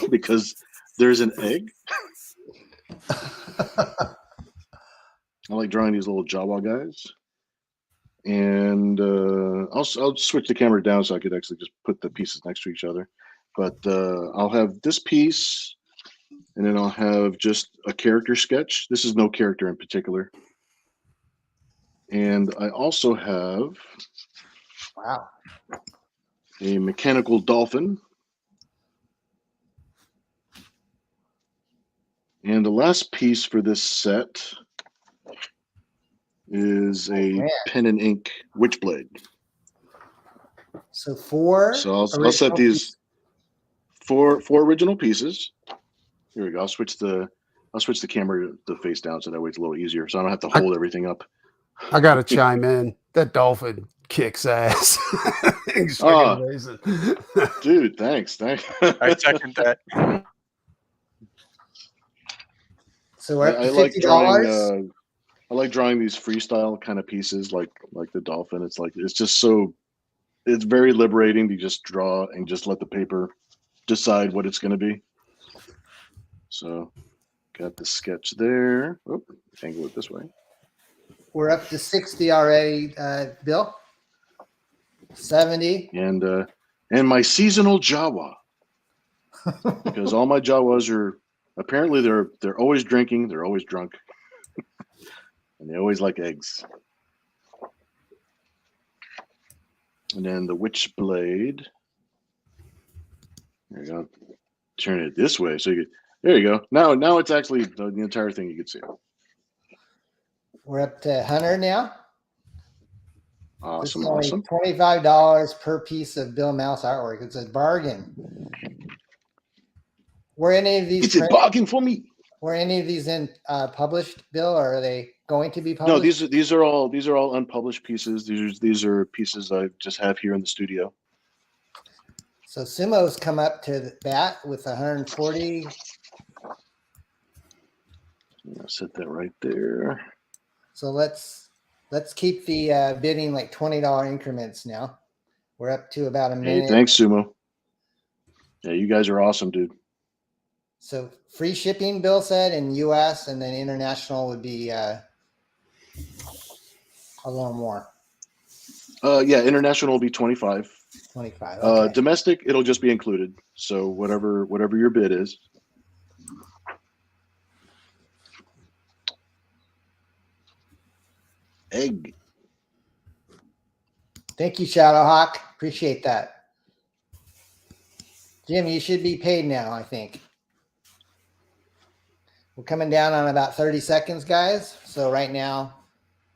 because there's an egg. I like drawing these little Jawa guys. And I'll switch the camera down so I could actually just put the pieces next to each other. But I'll have this piece, and then I'll have just a character sketch. This is no character in particular. And I also have a mechanical dolphin. And the last piece for this set is a pen and ink witchblade. So I'll set these four original pieces. Here we go. I'll switch the camera to face down so that way it's a little easier, so I don't have to hold everything up. I gotta chime in. That dolphin kicks ass. He's freaking amazing. Dude, thanks. I second that. So we're up to I like $50. I like drawing these freestyle kind of pieces, like the dolphin. It's just so, it's very liberating to just draw and just let the paper decide what it's going to be. So, got the sketch there. Oh, angle it this way. We're up to 60 already, Bill. 70. And my seasonal Jawa, because all my Jawas are apparently they're always drinking, they're always drunk, and they always like eggs. And then the witch blade. There you go. Turn it this way so you get. There you go. Now it's actually the entire thing you can see. We're up to 100 now. Awesome, this is awesome. only $25 per piece of Bill Mouse artwork. It's a bargain. Were any of these? It's a bargain for me. Were any of these in published, Bill, or are they going to be published? No, these are all unpublished pieces. These are pieces I just have here in the studio. So Sumo's come up to the bat with 140. I'll set that right there. So let's keep the bidding like $20 increments now. We're up to about a minute. Hey, thanks, Sumo. Yeah, you guys are awesome, dude. So free shipping, Bill said, in US, and then international would be a little more. Yeah, international will be 25. 25. Okay. Domestic, it'll just be included. So whatever your bid is. Egg. Thank you, Shadowhawk. Appreciate that. Jim, you should be paid now, I think. We're coming down on about 30 seconds, guys. So right now,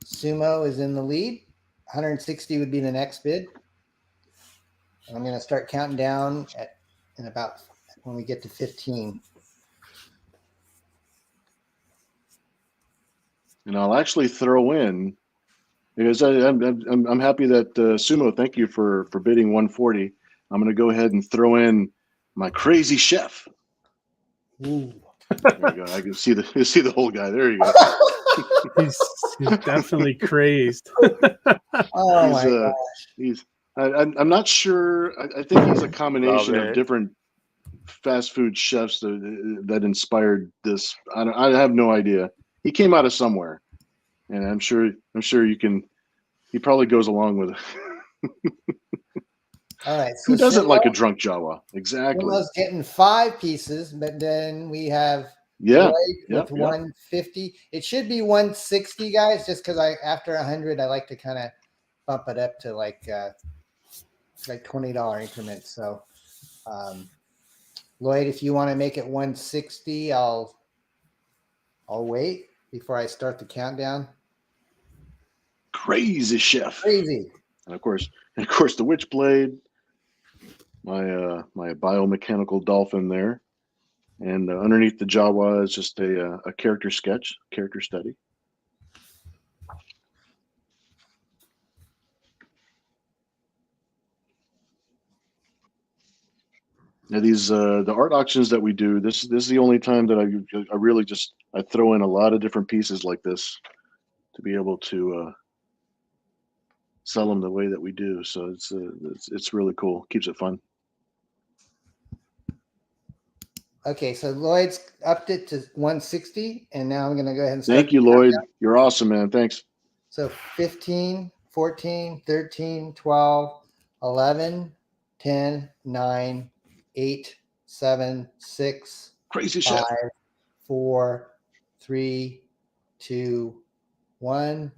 Sumo is in the lead. 160 would be the next bid. And I'm going to start counting down in about when we get to 15. And I'll actually throw in Because I'm happy that Sumo. Thank you for bidding 140. I'm going to go ahead and throw in my crazy chef. Ooh. There you go. I can see the whole guy. There you go. He's definitely crazy. Oh my gosh. I'm not sure. I think he's a combination Love of it. different fast food chefs that inspired this. I have no idea. He came out of somewhere, and I'm sure you can. He probably goes along with it. All right. Who So doesn't like a drunk Jawa? Exactly. Sumo's getting 5 pieces, but then we have Yeah. Lloyd Yep, with 150. It should be 160, guys, just because after 100, I like to kind of bump it up to like $20 increments. So, Lloyd, if you want to make it 160, I'll wait before I start the countdown. Crazy chef. Crazy. And of course, the Witchblade, my biomechanical dolphin there, and underneath the Jawa is just a character sketch, character study. Now these the art auctions that we do. This is the only time that I really just throw in a lot of different pieces like this to be able to sell them the way that we do. So it's really cool. Keeps it fun. Okay, so Lloyd's upped it to 160, and now I'm going to go ahead and start. Thank you, Lloyd. You're awesome, man. Thanks. So 15, 14, 13, 12, 11, 10, 9, 8, 7, 6, Crazy 5, chef. 4, 3, 2, 1.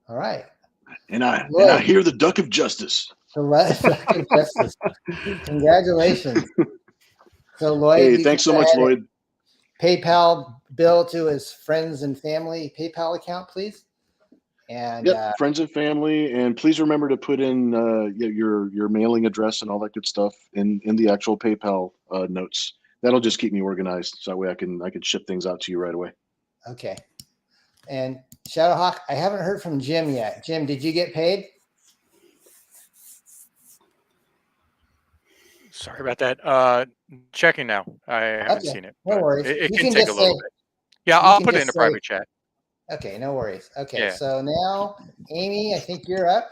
All right. And I hear the duck of justice. Justice. Congratulations. So Lloyd, Hey, thanks so much, Lloyd. PayPal bill to his friends and family PayPal account, please. And Friends and family, and please remember to put in your mailing address and all that good stuff in the actual PayPal notes. That'll just keep me organized, so that way I can ship things out to you right away. Okay. And Shadowhawk, I haven't heard from Jim yet. Jim, did you get paid? Sorry about that. Checking now. I haven't seen it. No worries. It You can can take a just little say- bit. Yeah, you I'll can put it just in a say- private chat. Okay, no worries. Okay, Yeah. so now, Amy, I think you're up.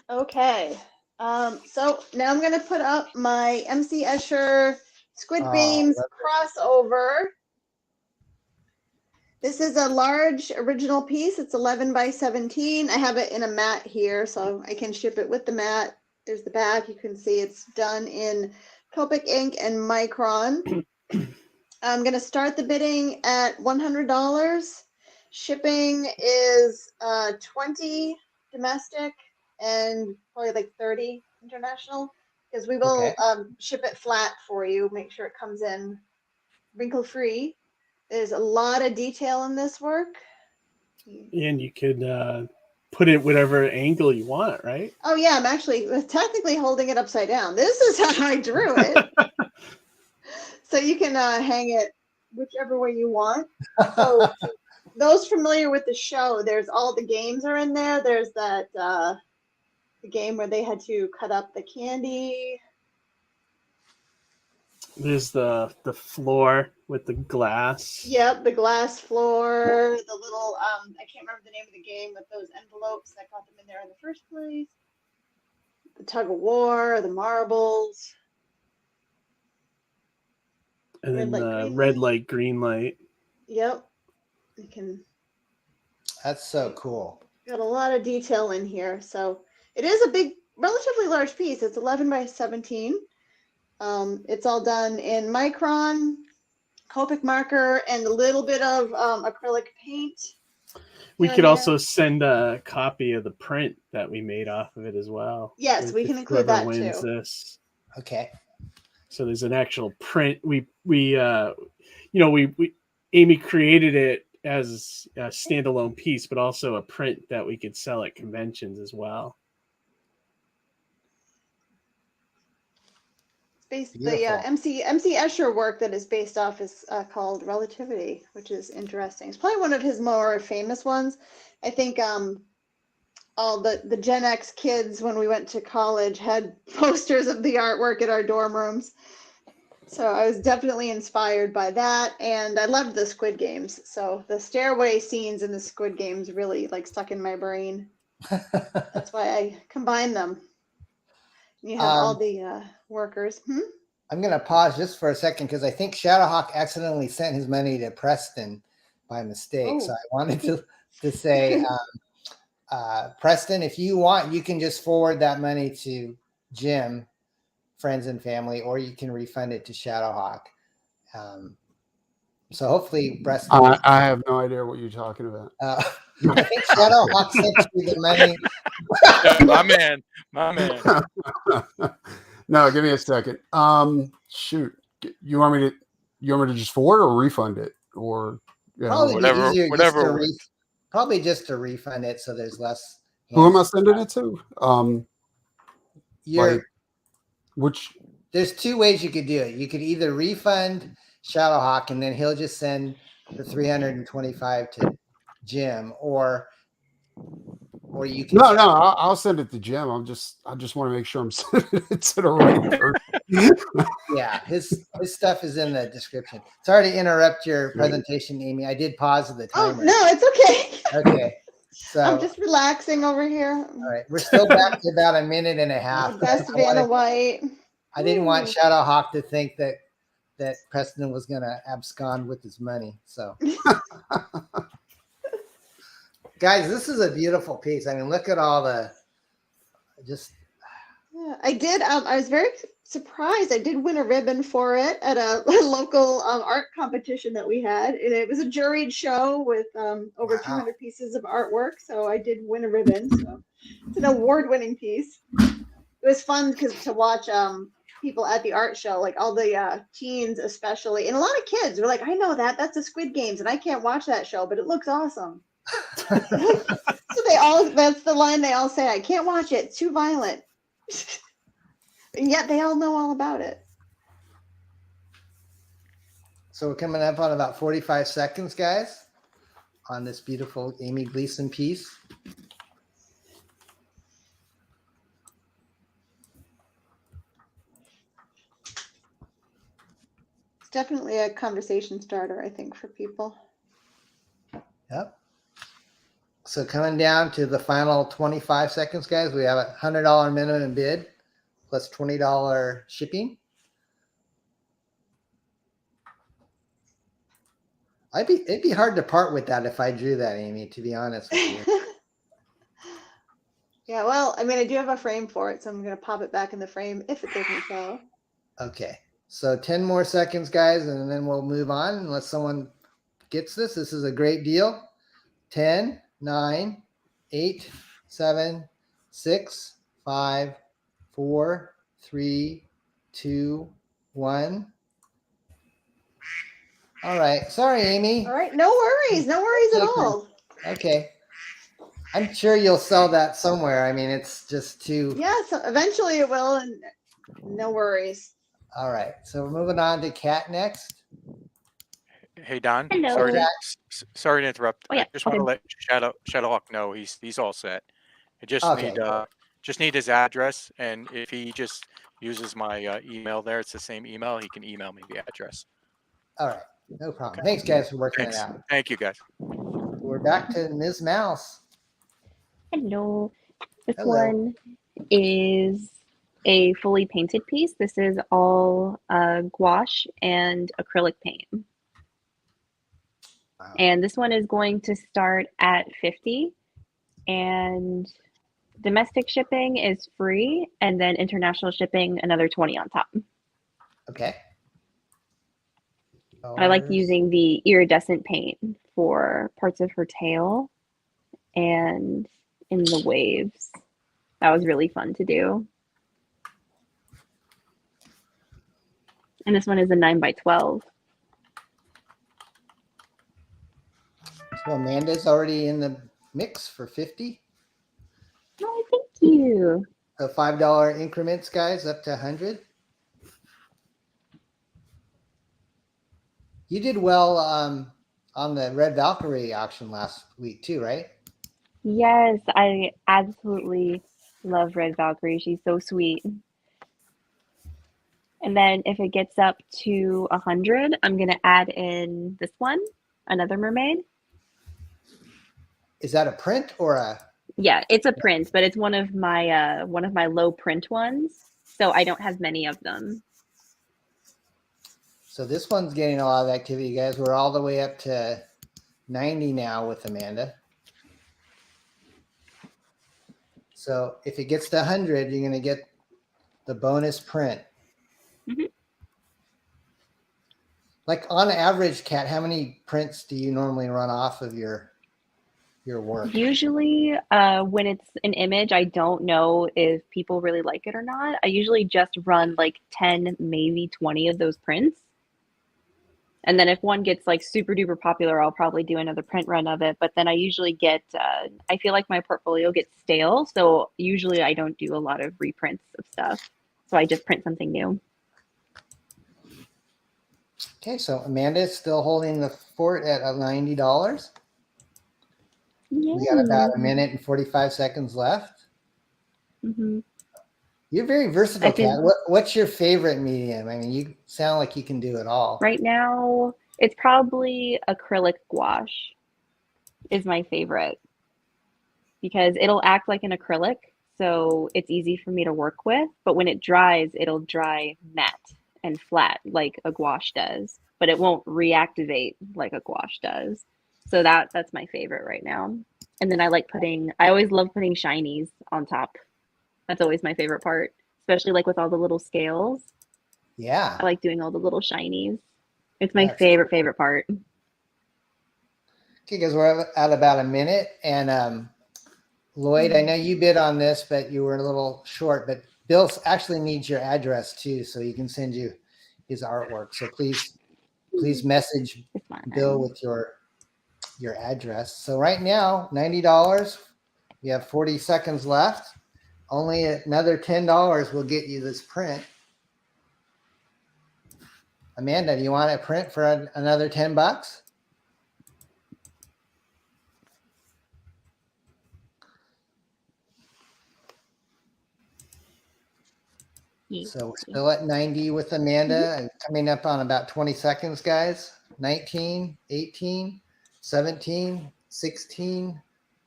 Okay. So now I'm going to put up my MC Escher Squid Games crossover. This is a large original piece. It's 11 by 17. I have it in a mat here, so I can ship it with the mat. There's the back. You can see it's done in Copic ink and Micron. I'm going to start the bidding at $100. Shipping is 20 domestic and probably like 30 international, because we will ship it flat for you. Make sure it comes in wrinkle free. There's a lot of detail in this work. And you could put it whatever angle you want, right? Oh yeah, I'm actually technically holding it upside down. This is how I drew it. So you can hang it whichever way you want. So those familiar with the show, there's all the games are in there. There's that the game where they had to cut up the candy. There's the floor with the glass. Yep, the glass floor, the little I can't remember the name of the game with those envelopes that got them in there in the first place. The tug of war, the marbles. And then the red light, green light. Yep. You can. That's so cool. Got a lot of detail in here. So it is a big, relatively large piece. It's 11 by 17. It's all done in Micron, Copic marker, and a little bit of acrylic paint. We could also send a copy of the print that we made off of it as well. Yes, we can include whoever that wins too. This. Okay. So there's an actual print. We Amy created it as a standalone piece, but also a print that we could sell at conventions as well. based Beautiful. the MC Escher work that is based off is called Relativity, which is interesting. It's probably one of his more famous ones. I think all the Gen X kids when we went to college had posters of the artwork in our dorm rooms. So I was definitely inspired by that, and I loved the Squid Games. So the stairway scenes in the Squid Games really like stuck in my brain. That's why I combined them. You have all the workers. I'm going to pause just for a second because I think Shadowhawk accidentally sent his money to Preston by mistake. So I wanted to say, Preston, if you want, you can just forward that money to Jim, friends and family, or you can refund it to Shadowhawk. So hopefully Preston. I have no idea what you're talking about. I think Shadowhawk sent you the money. My man. No, give me a second. Shoot, you want me to just forward or refund it, or Probably whatever, easier whatever. probably just to refund it so there's less. Who am I sending it to? There's two ways you could do it. You could either refund Shadowhawk and then he'll just send the 325 to Jim, or you can. No, I'll send it to Jim. I just want to make sure I'm sending it to the right person. Yeah, his stuff is in the description. Sorry to interrupt your presentation, Amy. I did pause the timer. Oh no, it's okay. Okay. So I'm just relaxing over here. All right, we're still back to about a minute and a half. Best Vanna White. I didn't want Shadowhawk to think that Preston was going to abscond with his money. So, guys, this is a beautiful piece. I mean, look at all the Yeah, I did. I was very surprised. I did win a ribbon for it at a local art competition that we had, and it was a juried show with over 200 pieces of artwork. So I did win a ribbon. So it's an award-winning piece. It was fun to watch people at the art show, like all the teens especially, and a lot of kids were like, "I know that's the Squid Games, and I can't watch that show, but it looks awesome." So that's the line they all say. I can't watch it. It's too violent. And yet they all know all about it. So we're coming up on about 45 seconds, guys, on this beautiful Amy Gleason piece. It's definitely a conversation starter, I think, for people. Yep. So coming down to the final 25 seconds, guys, we have a $100 minimum bid plus $20 shipping. It'd be hard to part with that if I drew that, Amy, to be honest with you. Yeah, well, I mean, I do have a frame for it, so I'm going to pop it back in the frame if it doesn't sell. Okay. So 10 more seconds, guys, and then we'll move on unless someone gets this. This is a great deal. 10, 9, 8, 7, 6, 5, 4, 3, 2, 1. All right. Sorry, Amy. All right. No worries. No worries at all. Okay. I'm sure you'll sell that somewhere. I mean, it's just too. Yeah, so eventually it will, and no worries. All right. So we're moving on to Kat next. Hey Don, Hello. sorry to interrupt. Oh, yeah. I just want to let Shadowhawk know he's all set. I just need his address, and if he just uses my email there, it's the same email. He can email me the address. All right. No problem. Okay. Thanks, guys, for working it out. Thank you, guys. We're back to Ms. Mouse. Hello. This Hello. one is a fully painted piece. This is all gouache and acrylic paint. Wow. And this one is going to start at $50, and domestic shipping is free, and then international shipping another $20 on top. Okay. I like using the iridescent paint for parts of her tail and in the waves. That was really fun to do. And this one is a 9x12. So Amanda's already in the mix for 50. Oh, thank you. So $5 increments, guys, up to 100. You did well on the Red Valkyrie auction last week too, right? Yes, I absolutely love Red Valkyrie. She's so sweet. And then if it gets up to 100, I'm gonna add in this one, another mermaid. Is that a print or a? Yeah, it's a print, but it's one of my low print ones. So I don't have many of them. So this one's getting a lot of activity, guys. We're all the way up to 90 now with Amanda. So if it gets to 100, you're going to get the bonus print. Mm-hmm. Like on average, Kat, how many prints do you normally run off of your work? Usually, when it's an image, I don't know if people really like it or not. I usually just run like 10, maybe 20 of those prints. And then if one gets like super duper popular, I'll probably do another print run of it. But then I usually get, I feel like my portfolio gets stale. So usually I don't do a lot of reprints of stuff. So I just print something new. Okay, so Amanda is still holding the fort at $90. Yay. We got about a minute and 45 seconds left. Mm-hmm. You're very versatile, Kat. What's your favorite medium? I mean, you sound like you can do it all. Right now, it's probably acrylic gouache is my favorite because it'll act like an acrylic. So it's easy for me to work with. But when it dries, it'll dry matte and flat like a gouache does. But it won't reactivate like a gouache does. So that's my favorite right now. And then I always love putting shinies on top. That's always my favorite part, especially like with all the little scales. Yeah. I like doing all the little shinies. It's my favorite part. Okay, guys, we're at about a minute. And Lloyd, I know you bid on this, but you were a little short. But Bill actually needs your address too, so he can send you his artwork. So please message Bill with your address. So right now, $90. We have 40 seconds left. Only another $10 will get you this print. Amanda, do you want a print for another $10? So we're still at 90 with Amanda. I'm coming up on about 20 seconds, guys. 19, 18, 17, 16,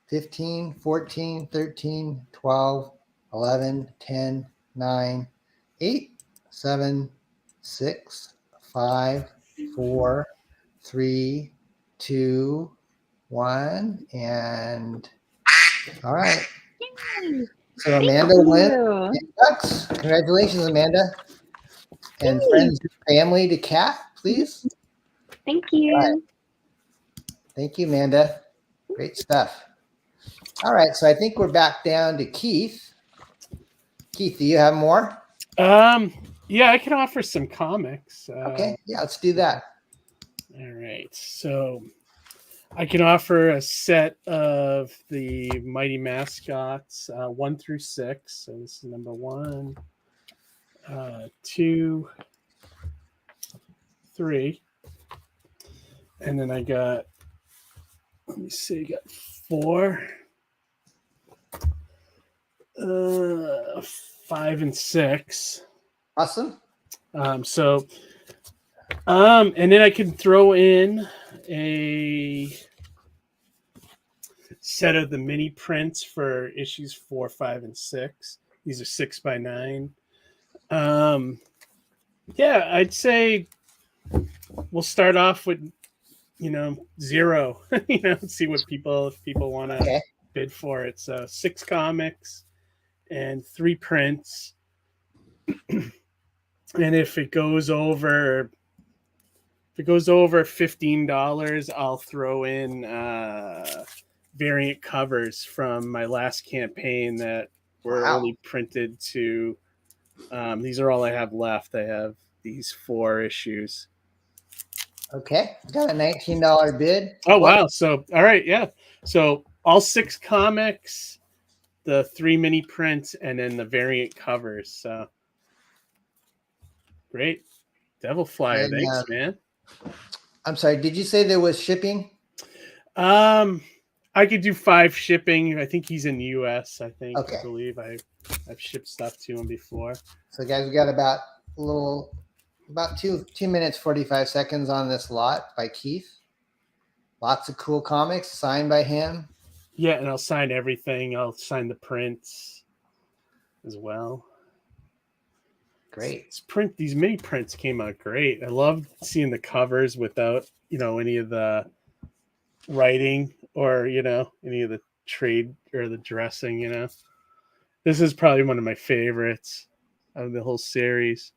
15, 14, 13, 12, 11, 10, 9, 8, 7, 6, 5, 4, 3, 2, 1. And all right. Yay. So Amanda wins. Congratulations, Amanda. And friends and family to Kat, please. Thank you. All right. Thank you, Amanda. Great stuff. All right, so I think we're back down to Keith. Keith, do you have more? Yeah, I can offer some comics. Okay, yeah, let's do that. All right, so I can offer a set of the Mighty Mascots 1 through 6. So this is number 1, 2, 3, and then I got, let me see, got 4, 5, and 6. Awesome. And then I can throw in a set of the mini prints for issues 4, 5, and 6. These are 6x9. Yeah, I'd say we'll start off with 0. See what if people want to bid for it. So 6 comics and 3 prints. And if it goes over $15, I'll throw in variant covers from my last campaign that were only printed to. These are all I have left. I have these 4 issues. Okay, got a $19 bid. Oh wow! So all right, yeah. So all 6 comics, the 3 mini prints, and then the variant covers. So great, Devil Flyer. And, thanks, man. I'm sorry. Did you say there was shipping? I could do 5 shipping. I think he's in the U.S. I think. Okay. I believe I've shipped stuff to him before. So guys, we got about 2 minutes 45 seconds on this lot by Keith. Lots of cool comics signed by him. Yeah, and I'll sign everything. I'll sign the prints as well. Great. These mini prints came out great. I love seeing the covers without, any of the writing or, any of the trade or the dressing, This is probably one of my favorites of the whole series.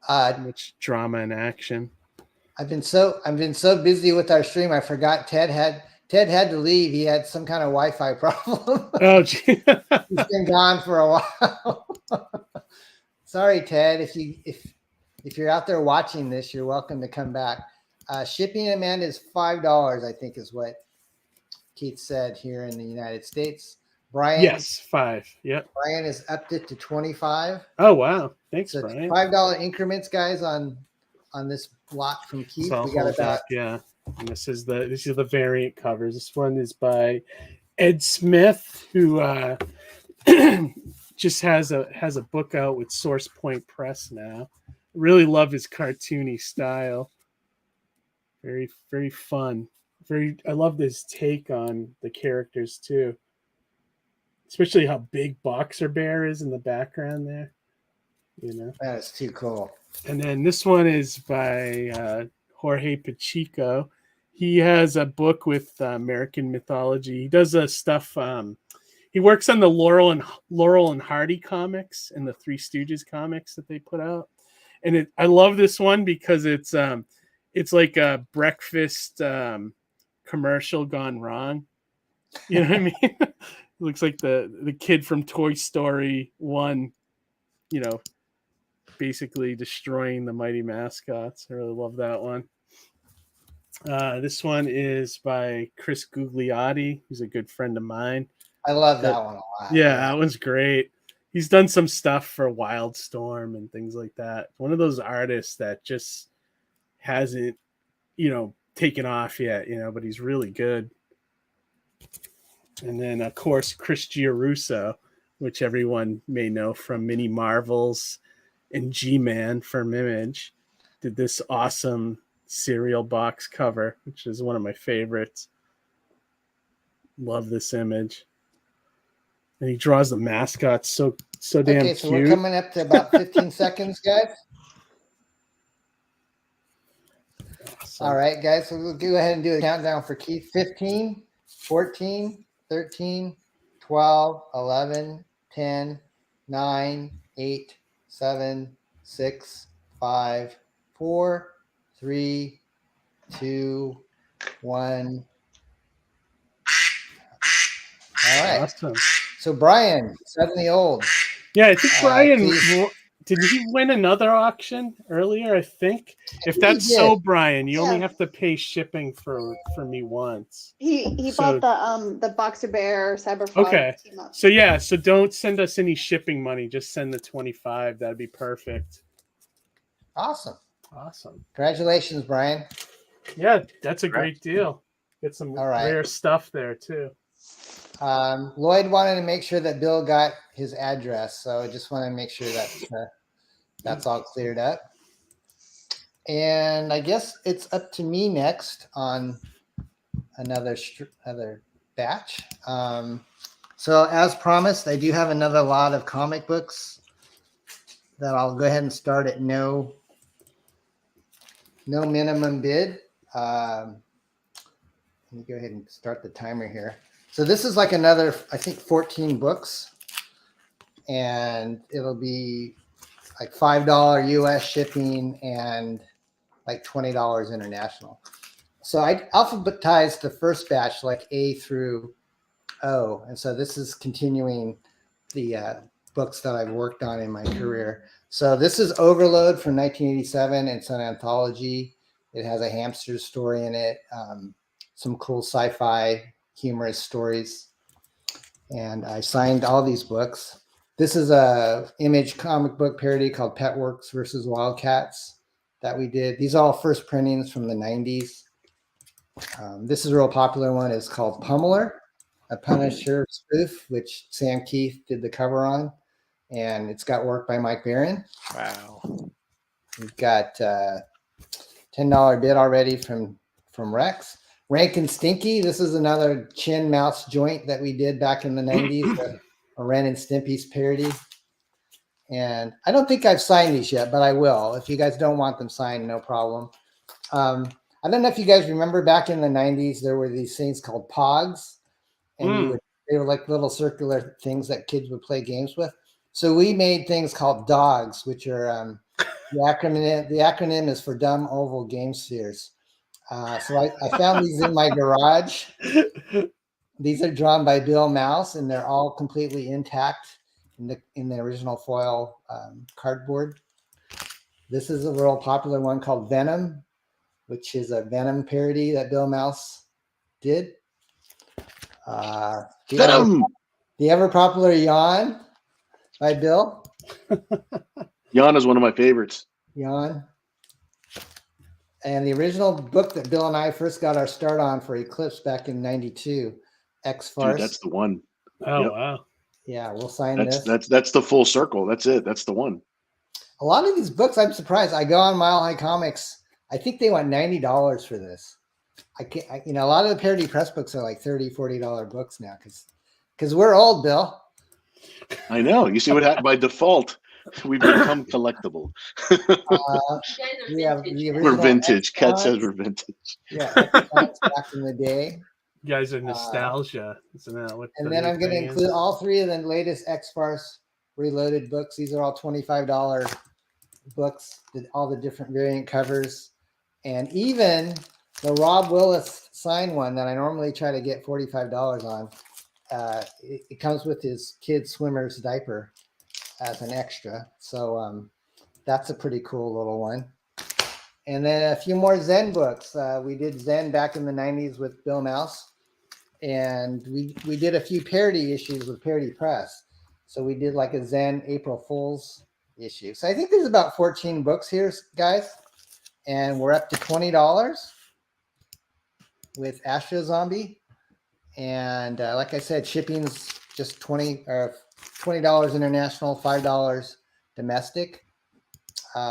Much drama and action. I've been so busy with our stream. I forgot Ted had to leave. He had some kind of Wi-Fi problem. Oh, gee. He's been gone for a while. Sorry, Ted. If you're out there watching this, you're welcome to come back. Shipping demand is $5, I think, is what Keith said here in the United States. Brian, yes, 5. Yep. Brian has upped it to 25. Oh wow! Thanks, So Brian. $5 increments, guys, on this lot from Keith. So We got about yeah. And this is the variant covers. This one is by Ed Smith, who just has a book out with Source Point Press now. Really love his cartoony style. Very, very fun. I love this take on the characters too. Especially how big Boxer Bear is in the background there. That is too cool. And then this one is by Jorge Pacheco. He has a book with American mythology. He does stuff. He works on the Laurel and Hardy comics and the Three Stooges comics that they put out. And I love this one because it's like a breakfast commercial gone wrong. You know what I mean? It looks like the kid from Toy Story 1, basically destroying the mighty mascots. I really love that one. This one is by Chris Gugliotti, who's a good friend of mine. I love that one a lot. Yeah, that one's great. He's done some stuff for Wildstorm and things like that. One of those artists that just hasn't, taken off yet, but he's really good. And then, of course, Chris Giarrusso, which everyone may know from Mini Marvels and G-Man from Image, did this awesome cereal box cover, which is one of my favorites. Love this image. And he draws the mascots so damn Okay, so cute. we're coming up to about 15 seconds, guys. Awesome. All right, guys, so we'll go ahead and do a countdown for Keith. 15, 14, 13, 12, 11, 10, 9, 8, 7, 6, 5, 4, 3, 2, 1. All right. Awesome. So Brian, suddenly old. Yeah, I think Brian please. did he win another auction earlier? I think. If that's did. so, Brian, you only Yeah. have to pay shipping for me once. He So- bought the Boxer Bear Cyberfrog Okay. team up. So don't send us any shipping money. Just send the 25. That'd be perfect. Awesome. Awesome. Congratulations, Brian. Yeah, that's a great deal. Get some All right. rare stuff there too. Lloyd wanted to make sure that Bill got his address, so I just want to make sure that's all cleared up. And I guess it's up to me next on another batch. So as promised, I do have another lot of comic books that I'll go ahead and start at no minimum bid. Let me go ahead and start the timer here. So this is like another, I think, 14 books, and it'll be like $5 US shipping and like $20 international. So I alphabetized the first batch like A through O, and so this is continuing the books that I've worked on in my career. So this is Overload from 1987. It's an anthology. It has a hamster story in it, some cool sci-fi humorous stories, and I signed all these books. This is a Image comic book parody called Petworks versus Wildcats that we did. These are all first printings from the 90s. This is a real popular one. It's called Pummeler, a Punisher spoof, which Sam Keith did the cover on. And it's got work by Mike Barron. Wow. We've got $10 bid already from Rex. Rankin Stinky. This is another chin mouse joint that we did back in the 90s, a Ren and Stimpy's parody. And I don't think I've signed these yet, but I will. If you guys don't want them signed, no problem. I don't know if you guys remember back in the 90s, there were these things called Pogs. And they were like little circular things that kids would play games with. So we made things called dogs, which are the acronym is for dumb oval game spheres. So I found these in my garage. These are drawn by Bill Mouse, and they're all completely intact in the original foil cardboard. This is a real popular one called Venom, which is a Venom parody that Bill Mouse did. Venom! The ever popular Yawn by Bill. Jan is one of my favorites. Yawn. And the original book that Bill and I first got our start on for Eclipse back in '92, X-Farce. Dude, that's the one. Oh, wow. Yeah, we'll sign this. That's the full circle. That's it. That's the one. A lot of these books, I'm surprised. I go on Mile High Comics. I think they want $90 for this. A lot of the parody press books are like $30, $40 books now because we're old, Bill. I know. You see what happened by default? We've become collectible. We have the We're original vintage. Kat X-Files. says we're vintage. Yeah, X-Files back in the day. You guys are nostalgia, isn't that what? And then I'm going to include all three of the latest X-Farce Reloaded books. These are all $25 books, all the different variant covers. And even the Rob Willis signed one that I normally try to get $45 on, it comes with his kid swimmer's diaper as an extra. So that's a pretty cool little one. And then a few more Zen books. We did Zen back in the 90s with Bill Mouse. And we did a few parody issues with Parody Press. So we did like a Zen April Fool's issue. So I think there's about 14 books here, guys. And we're up to $20 with Astro Zombie. And like I said, shipping's just $20 international, $5 domestic.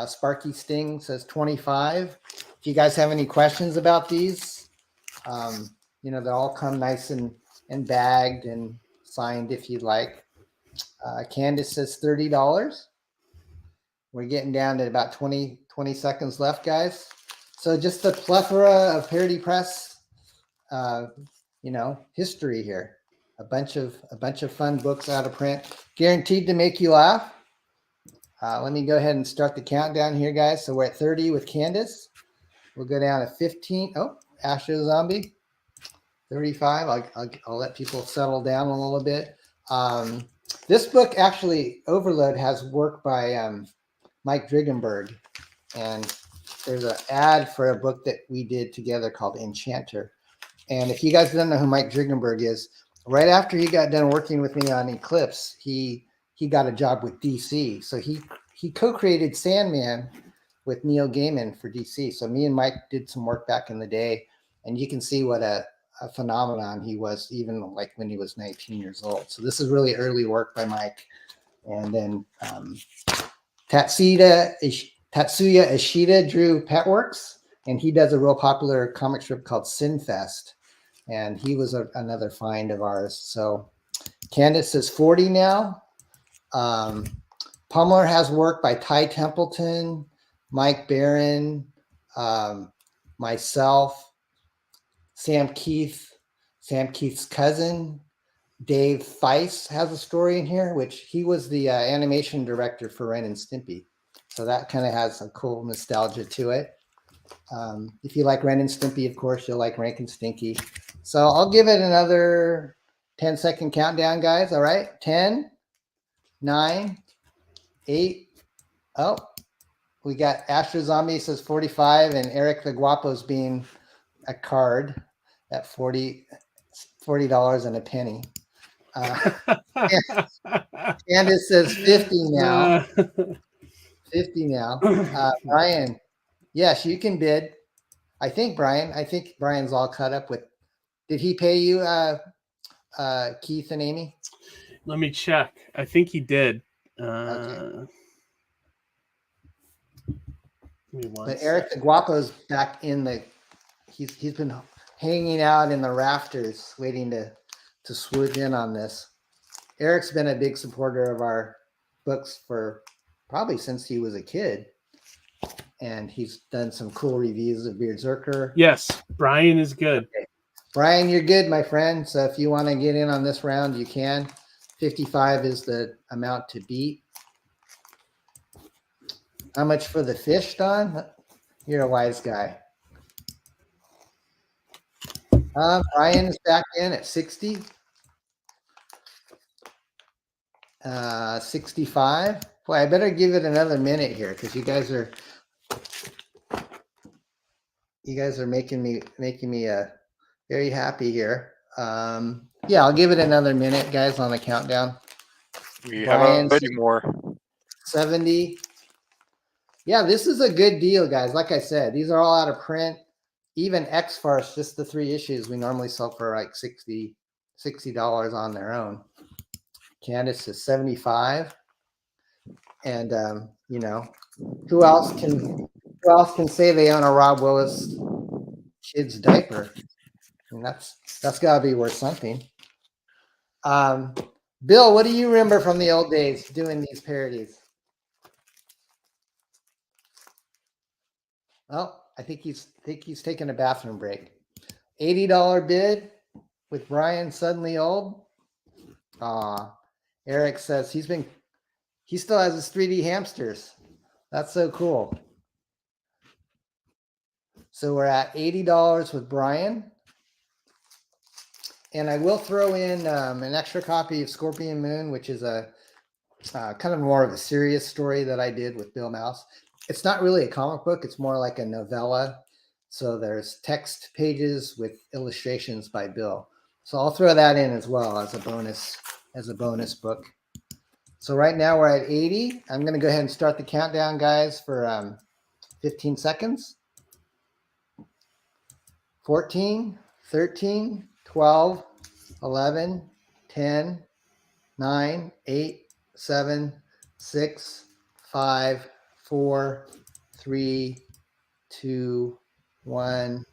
Sparky Sting says 25. If you guys have any questions about these, they all come nice and bagged and signed if you'd like. Candace says $30. We're getting down to about 20 seconds left, guys. So just the plethora of Parody Press, history here. A bunch of fun books out of print, guaranteed to make you laugh. Let me go ahead and start the countdown here, guys. So we're at 30 with Candace. We'll go down to 15. Oh, Astro Zombie. 35. I'll let people settle down a little bit. This book, actually, Overload, has work by Mike Drigenberg. And there's an ad for a book that we did together called Enchanter. And if you guys don't know who Mike Drigenberg is, right after he got done working with me on Eclipse, he got a job with DC. So he co-created Sandman with Neil Gaiman for DC. So me and Mike did some work back in the day. And you can see what a phenomenon he was, even like when he was 19 years old. So this is really early work by Mike. And then Tatsuya Ishida drew Petworks, and he does a real popular comic strip called Sinfest. And he was another find of ours. So Candace is 40 now. Pummeler has work by Ty Templeton, Mike Barron, myself, Sam Keith's cousin, Dave Feiss has a story in here, which he was the animation director for Ren and Stimpy. So that kind of has a cool nostalgia to it. If you like Ren and Stimpy, of course, you'll like Rankin Stinky. So I'll give it another 10-second countdown, guys. All right. 10, 9, 8. Oh, we got Astro Zombie says 45, and Eric the Guapo's being a card at $40 and a penny. Candace says 50 now. 50 now. Brian, Yes, you can bid. I think Brian's all caught up with. Did he pay you, Keith and Amy? Let me check. I think he did. Okay. But But Eric the Guapo's back in the. He's been hanging out in the rafters, waiting to swoop in on this. Eric's been a big supporter of our books for probably since he was a kid. And he's done some cool reviews of Berserker. Yes, Brian is good. Okay. Brian, you're good, my friend. So if you want to get in on this round, you can. 55 is the amount to beat. How much for the fish, Don? You're a wise guy. Brian is back in at 60. 65. Boy, I better give it another minute here because you guys are making me very happy here. Yeah, I'll give it another minute, guys, on the countdown. We have a bit more. 70. Yeah, this is a good deal, guys. Like I said, these are all out of print. Even X-Farce, just the 3 issues, we normally sell for like $60 on their own. Candace is 75. And you know, who else can say they own a Rob Willis kid's diaper? I mean, that's got to be worth something. Bill, what do you remember from the old days doing these parodies? Oh, I think he's taking a bathroom break. $80 bid with Brian suddenly old. Eric says he still has his 3D hamsters. That's so cool. So we're at $80 with Brian. And I will throw in an extra copy of Scorpion Moon, which is a kind of more of a serious story that I did with Bill Mouse. It's not really a comic book. It's more like a novella. So there's text pages with illustrations by Bill. So I'll throw that in as well as a bonus book. So right now we're at 80. I'm going to go ahead and start the countdown, guys, for 15 seconds. 14, 13, 12, 11, 10, 9, 8, 7, 6, 5, 4, 3, 2, 1.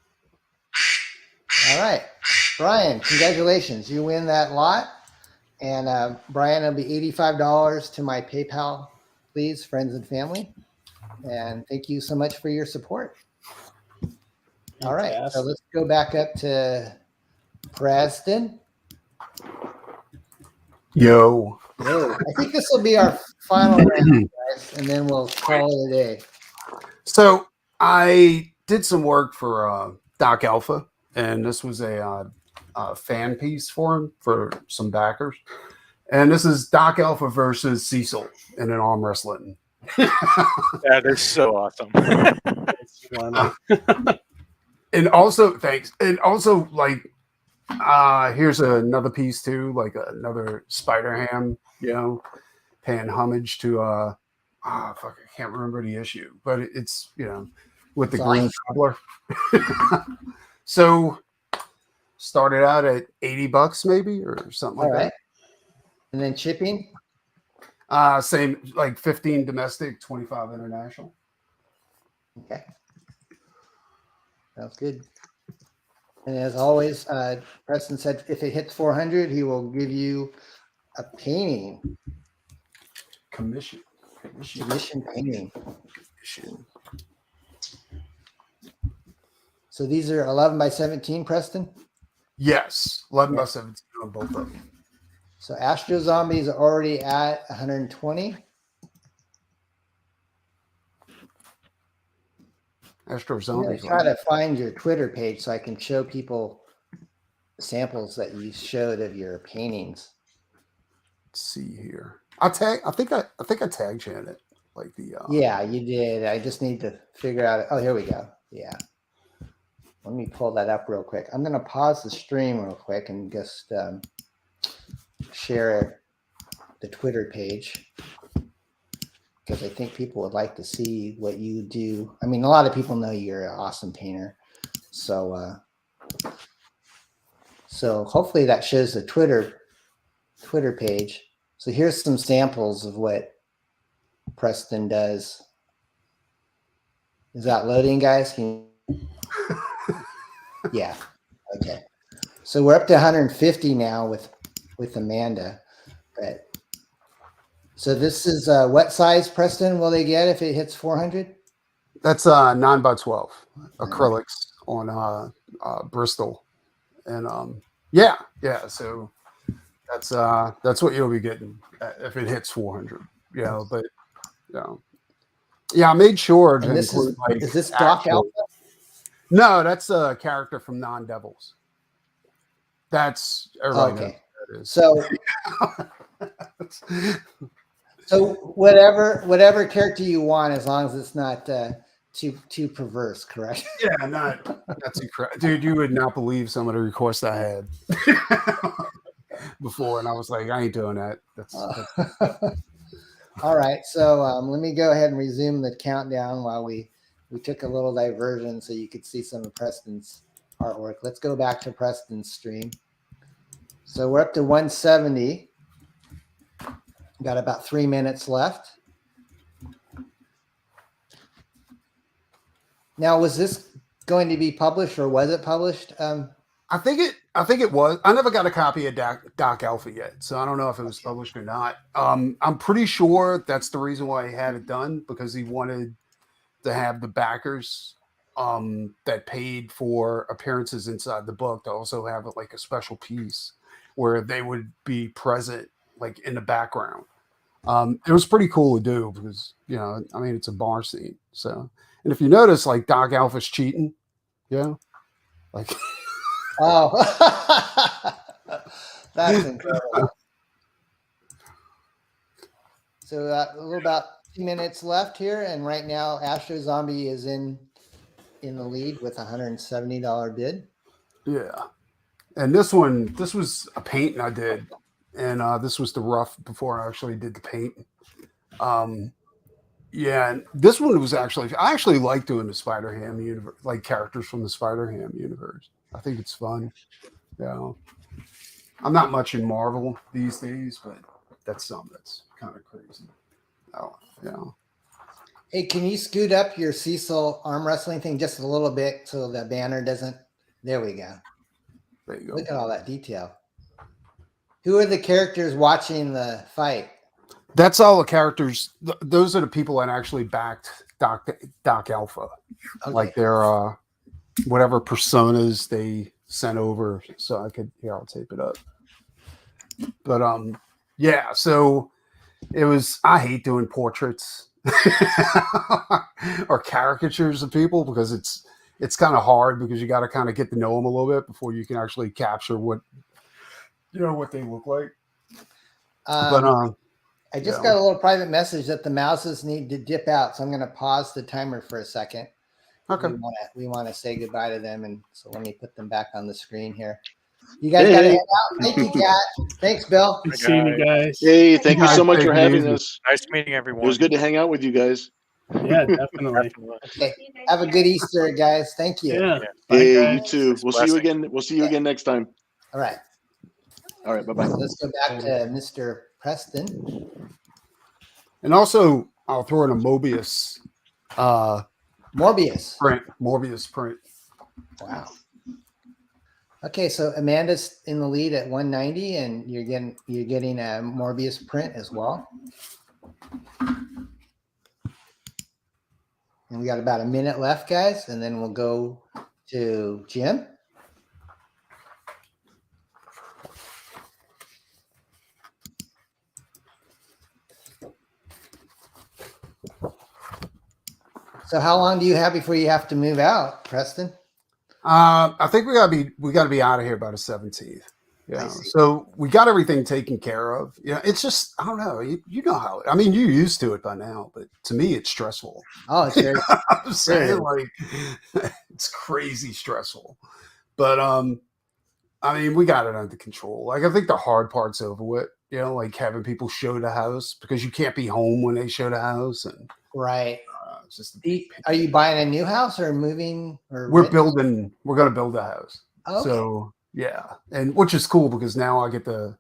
All right. Brian, congratulations. You win that lot. And Brian, it'll be $85 to my PayPal, please, friends and family. And thank you so much for your support. All right. So let's go back up to Preston. Yo. I think this will be our final round, guys, and then we'll call it a day. So I did some work for Doc Alpha, and this was a fan piece for him for some backers. And this is Doc Alpha versus Cecil in an arm wrestling. That is so awesome. And also, thanks. And also, like, here's another piece too, like another Spider-Ham, you know, paying homage to I can't remember the issue, but it's, you know, with the green cobbler. So started out at $80 maybe or something like that. And then shipping? Same, like 15 domestic, 25 international. Okay. Sounds good. And as always, Preston said if it hits 400, he will give you a painting. Commission painting. So these are 11 by 17, Preston? Yes, 11 by 17 on both of them. So Astro Zombies are already at 120. Astro Zombies. Try to find your Twitter page so I can show people samples that you showed of your paintings. Let's see here. I think I tag Janet like the. Yeah, you did. I just need to figure out. Oh, here we go. Yeah. Let me pull that up real quick. I'm going to pause the stream real quick and just share the Twitter page. because I think people would like to see what you do. I mean, a lot of people know you're an awesome painter. So, so hopefully that shows the Twitter page. So here's some samples of what Preston does. Is that loading, guys? Yeah. Okay. So we're up to 150 now with Amanda. But so this is what size, Preston, will they get if it hits 400? That's 9x12 acrylics on Bristol, and yeah. So that's what you'll be getting if it hits 400. But I made sure. And this include, is this Doc Alpha? No, that's a character from Non-Devils. That's everybody knows what that is. So whatever character you want, as long as it's not too perverse, correct? Yeah, that's incredible, dude. You would not believe some of the requests I had before, and I was like, I ain't doing that. That's all right. So let me go ahead and resume the countdown while we took a little diversion so you could see some of Preston's artwork. Let's go back to Preston's stream. So we're up to 170. Got about 3 minutes left. Now, was this going to be published, or was it published? I think it was. I never got a copy of Doc Alpha yet, so I don't know if it was published or not. I'm pretty sure that's the reason why he had it done, because he wanted to have the backers that paid for appearances inside the book to also have like a special piece where they would be present, like in the background. It was pretty cool to do because, I mean, it's a bar scene. So, and if you notice, like Doc Alpha's cheating, like. Oh, that's incredible. So a little about 2 minutes left here, and right now Astro Zombie is in the lead with $170 bid. Yeah, and this was a painting I did, and this was the rough before I actually did the paint. Yeah, and this one was I actually like doing the Spider-Ham universe, like characters from the Spider-Ham universe. I think it's fun. I'm not much in Marvel these days, but that's something that's kind of crazy. Hey, can you scoot up your Cecil arm wrestling thing just a little bit so the banner doesn't? There we go. There you go. Look at all that detail. Who are the characters watching the fight? That's all the characters. Those are the people that actually backed Doc Alpha. Okay. Like their whatever personas they sent over. So I could I'll tape it up. But yeah. So it was. I hate doing portraits or caricatures of people because it's kind of hard because you got to kind of get to know them a little bit before you can actually capture what they look like. But I just got a little private message that the mouses need to dip out, so I'm going to pause the timer for a second. Okay. We want to say goodbye to them, and so let me put them back on the screen here. You guys got to head out. Thank you, Kat. Thanks, Bill. Good seeing you guys. Hey, thank you so much for having us. Nice meeting everyone. It was good to hang out with you guys. Yeah, definitely. Okay. Have a good Easter, guys. Thank you. Yeah. Hey, Bye, you guys. too. We'll see you again. We'll see you again next time. All right. All right. Bye-bye. So let's go back to Mr. Preston. And also, I'll throw in a Mobius Morbius print. Wow. Okay, so Amanda's in the lead at 190, and you're getting a Morbius print as well. And we got about a minute left, guys, and then we'll go to Jim. So how long do you have before you have to move out, Preston? I think we gotta be out of here by the 17th. Yeah. So we got everything taken care of. Yeah. It's just, I don't know. You know how, I mean, you're used to it by now, but to me, it's stressful. Oh, it's very, I'm saying, like, it's crazy stressful. But I mean, we got it under control. Like, I think the hard part's over with. you know, like having people show the house because you can't be home when they show the house, and Right. it's just a Are you buying a new house or moving or we're renting? building. We're gonna build a house. Okay. So yeah, and which is cool because now I get to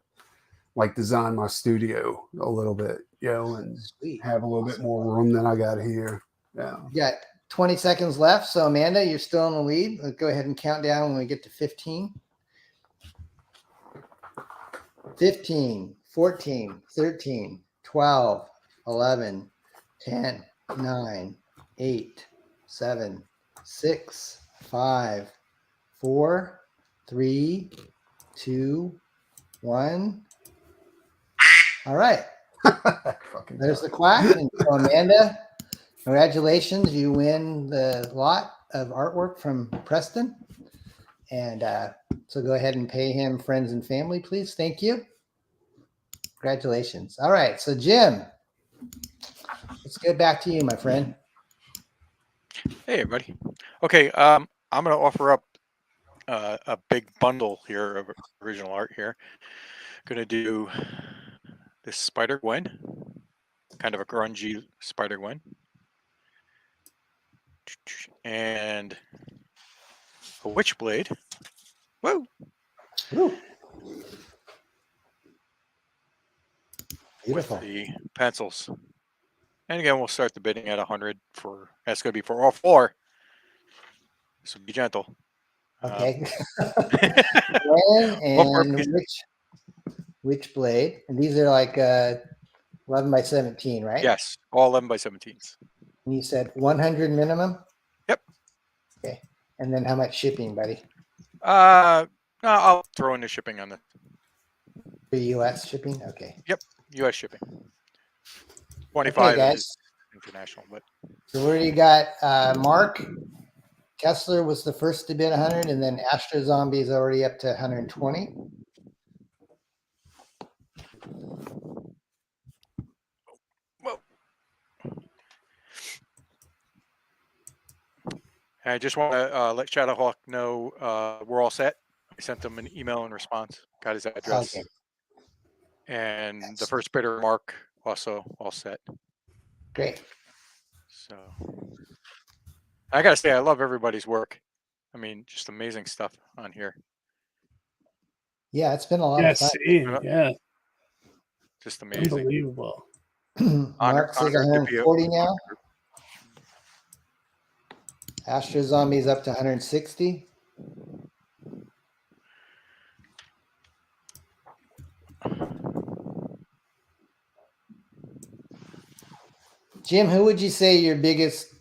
like design my studio a little bit, you know, and Sweet. have a little bit more room than I got here. Yeah. You got 20 seconds left. So Amanda, you're still in the lead. Let's go ahead and count down when we get to 15. 15, 14, 13, 12, 11, 10, 9, 8, 7, 6, 5, 4, 3, 2, 1. All right. There's the quack. And so Amanda, congratulations. You win the lot of artwork from Preston. And so go ahead and pay him friends and family, please. Thank you. Congratulations. All right. So Jim, let's get back to you, my friend. Hey, everybody. Okay, I'm going to offer up a big bundle here of original art here. Going to do this Spider-Gwen, kind of a grungy Spider-Gwen. And a Witchblade. Woo! Woo. Beautiful. With the pencils. And again, we'll start the bidding at 100 for, that's going to be for all four. So be gentle. Okay. One and which blade? And these are like 11 by 17, right? Yes, all 11 by 17s. And you said 100 minimum? Yep. Okay. And then how much shipping, buddy? No, I'll throw in the shipping on the. For US shipping? Okay. Yep, US shipping. 25 guys. is international, but. So where do you got Mark? Kessler was the first to bid 100, and then Astro Zombie is already up to 120. Whoa. I just want to let Shadowhawk know we're all set. I sent him an email in response, got his address. Okay. And the first bidder, Mark, also all set. Great. So I got to say, I love everybody's work. I mean, just amazing stuff on here. Yeah, it's been a lot of fun. Yeah. Just amazing. Unbelievable. Mark says 140 now. Astro Zombie's up to 160. Jim, who would you say your biggest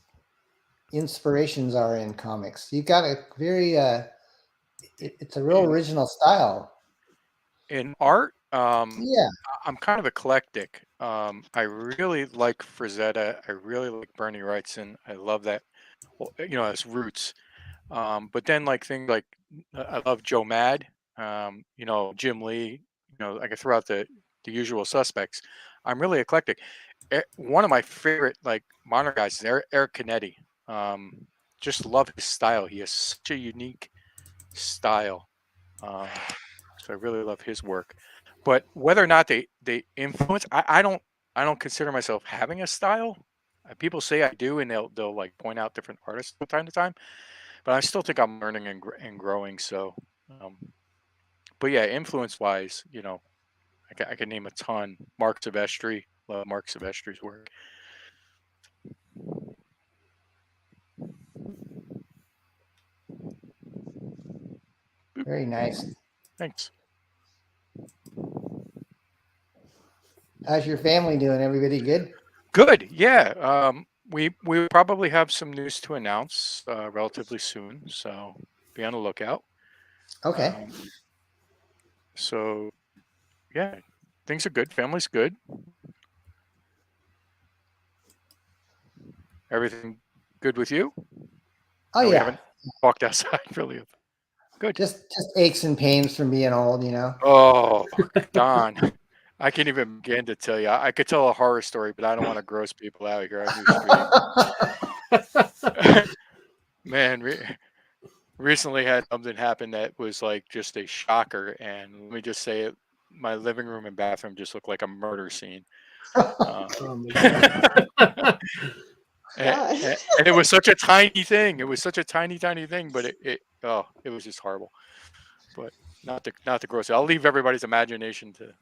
inspirations are in comics? You've got a very it's a real original style. In art, yeah, I'm kind of eclectic. I really like Frazetta. I really like Bernie Wrightson. I love that, you know, his roots. But then like things like I love Joe Mad. You know, Jim Lee. You know, I could throw out the usual suspects. I'm really eclectic. One of my favorite like modern guys is Eric Canetti. Just love his style. He has such a unique style. So I really love his work. But whether or not they influence, I don't consider myself having a style. People say I do, and they'll like point out different artists from time to time. But I still think I'm learning and growing. So, but yeah, influence wise, you know, I can name a ton. Mark Silvestri, love Mark Silvestri's work. very nice. Thanks. How's your family doing? Everybody good? Good. Yeah. We probably have some news to announce relatively soon, so be on the lookout. Okay. So, yeah, things are good. Family's good. Everything good with you? Oh We yeah. haven't walked outside really. Good. Just aches and pains from being old, you know. Oh, Don. I can't even begin to tell you. I could tell a horror story, but I don't want to gross people out here on your stream. Man, recently had something happen that was like just a shocker, and let me just say it. my living room and bathroom just looked like a murder scene. Oh my God. And it was such a tiny thing. It was such a tiny thing, but it was just horrible. But not the gross. I'll leave everybody's imagination to.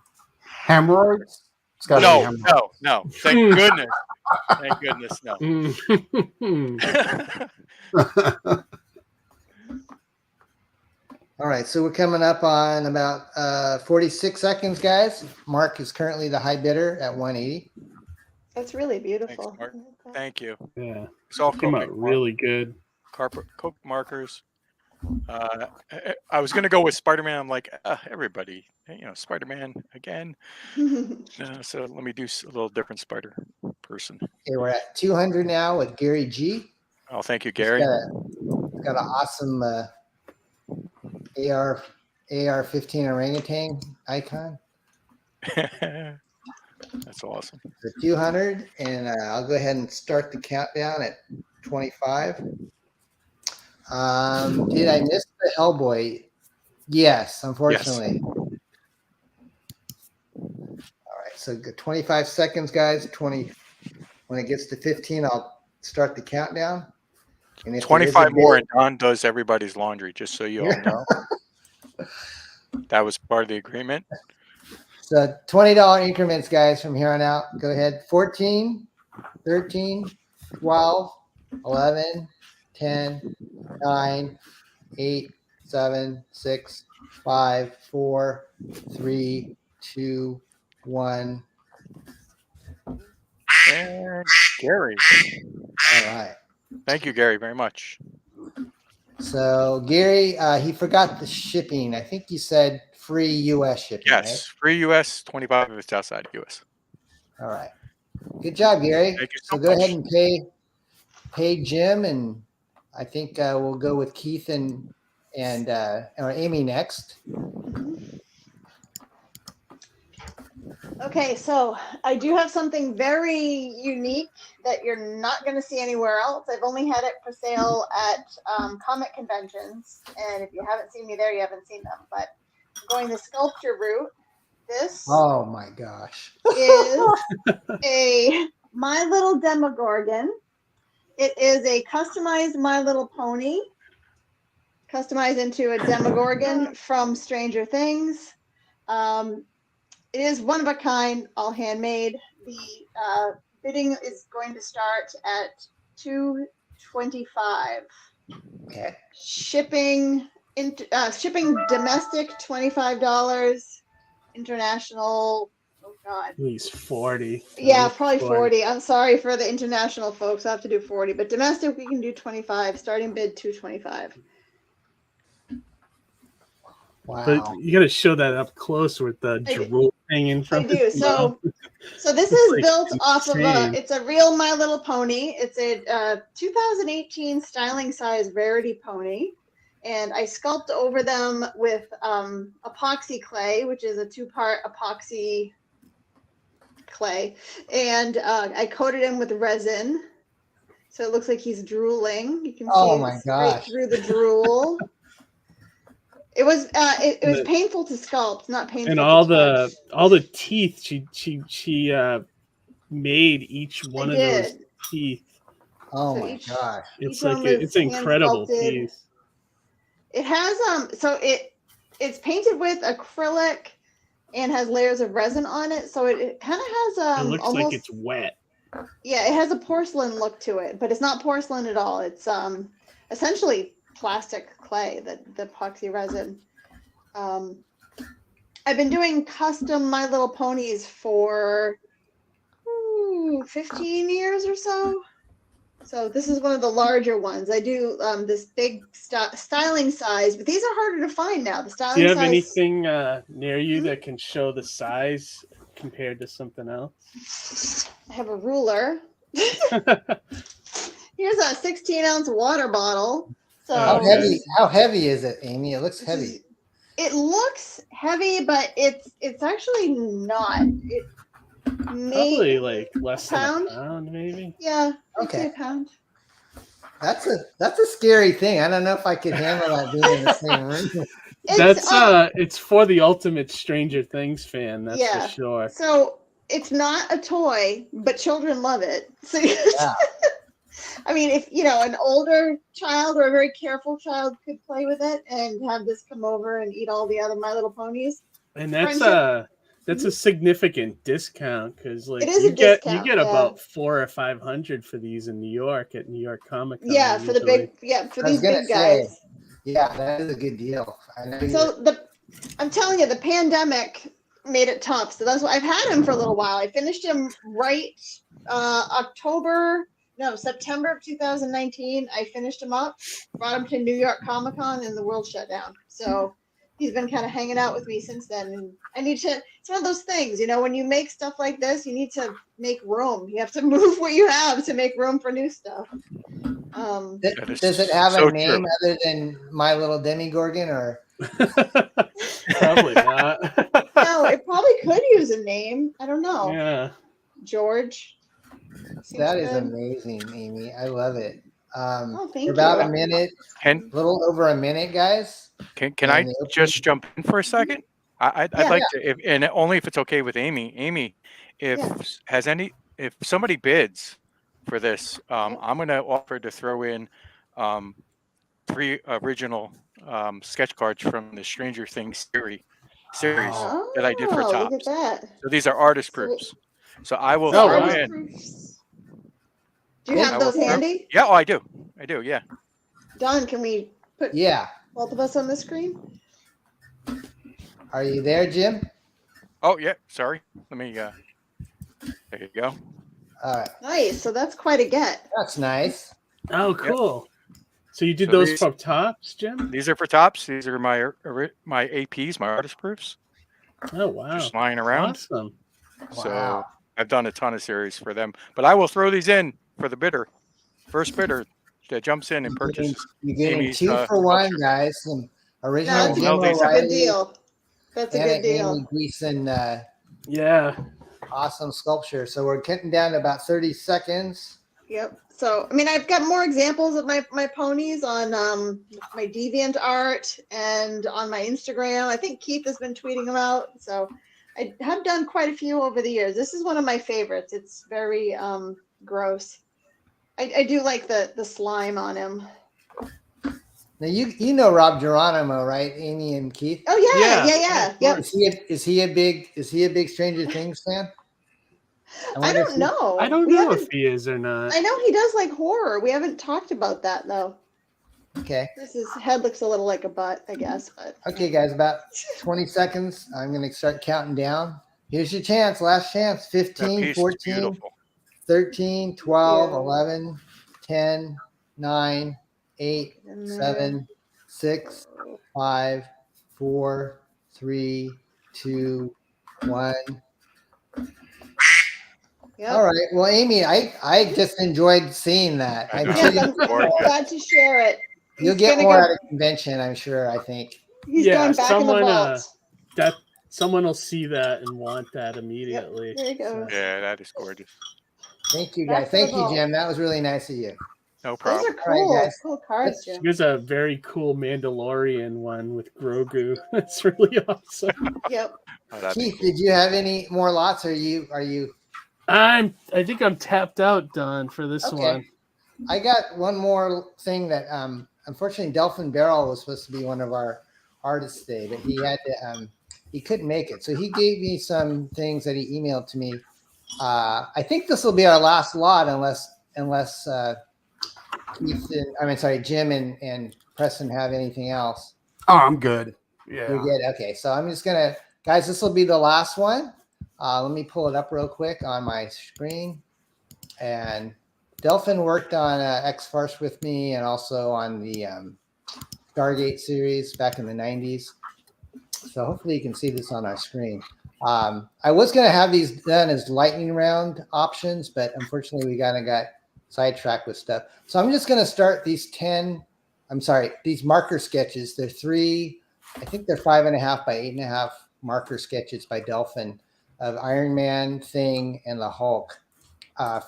Hemorrhoids? It's gotta be hemorrhoids. No. Thank goodness. Thank goodness, no. All right, so we're coming up on about 46 seconds, guys. Mark is currently the high bidder at 180. That's really beautiful. Thanks, Mark. Thank you. Yeah, It's all came out really good. Coke markers. I was gonna go with Spider-Man. I'm like, everybody, Spider-Man again. So let me do a little different Spider person. Okay, we're at 200 now with Gary G. Oh, thank you, Gary. He's got an awesome AR-15 orangutan icon. That's awesome. So 200, and I'll go ahead and start the countdown at 25. Did I miss the Hellboy? Yes, unfortunately. Yes. All right, so 25 seconds, guys. 20. When it gets to 15, I'll start the countdown. And if 25 more, and Don does everybody's laundry, just so you all know. That was part of the agreement. So $20 increments, guys, from here on out. Go ahead. 14, 13, 12, 11, 10, 9, 8, 7, 6, 5, 4, 3, 2, 1. And Gary. All right. Thank you, Gary, very much. So Gary, he forgot the shipping. I think you said free U.S. shipping. Yes, right? Free U.S., 25 if it's outside U.S. All right. Good job, Gary. Thank you so go much. ahead and pay Jim, and I think we'll go with Keith and or Amy next. Okay, so I do have something very unique that you're not going to see anywhere else. I've only had it for sale at comic conventions, and if you haven't seen me there, you haven't seen them. But I'm going the sculpture route. This Oh my gosh. is a My Little Demogorgon. It is a customized My Little Pony, customized into a Demogorgon from Stranger Things. It is one of a kind, all handmade. The bidding is going to start at $225. Okay. Shipping domestic $25. International, oh God. At least 40. Yeah, probably 40. I'm sorry for the international folks. I have to do 40, but domestic we can do 25. Starting bid $225. Wow. But you got to show that up close with the drool hanging from. I do. So this is built off of it's a real My Little Pony. It's a 2018 styling size rarity pony, and I sculpt over them with epoxy clay, which is a 2-part epoxy clay, and I coated him with resin, so it looks like he's drooling. You can see my right gosh. through the drool. It was painful to sculpt, not painful. And to all touch. the teeth she made each one of those teeth. Oh So my gosh. It's like it's incredible piece. It has so it's painted with acrylic and has layers of resin on it, so it kind of has It looks almost like it's wet. Yeah, it has a porcelain look to it, but it's not porcelain at all. It's essentially plastic clay, the epoxy resin. I've been doing custom My Little Ponies for 15 years or so. So this is one of the larger ones. I do this big styling size, but these are harder to find now. The styling size. Do you have anything near you that can show the size compared to something else? I have a ruler. Here's a 16-ounce water bottle. So How heavy is it, Amy? It looks heavy. It looks heavy, but it's actually not. It Probably like less pound? than a pound, maybe. Yeah. Okay. A pound. That's a scary thing. I don't know if I could handle that being in the same room. It's for the ultimate Stranger Things fan, that's Yeah. for sure. So it's not a toy, but children love it. So Yeah. I mean, if an older child or a very careful child could play with it and have this come over and eat all the other My Little Ponies. And that's a significant discount because It is a discount, you get yeah. about 400 or 500 for these in New York at New York Comic Con. Yeah, for these big guys. Yeah, that is a good deal. I know So I'm telling you, the pandemic made it tough. So that's why I've had him for a little while. I finished him right September of 2019. I finished him up, brought him to New York Comic Con, and the world shut down. So he's been kind of hanging out with me since then. And I need to, it's one of those things, when you make stuff like this, you need to make room. You have to move what you have to make room for new stuff. Does it have a name other than My Little Demigorgon, or? Probably not. No, it probably could use a name. I don't know. Yeah. George. That is amazing, Amy. I love it. Thank for about you. a minute, a little over a minute, guys. Can I just jump in for a second? I'd like to, and only if it's okay with Amy. Amy, if somebody bids for this, I'm going to offer to throw in 3 original sketch cards from the Stranger Things series that I did for Topps. Look at that. So these are artist proofs. So I will So throw artist in. proofs. Do you have those handy? Yeah, I do. Yeah. Don, can we put both of us on the screen? Are you there, Jim? Oh yeah. Sorry. Let me. There you go. All right. Nice. So that's quite a get. That's nice. Oh, cool. So you did those for Topps, Jim? These are for Topps. These are my APs, my artist proofs. Oh wow! Just lying around. Awesome. So I've done a ton of series for them, but I will throw these in for the first bidder that jumps in and purchases. You're getting 2 for 1, guys. Some original Jim That's a O'Reilly good deal. That's a good deal. Amy Gleason, awesome sculpture. So we're getting down to about 30 seconds. Yep. So, I mean, I've got more examples of my ponies on my Deviant art and on my Instagram. I think Keith has been tweeting them out. So I have done quite a few over the years. This is one of my favorites. It's very gross. I do like the slime on him. Now you know Rob Geronimo, right? Amy and Keith. Oh yeah. Yep. Is he a big Stranger Things fan? I don't know. I don't know if he is or not. I know he does like horror. We haven't talked about that though. Okay. His head looks a little like a butt, I guess. But okay, guys, about 20 seconds. I'm going to start counting down. Here's your chance. Last chance. 15, 14, 13, 12, 11, 10, 9, 8, 7, 6, 5, 4, 3, 2, 1. Yep. All right. Well, Amy, I just enjoyed seeing that. I'm glad to share it. You'll get more at a convention, I'm sure. I think. He's going back in the vault. Someone will see that and want that immediately. Yep, there you go. Yeah, that is gorgeous. Thank you, guys. Thank you, Jim. That was really nice of you. No problem. Those are cool. All right, guys. Cool cards, Jim. Here's a very cool Mandalorian one with Grogu. That's really awesome. Yep. Keith, did you have any more lots? Or are you? I think I'm tapped out, Don, for this one. I got one more thing that unfortunately DELFIN BARRAL was supposed to be one of our artists today, but he had to he couldn't make it. So he gave me some things that he emailed to me. I think this will be our last lot unless Jim and Preston have anything else. Oh, I'm good. Yeah. You're good. Okay. So I'm just gonna, guys, this will be the last one. Let me pull it up real quick on my screen. And DELFIN worked on X-Farce with me and also on the Stargate series back in the 90s. So hopefully you can see this on our screen. I was going to have these done as lightning round options, but unfortunately we kind of got sidetracked with stuff. So I'm just going to start these these marker sketches. They're 3, I think they're 5.5 by 8.5 marker sketches by DELFIN of Iron Man, Thing, and the Hulk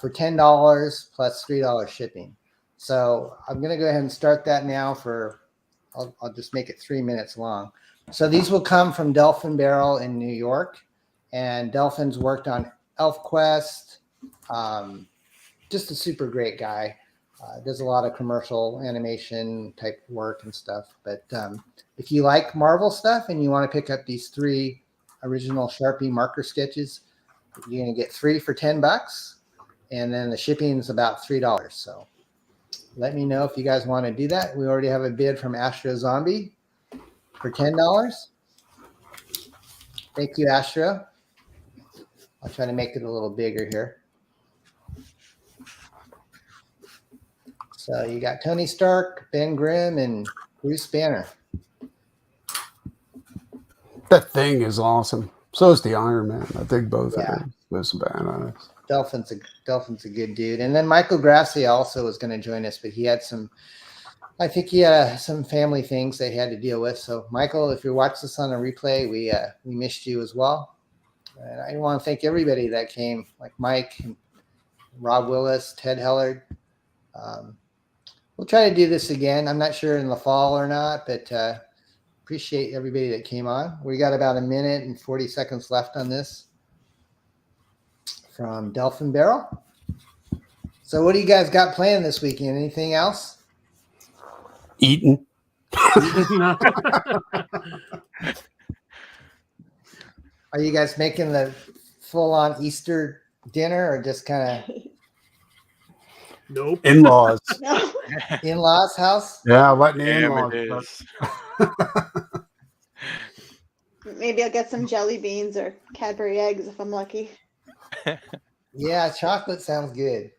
for $10 plus $3 shipping. So I'm going to go ahead and start that now for I'll just make it 3 minutes long. So these will come from Delfin Barrel in New York, and Delfin's worked on ElfQuest. Just a super great guy. Does a lot of commercial animation type work and stuff. But if you like Marvel stuff and you want to pick up these 3 original Sharpie marker sketches, you're going to get 3 for $10, and then the shipping is about $3. So let me know if you guys want to do that. We already have a bid from Astro Zombie for $10. Thank you, Astro. I'll try to make it a little bigger here. So you got Tony Stark, Ben Grimm, and Bruce Banner. That thing is awesome. So is the Iron Man. I think both of them. Those are badass. Delfin's a good dude. And then Michael GRASSIA also was going to join us, but he had I think he had some family things that he had to deal with. So Michael, if you watch this on a replay, we missed you as well. And I want to thank everybody that came, like Mike, and Rob Willis, Ted HELARD. We'll try to do this again. I'm not sure in the fall or not, but appreciate everybody that came on. We got about 1 minute and 40 seconds left on this from Delfin Barrel. So what do you guys got planned this weekend? Anything else? Eating. Are you guys making the full-on Easter dinner or just kind of Nope. In-laws. No. in-laws house? Yeah, letting the Damn, it in-laws. is. Maybe I'll get some jelly beans or Cadbury eggs if I'm lucky. Yeah, chocolate sounds good.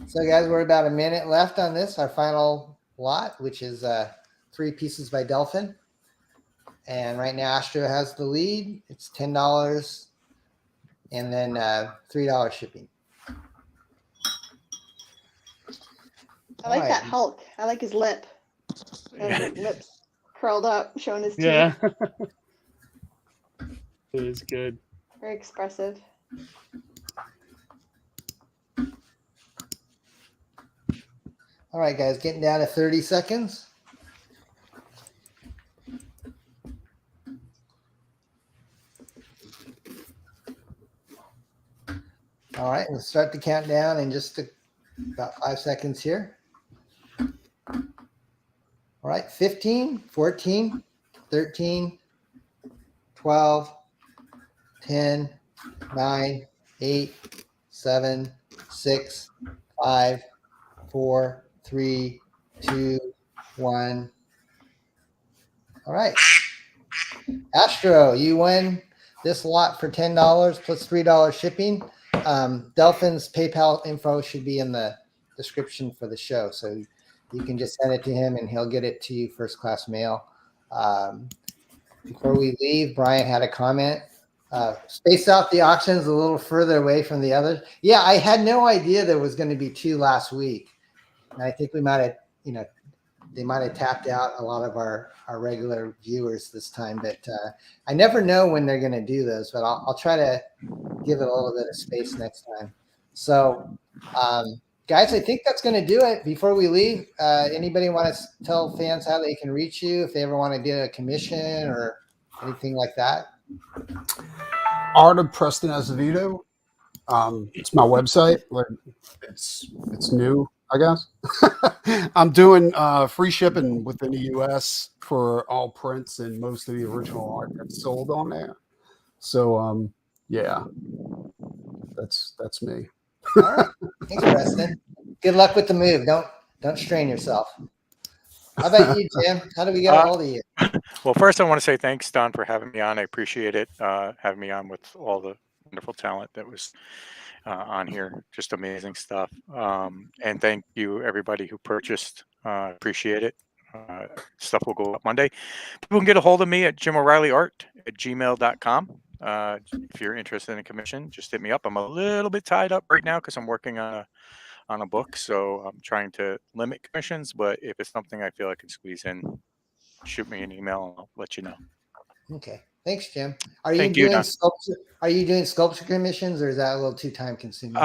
So guys, we're about 1 minute left on this, our final lot, which is 3 pieces by Delfin. And right now Astro has the lead. It's $10 and then $3 shipping. I like All that right. Hulk. I like his lip. His lips curled up, showing his teeth. Yeah. It is good. Very expressive. All right, guys, getting down to 30 seconds. All right, we'll start the countdown in just about 5 seconds here. All right, 15, 14, 13, 12, 10, 9, 8, 7, 6, 5, 4, 3, 2, 1. All right. Astro, you win this lot for $10 plus $3 shipping. Delfin's PayPal info should be in the description for the show. So you can just send it to him and he'll get it to you first class mail. Before we leave, Brian had a comment. Spaced out the auctions a little further away from the others. Yeah, I had no idea there was going to be 2 last week. And I think we might have, they might have tapped out a lot of our regular viewers this time. But I never know when they're going to do those. But I'll try to give it a little bit of space next time. So, guys, I think that's going to do it. Before we leave, anybody want to tell fans how they can reach you if they ever want to get a commission or anything like that? Art of Preston Azevedo. It's my website. It's new, I guess. I'm doing free shipping within the U.S. for all prints and most of the original art that's sold on there. So, yeah, that's me. All right. Thanks, Preston. Good luck with the move. Don't strain yourself. How about you, Jim? How do we get a hold of you? Well, first I want to say thanks, Don, for having me on. I appreciate it. Having me on with all the wonderful talent that was on here. Just amazing stuff. And thank you, everybody who purchased. Appreciate it. Stuff will go up Monday. People can get a hold of me at jimoreillyart@gmail.com. If you're interested in a commission, just hit me up. I'm a little bit tied up right now because I'm working on a book, so I'm trying to limit commissions. But if it's something I feel I can squeeze in, shoot me an email and I'll let you know. Okay. Thanks, Jim. Are you Thank you, doing Don. sculpture? Are you doing sculpture commissions, or is that a little too time consuming?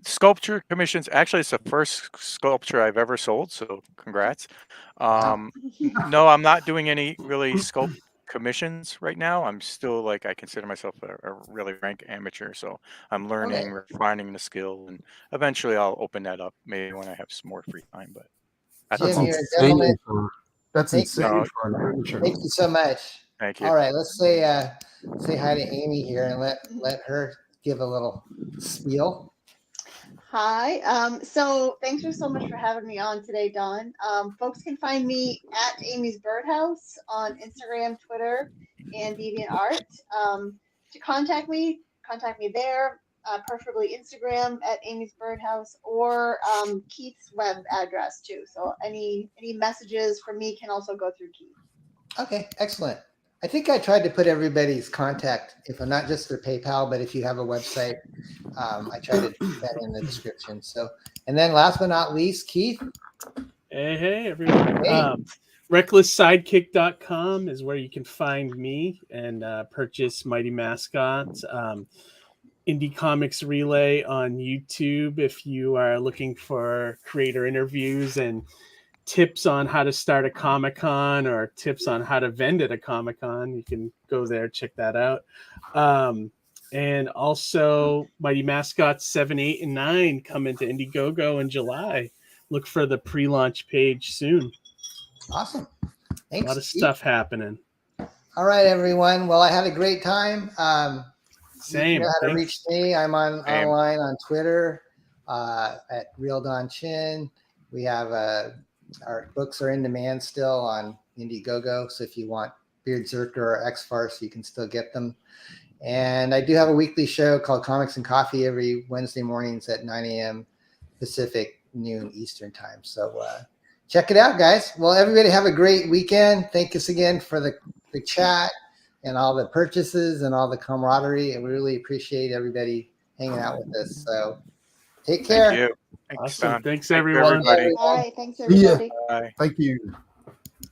Sculpture commissions. Actually, it's the first sculpture I've ever sold. So congrats. No, I'm not doing any really sculpt commissions right now. I'm still like, I consider myself a really rank amateur. So I'm learning, refining the skill, and eventually I'll open that up maybe when I have some more free time. But at the Jim, moment, you're a gentleman. That's Thank insane you. for an amateur. Thank you so much. Thank you. All right, let's say hi to Amy here and let her give a little spiel. Hi. So thanks so much for having me on today, Don. Folks can find me at Amy's Birdhouse on Instagram, Twitter, and DeviantArt. To contact me there, preferably Instagram at Amy's Birdhouse, or Keith's web address too. So any messages from me can also go through Keith. Okay, excellent. I think I tried to put everybody's contact, if not just their PayPal, but if you have a website, I tried to put that in the description. So, and then last but not least, Keith. Hey, everyone. Hey. Recklesssidekick.com is where you can find me and purchase Mighty Mascots. Indie Comics Relay on YouTube if you are looking for creator interviews and tips on how to start a Comic-Con or tips on how to vend at a Comic-Con. You can go there, check that out. And also Mighty Mascots 7, 8, and 9 come into Indiegogo in July. Look for the pre-launch page soon. Awesome. Thanks. A lot of Keith. stuff happening. All right, everyone. Well, I had a great time. Same. You know how to Thanks. reach me. I'm Same. online on Twitter at Real Don Chin. We have our books are in demand still on Indiegogo. So if you want Beard Zerker or X-Farce, you can still get them. And I do have a weekly show called Comics and Coffee every Wednesday mornings at 9 a.m. Pacific, noon Eastern time. So check it out, guys. Well, everybody have a great weekend. Thank us again for the chat and all the purchases and all the camaraderie. And we really appreciate everybody hanging out with us. So take care. Thank you. Thanks, Awesome. Don. Thanks, Thank you, everyone. everybody. All right. Thanks, See ya. everybody. Bye. Thank you.